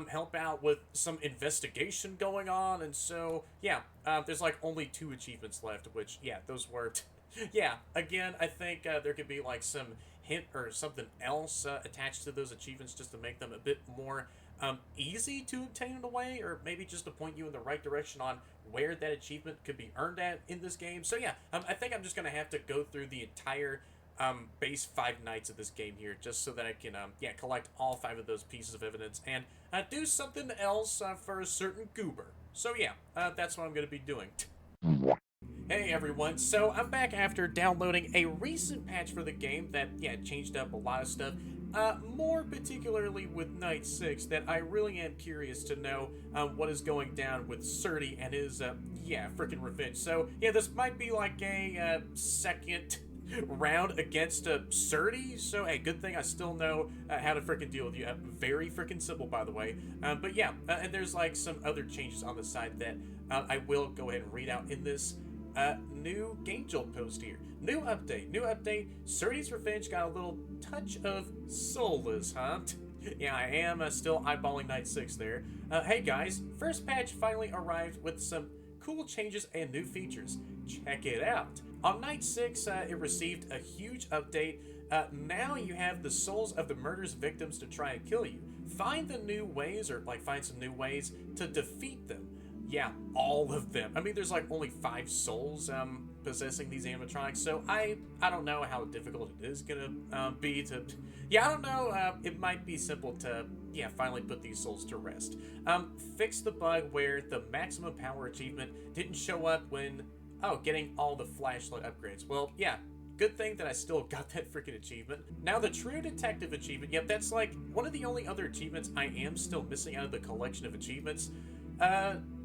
help out with some investigation going on, and so, yeah, there's like only 2 achievements left, which, yeah, those were... yeah, again, I think there could be like some hint or something else attached to those achievements just to make them a bit more easy to obtain in a way, or maybe just to point you in the right direction on where that achievement could be earned at in this game. So yeah, I think I'm just going to have to go through the entire base 5 nights of this game here just so that I can, yeah, collect all 5 of those pieces of evidence and do something else for a certain goober. So yeah, that's what I'm going to be doing. Hey everyone, so I'm back after downloading a recent patch for the game that, yeah, changed up a lot of stuff. More particularly with Night 6, that I really am curious to know what is going down with Surdy and his, yeah, freaking revenge. So, yeah, this might be like a second round against Surdy, so hey, good thing I still know how to freaking deal with you. Very freaking simple, by the way. But yeah, and there's like some other changes on the side that I will go ahead and read out in this new Game Jolt post here. New update. Surdy's Revenge got a little touch of soulless, huh? Yeah, I am still eyeballing Night 6 there. Hey guys, first patch finally arrived with some cool changes and new features. Check it out. On Night 6, it received a huge update. Now you have the souls of the murder's victims to try and kill you. Find the new ways, or like find some new ways to defeat them. Yeah, all of them. I mean, there's like only 5 souls possessing these animatronics, so I don't know how difficult it is gonna be to... Yeah, I don't know, it might be simple to, yeah, finally put these souls to rest. Fix the bug where the maximum power achievement didn't show up when, oh, getting all the flashlight upgrades. Well, yeah, good thing that I still got that freaking achievement. Now, the True Detective achievement, yep, that's like one of the only other achievements I am still missing out of the collection of achievements.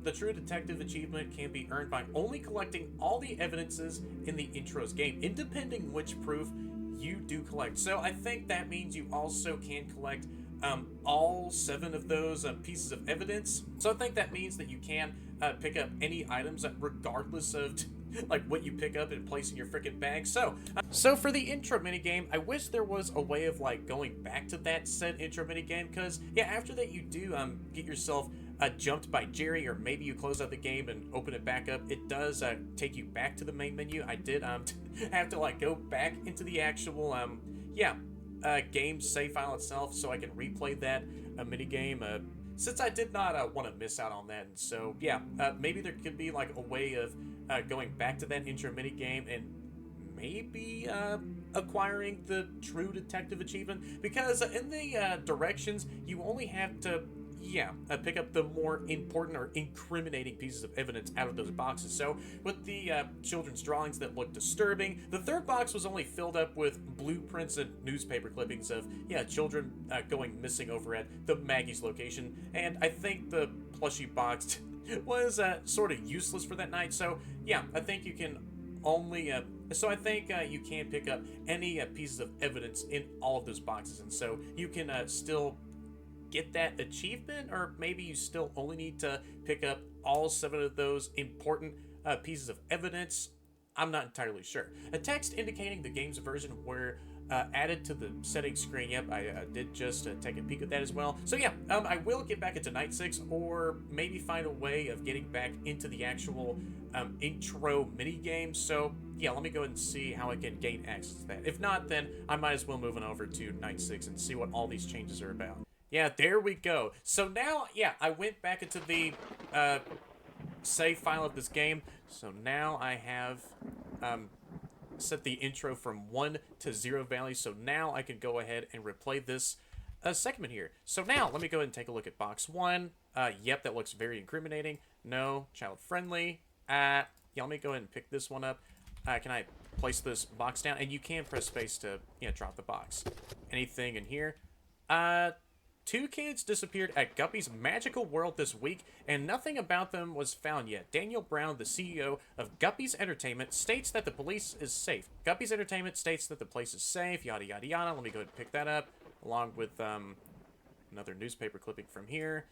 The True Detective achievement can be earned by only collecting all the evidences in the intro's game, independent which proof you do collect. So I think that means you also can collect all 7 of those pieces of evidence. So I think that means that you can pick up any items regardless of like what you pick up and place in your freaking bag. So for the intro minigame, I wish there was a way of like going back to that said intro minigame, because yeah, after that you do get yourself jumped by Jerry, or maybe you close out the game and open it back up. It does take you back to the main menu. I did have to like go back into the actual game save file itself so I can replay that minigame, since I did not want to miss out on that. And so yeah, maybe there could be like a way of going back to that intro minigame and maybe acquiring the True Detective achievement, because in the directions you only have to pick up the more important or incriminating pieces of evidence out of those boxes. So with the children's drawings that look disturbing, the 3rd box was only filled up with blueprints and newspaper clippings of children going missing over at the Maggie's location, and I think the plushie box was sort of useless for that night. So yeah, I think you can only you can pick up any pieces of evidence in all of those boxes, and so you can still get that achievement, or maybe you still only need to pick up all 7 of those important pieces of evidence. I'm not entirely sure. A text indicating the game's version were added to the settings screen. Yep, I did just take a peek at that as well. So yeah, I will get back into Night 6, or maybe find a way of getting back into the actual intro minigame. So yeah, let me go ahead and see how I can gain access to that. If not, then I might as well move on over to Night 6 and see what all these changes are about. Yeah, there we go. So now, yeah, I went back into the save file of this game. So now I have set the intro from 1 to 0 value. So now I can go ahead and replay this segment here. So now let me go ahead and take a look at box 1. Yep, that looks very incriminating. No, child friendly. Yeah, let me go ahead and pick this one up. Can I place this box down? And you can press space to drop the box. Anything in here? 2 kids disappeared at Guppy's Magical World this week, and nothing about them was found yet. Daniel Brown, the CEO of Guppy's Entertainment, states that the police is safe. Guppy's Entertainment states that the place is safe, yada yada yada. Let me go ahead and pick that up, along with another newspaper clipping from here,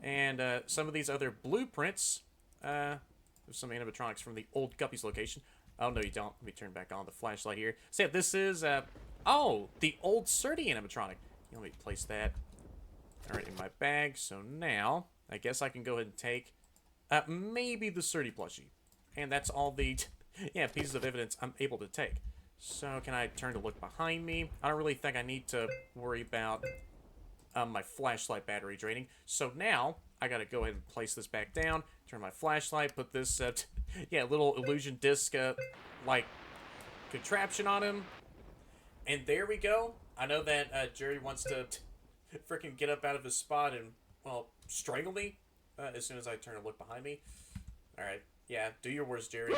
and some of these other blueprints. There's some animatronics from the old Guppy's location. Oh, no, you don't. Let me turn back on the flashlight here. So, yeah, this is, oh, the old Surdy animatronic. Let me place that, all right, in my bag. So now, I guess I can go ahead and take, maybe the Surdy plushie. And that's all the, yeah, pieces of evidence I'm able to take. So, can I turn to look behind me? I don't really think I need to worry about my flashlight battery draining. So now, I gotta go ahead and place this back down, turn my flashlight, put this, yeah, little illusion disc, like, contraption on him. And there we go. I know that Jerry wants to freaking get up out of his spot and, well, strangle me as soon as I turn and look behind me. Alright, yeah, do your worst, Jerry.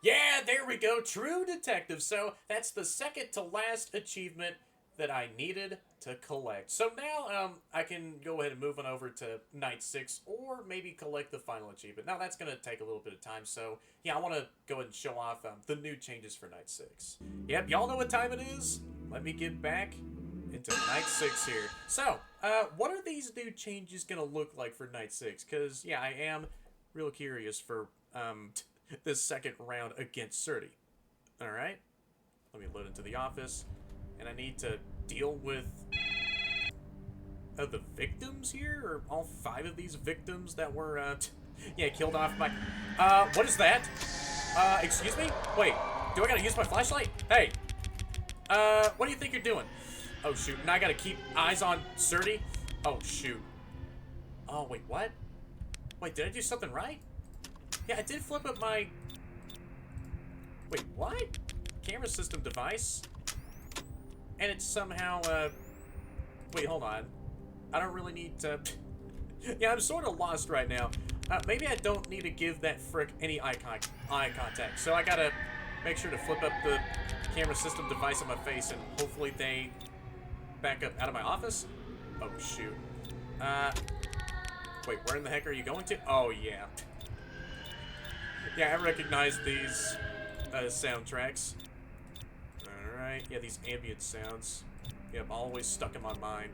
Yeah, there we go. True Detective. So that's the second to last achievement that I needed to collect. So now I can go ahead and move on over to Night 6 or maybe collect the final achievement. Now that's going to take a little bit of time. So yeah, I want to go ahead and show off the new changes for Night 6. Yep, y'all know what time it is. Let me get back into Night 6 here. So, what are these new changes going to look like for Night 6? Because, yeah, I am real curious for this second round against Surdy. Alright, let me load into the office, and I need to deal with the victims here, or all 5 of these victims that were, yeah, killed off by, what is that? Excuse me? Wait, do I gotta use my flashlight? Hey, what do you think you're doing? Oh, shoot, now I gotta keep eyes on Surdy? Oh, shoot. Oh, wait, what? Wait, did I do something right? Yeah, I did flip up my... Wait, what? Camera system device? And it's somehow, Wait, hold on. I don't really need to... Yeah, I'm sort of lost right now. Maybe I don't need to give that frick any eye contact. So I gotta make sure to flip up the camera system device on my face, and hopefully they back up out of my office? Oh, shoot. Wait, where in the heck are you going to? Oh, yeah. Yeah, I recognize these soundtracks. Alright, yeah, these ambient sounds. Yep, always stuck in my mind.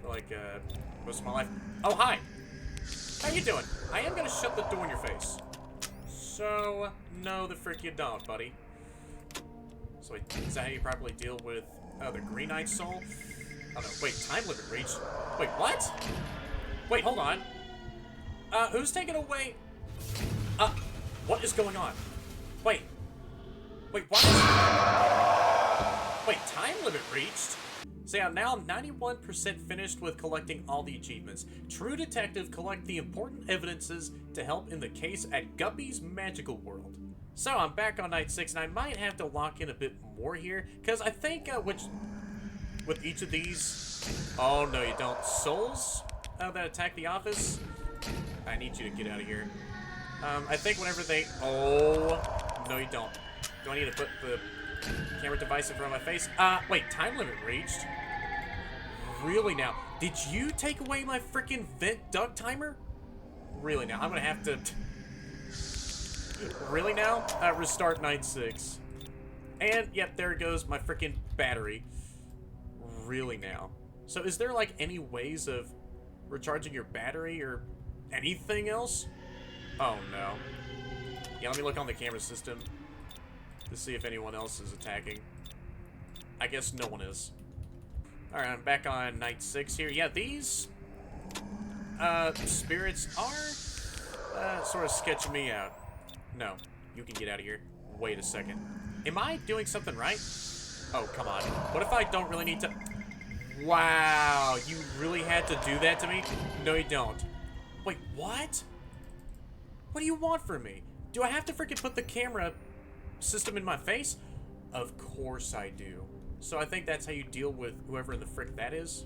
For like, most of my life. Oh, hi! How you doing? I am gonna shut the door in your face. So, no, the frick you don't, buddy. So, wait, is that how you properly deal with, the Green Knight Soul? Oh, no, wait, time limit reached. Wait, what? Wait, hold on. Who's taking away... what is going on? Wait, what? Wait, time limit reached? So yeah, now I'm 91% finished with collecting all the achievements. True Detective, collect the important evidences to help in the case at Guppy's Magical World. So I'm back on Night 6, and I might have to lock in a bit more here, because I think, with each of these... Oh, no, you don't. Souls that attack the office? I need you to get out of here. I think whenever they... Oh, no, you don't. Do I need to put the camera device in front of my face? Wait, time limit reached? Really now? Did you take away my freaking vent duct timer? Really now? I'm gonna have to... Really now? Restart Night 6. And, yep, there goes my freaking battery. Really now? So is there, like, any ways of recharging your battery or anything else? Oh, no. Yeah, let me look on the camera system to see if anyone else is attacking. I guess no one is. Alright, I'm back on Night 6 here. Yeah, these spirits are sort of sketching me out. No, you can get out of here. Wait a second. Am I doing something right? Oh, come on. What if I don't really need to... Wow, you really had to do that to me? No, you don't. Wait, what? What do you want from me? Do I have to freaking put the camera system in my face? Of course I do. So I think that's how you deal with whoever in the frick that is.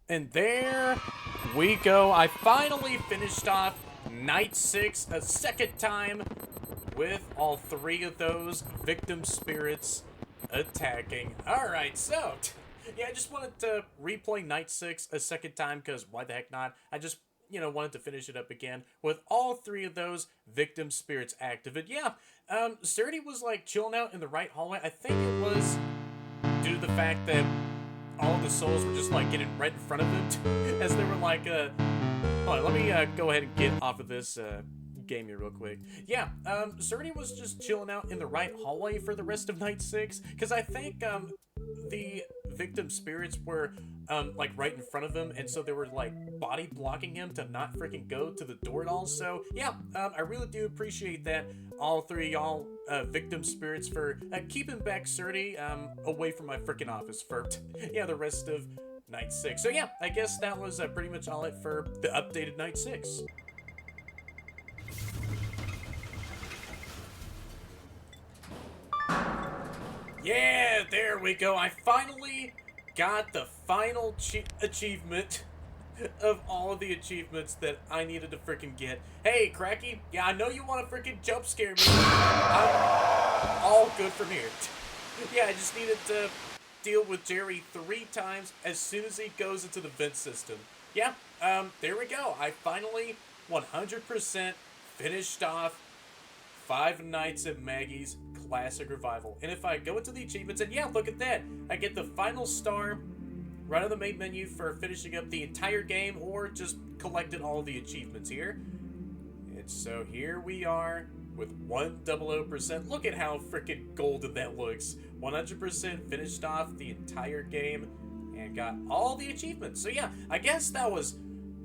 And there we go. I finally finished off Night 6 a second time with all 3 of those victim spirits attacking. Alright, so, yeah, I just wanted to replay Night 6 a second time, because why the heck not? I just, wanted to finish it up again with all 3 of those victim spirits active. And yeah, Surdy was, like, chilling out in the right hallway. I think it was due to the fact that all the souls were just, like, getting right in front of him, as they were, like, hold on, let me, go ahead and get off of this, game here real quick. Yeah, Cerny was just chilling out in the right hallway for the rest of Night 6, because I think, the victim spirits were, like, right in front of him, and so they were, like, body blocking him to not freaking go to the door at all. So, yeah, I really do appreciate that, all 3 of y'all, victim spirits, for, keeping back Cerny, away from my freaking office for, yeah, the rest of Night 6. So, yeah, I guess that was, pretty much all it for the updated Night 6. Yeah, there we go. I finally got the final achievement of all of the achievements that I needed to freaking get. Hey, Cracky, yeah, I know you want to freaking jump scare me. I'm all good from here. Yeah, I just needed to deal with Jerry 3 times as soon as he goes into the vent system. Yeah, there we go. I finally 100% finished off 5 Nights at Maggie's Classic Revival. And if I go into the achievements, and yeah, look at that. I get the final star right on the main menu for finishing up the entire game, or just collected all the achievements here. And so here we are with 100%. Look at how freaking golden that looks. 100% finished off the entire game and got all the achievements. So yeah, I guess that was,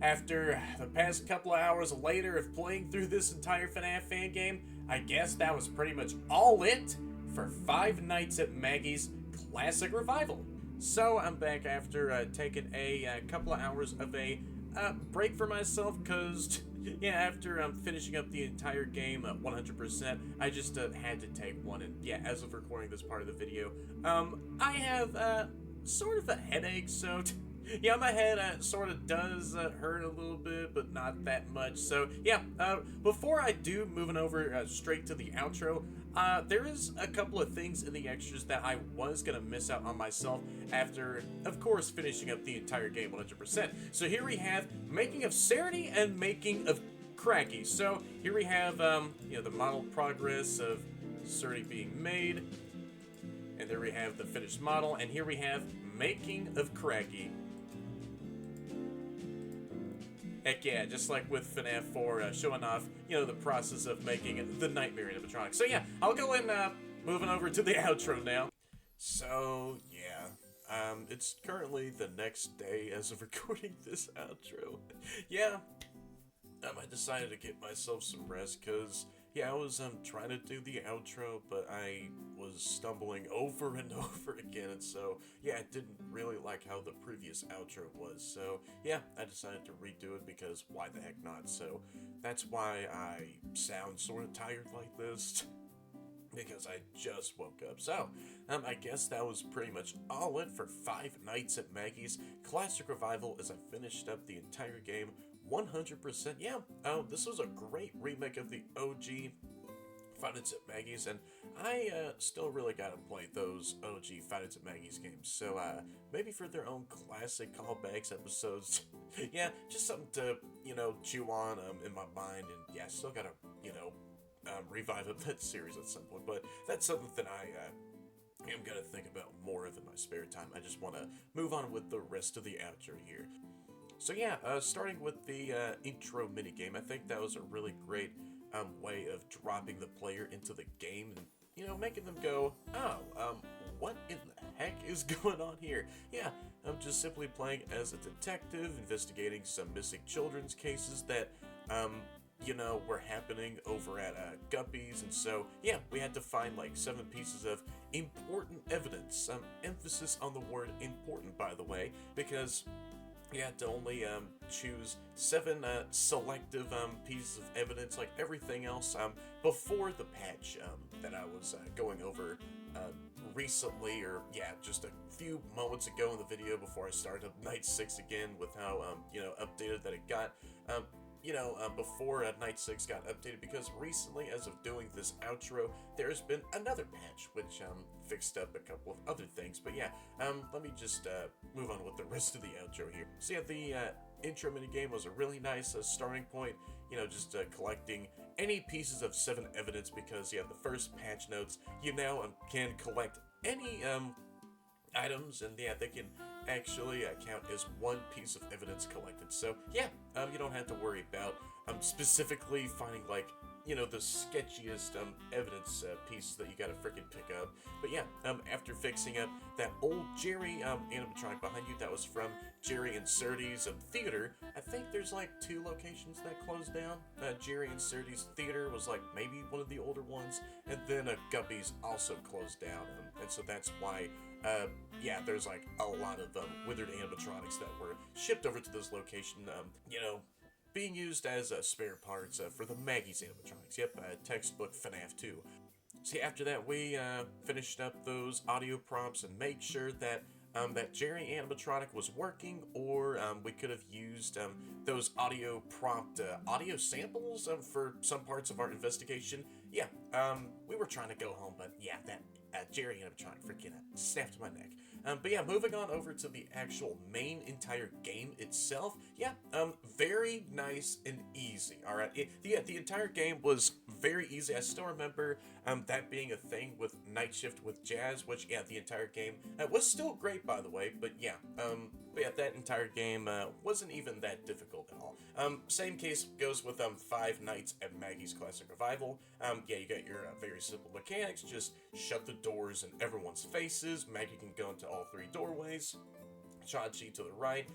after the past couple of hours later of playing through this entire FNAF fan game, I guess that was pretty much all it for 5 Nights at Maggie's Classic Revival. So I'm back after taking a couple of hours of a break for myself, because, yeah, after finishing up the entire game 100%, I just had to take one. And yeah, as of recording this part of the video, I have sort of a headache, so yeah, my head sort of does hurt a little bit, but not that much. So yeah, before I do moving over straight to the outro, there is a couple of things in the extras that I was gonna miss out on myself after, of course, finishing up the entire game 100%. So here we have making of Sarity and making of Cracky. So here we have the model progress of Sarity being made, and there we have the finished model, and here we have making of Cracky. Heck yeah, just like with FNAF 4, showing off, the process of making the Nightmare animatronic. So yeah, I'll go and moving over to the outro now. So yeah, it's currently the next day as of recording this outro. Yeah, I decided to get myself some rest, because yeah, I was trying to do the outro, but I was stumbling over and over again, and so yeah, I didn't really like how the previous outro was. So yeah, I decided to redo it, because why the heck not? So that's why I sound sort of tired like this, because I just woke up. So I guess that was pretty much all it for 5 Nights at Maggie's Classic Revival, as I finished up the entire game 100%. Yeah, this was a great remake of the OG 5 Nights at Maggie's, and I still really gotta play those OG Five Nights at Maggie's games, so maybe for their own classic callbacks episodes, yeah, just something to, chew on in my mind, and yeah, still gotta, revive that series at some point, but that's something that I am gonna think about more of in my spare time. I just want to move on with the rest of the outro here. So yeah, starting with the intro minigame, I think that was a really great way of dropping the player into the game and, making them go, oh, what in the heck is going on here? Yeah, I'm just simply playing as a detective, investigating some missing children's cases that, were happening over at Guppy's, and so, yeah, we had to find like 7 pieces of important evidence. Emphasis on the word important, by the way, because you had to only choose 7 selective pieces of evidence, like everything else, before the patch that I was going over recently, or yeah, just a few moments ago in the video before I started Night 6 again, with how, updated that it got. Before Night 6 got updated, because recently, as of doing this outro, there's been another patch, which fixed up a couple of other things. But yeah, let me just move on with the rest of the outro here. So yeah, the intro minigame was a really nice starting point, just collecting any pieces of 7 evidence, because yeah, the first patch notes, you now can collect any items, and yeah, they can actually count as 1 piece of evidence collected. So yeah, you don't have to worry about specifically finding like, the sketchiest evidence piece that you gotta freaking pick up. But yeah, after fixing up that old Jerry animatronic behind you that was from Jerry and Surdy's theater, I think there's like 2 locations that closed down. Jerry and Surdy's theater was like maybe one of the older ones, and then Guppy's also closed down, and so that's why yeah, there's like a lot of withered animatronics that were shipped over to this location, being used as spare parts for the Maggie's animatronics. Yep, textbook FNAF 2. See, after that, we finished up those audio prompts and made sure that that Jerry animatronic was working, or we could have used those audio prompt audio samples for some parts of our investigation. Yeah, we were trying to go home, but yeah, that Jerry animatronic freaking snapped my neck. But yeah, moving on over to the actual main entire game itself. Yeah, very nice and easy. All right, the entire game was very easy. I still remember that being a thing with Night Shift with Jazz, which yeah, the entire game was still great, by the way. But yeah, that entire game wasn't even that difficult at all. Same case goes with Five Nights at Maggie's Classic Revival. Yeah, you got your very simple mechanics. Just shut the doors in everyone's faces. Maggie can go into all 3 doorways. Chachi to the right,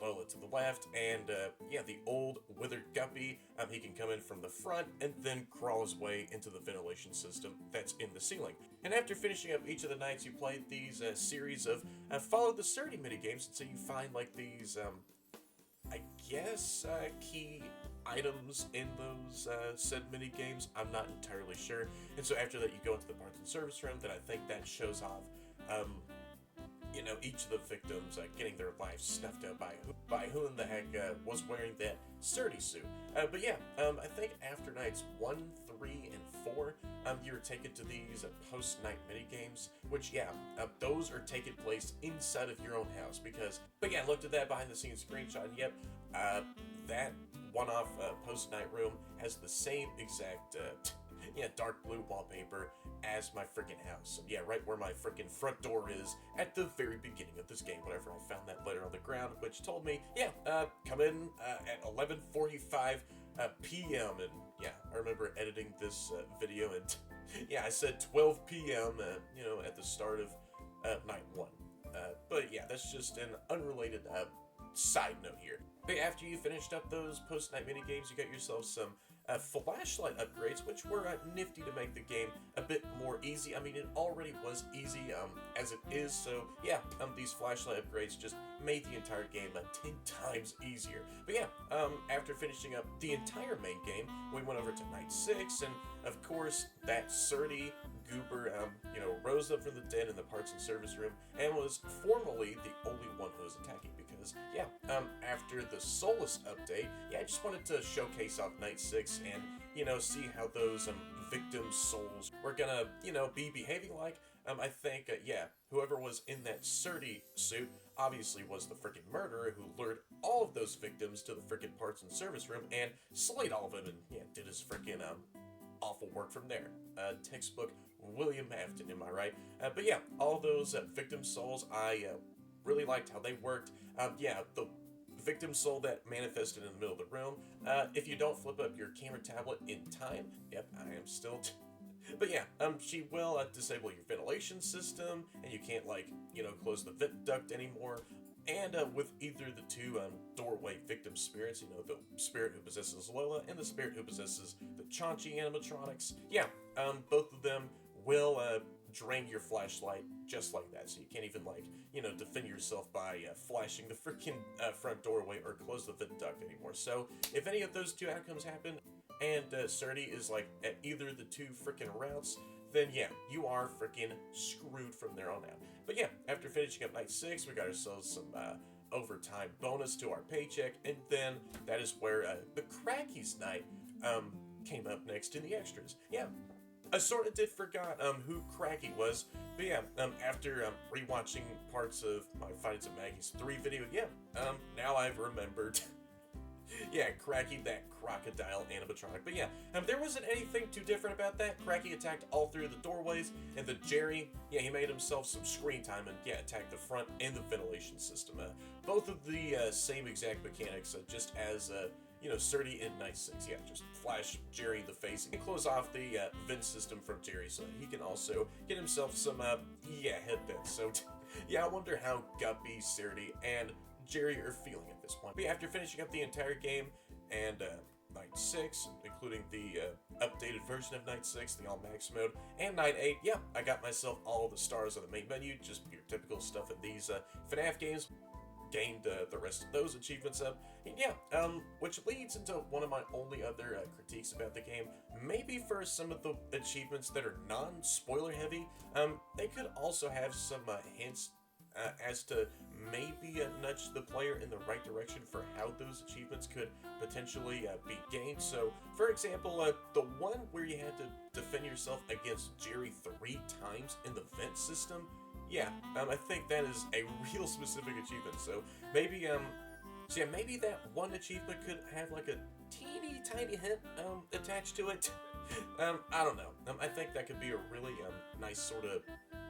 Lola to the left, and yeah, the old withered Guppy, he can come in from the front and then crawl his way into the ventilation system that's in the ceiling. And after finishing up each of the nights, you played these series of follow the Surdy minigames until you find like these, I guess, key items in those said mini games. I'm not entirely sure. And so after that, you go into the parts and service room. That I think that shows off each of the victims getting their lives snuffed out by who in the heck was wearing that Surdy suit. But yeah, I think after nights 1, 3, and 4, you were taken to these post-night mini-games, which yeah, those are taking place inside of your own house, but yeah, I looked at that behind-the-scenes screenshot, and yep, that one-off post-night room has the same exact dark blue wallpaper as my freaking house. Yeah, right where my freaking front door is at the very beginning of this game, whenever I found that letter on the ground, which told me, yeah, come in at 11:45 p.m. And yeah, I remember editing this video, and yeah, I said 12 p.m. At the start of night 1. But yeah, that's just an unrelated side note here. But after you finished up those post-night mini games, you got yourself some flashlight upgrades, which were nifty to make the game a bit more easy. I mean, it already was easy as it is, so yeah, these flashlight upgrades just made the entire game 10 times easier. But yeah, after finishing up the entire main game, we went over to Night 6, and of course, that Surdy goober, rose up from the dead in the parts and service room, and was formally the only one who was attacking, because, yeah, after the Solus update, yeah, I just wanted to showcase off Night 6, and see how those victim souls were gonna, be behaving like. I think, whoever was in that Surdy suit obviously was the freaking murderer who lured all of those victims to the freaking parts and service room and slayed all of them and, did his freaking, awful work from there. Textbook William Afton, am I right? But yeah, all those victim souls, I really liked how they worked. The victim soul that manifested in the middle of the room. If you don't flip up your camera tablet in time, yep, I am still. But yeah, she will disable your ventilation system, and you can't close the vent duct anymore. And with either the two doorway victim spirits, the spirit who possesses Lola and the spirit who possesses the Chaunchi animatronics, both of them will drain your flashlight just like that. So you can't even defend yourself by flashing the freaking front doorway or close the vent duct anymore. So if any of those two outcomes happen, and Surdy is at either of the two freaking routes, then you are freaking screwed from there on out. But after finishing up night 6, we got ourselves some overtime bonus to our paycheck, and then that is where the Crackies night came up next in the extras. I sort of did forgot who Cracky was, but after rewatching parts of my Fights at Maggie's 3 video, now I've remembered. Cracky, that crocodile animatronic. But there wasn't anything too different about that. Cracky attacked all three of the doorways, and the Jerry, he made himself some screen time and, attacked the front and the ventilation system. Both of the same exact mechanics, just as, Surdy in Night 6. Just flash Jerry in the face and close off the vent system from Jerry so he can also get himself some, headbeds. So, I wonder how Guppy, Surdy, and Jerry are feeling at this point. But after finishing up the entire game and Night 6, including the updated version of Night 6, the All Max mode, and Night 8, I got myself all the stars on the main menu, just your typical stuff in these FNAF games. Gained the rest of those achievements up, and which leads into one of my only other critiques about the game. Maybe for some of the achievements that are non-spoiler heavy, they could also have some hints as to maybe nudge the player in the right direction for how those achievements could potentially be gained. So, for example, the one where you had to defend yourself against Jerry 3 times in the vent system, I think that is a real specific achievement. So maybe maybe that one achievement could have a teeny tiny hint attached to it. I don't know. I think that could be a really nice sort of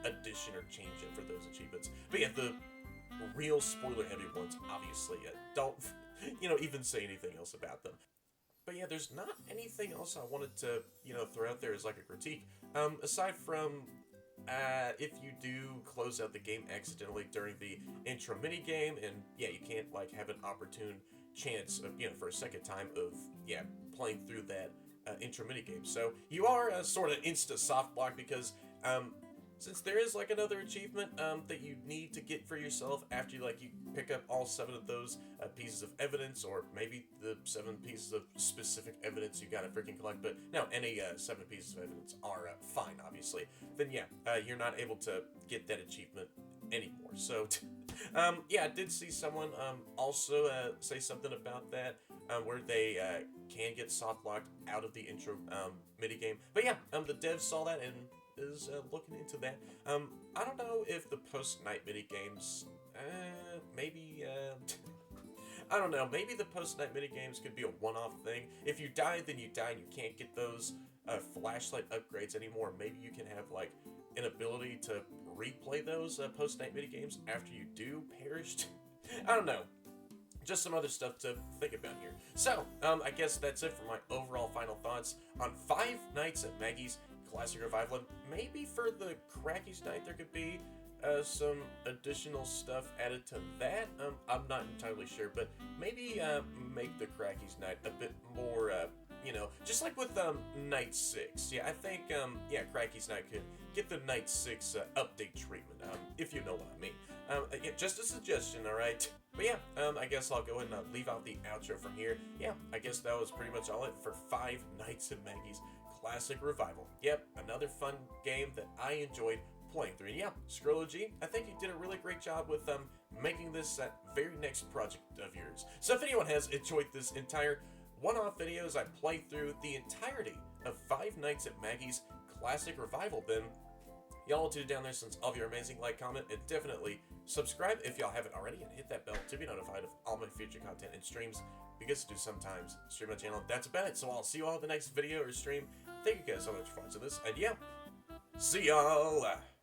addition or change up for those achievements. But the real spoiler heavy ones, obviously, don't even say anything else about them. But there's not anything else I wanted to throw out there as a critique. Aside from if you do close out the game accidentally during the intro minigame, and you can't have an opportune chance of for a second time of playing through that intro minigame. So you are sort of insta soft block because since there is another achievement that you need to get for yourself after you pick up all 7 of those pieces of evidence, or maybe the 7 pieces of specific evidence you gotta freaking collect, but no, any 7 pieces of evidence are fine, obviously, then you're not able to get that achievement anymore. So I did see someone also say something about that, where they can get soft locked out of the intro minigame. But the devs saw that and is looking into that. I don't know if the post-night minigames, maybe, I don't know, maybe the post-night minigames could be a one-off thing. If you die, then you die and you can't get those flashlight upgrades anymore. Maybe you can have, an ability to replay those post-night minigames after you do perished. I don't know. Just some other stuff to think about here. So, I guess that's it for my overall final thoughts on 5 Nights at Maggie's Classic Revival. And maybe for the Crackies night there could be some additional stuff added to that. I'm not entirely sure, but maybe make the Crackies night a bit more, just like with Night 6. I think Crackies night could get the Night 6 update treatment, if you know what I mean. Just a suggestion, alright? But I guess I'll go ahead and leave out the outro from here. I guess that was pretty much all it for 5 Nights at Maggie's Classic Revival. Another fun game that I enjoyed playing through. And Scrology, I think you did a really great job with making this very next project of yours. So if anyone has enjoyed this entire one-off videos, I play through the entirety of Five Nights at Maggie's Classic Revival bin. Y'all do down there since all of your amazing like, comment, and definitely subscribe if y'all haven't already, and hit that bell to be notified of all my future content and streams, because I do sometimes stream my channel. That's about it, so I'll see you all in the next video or stream. Thank you guys so much for watching this, and yeah, see y'all!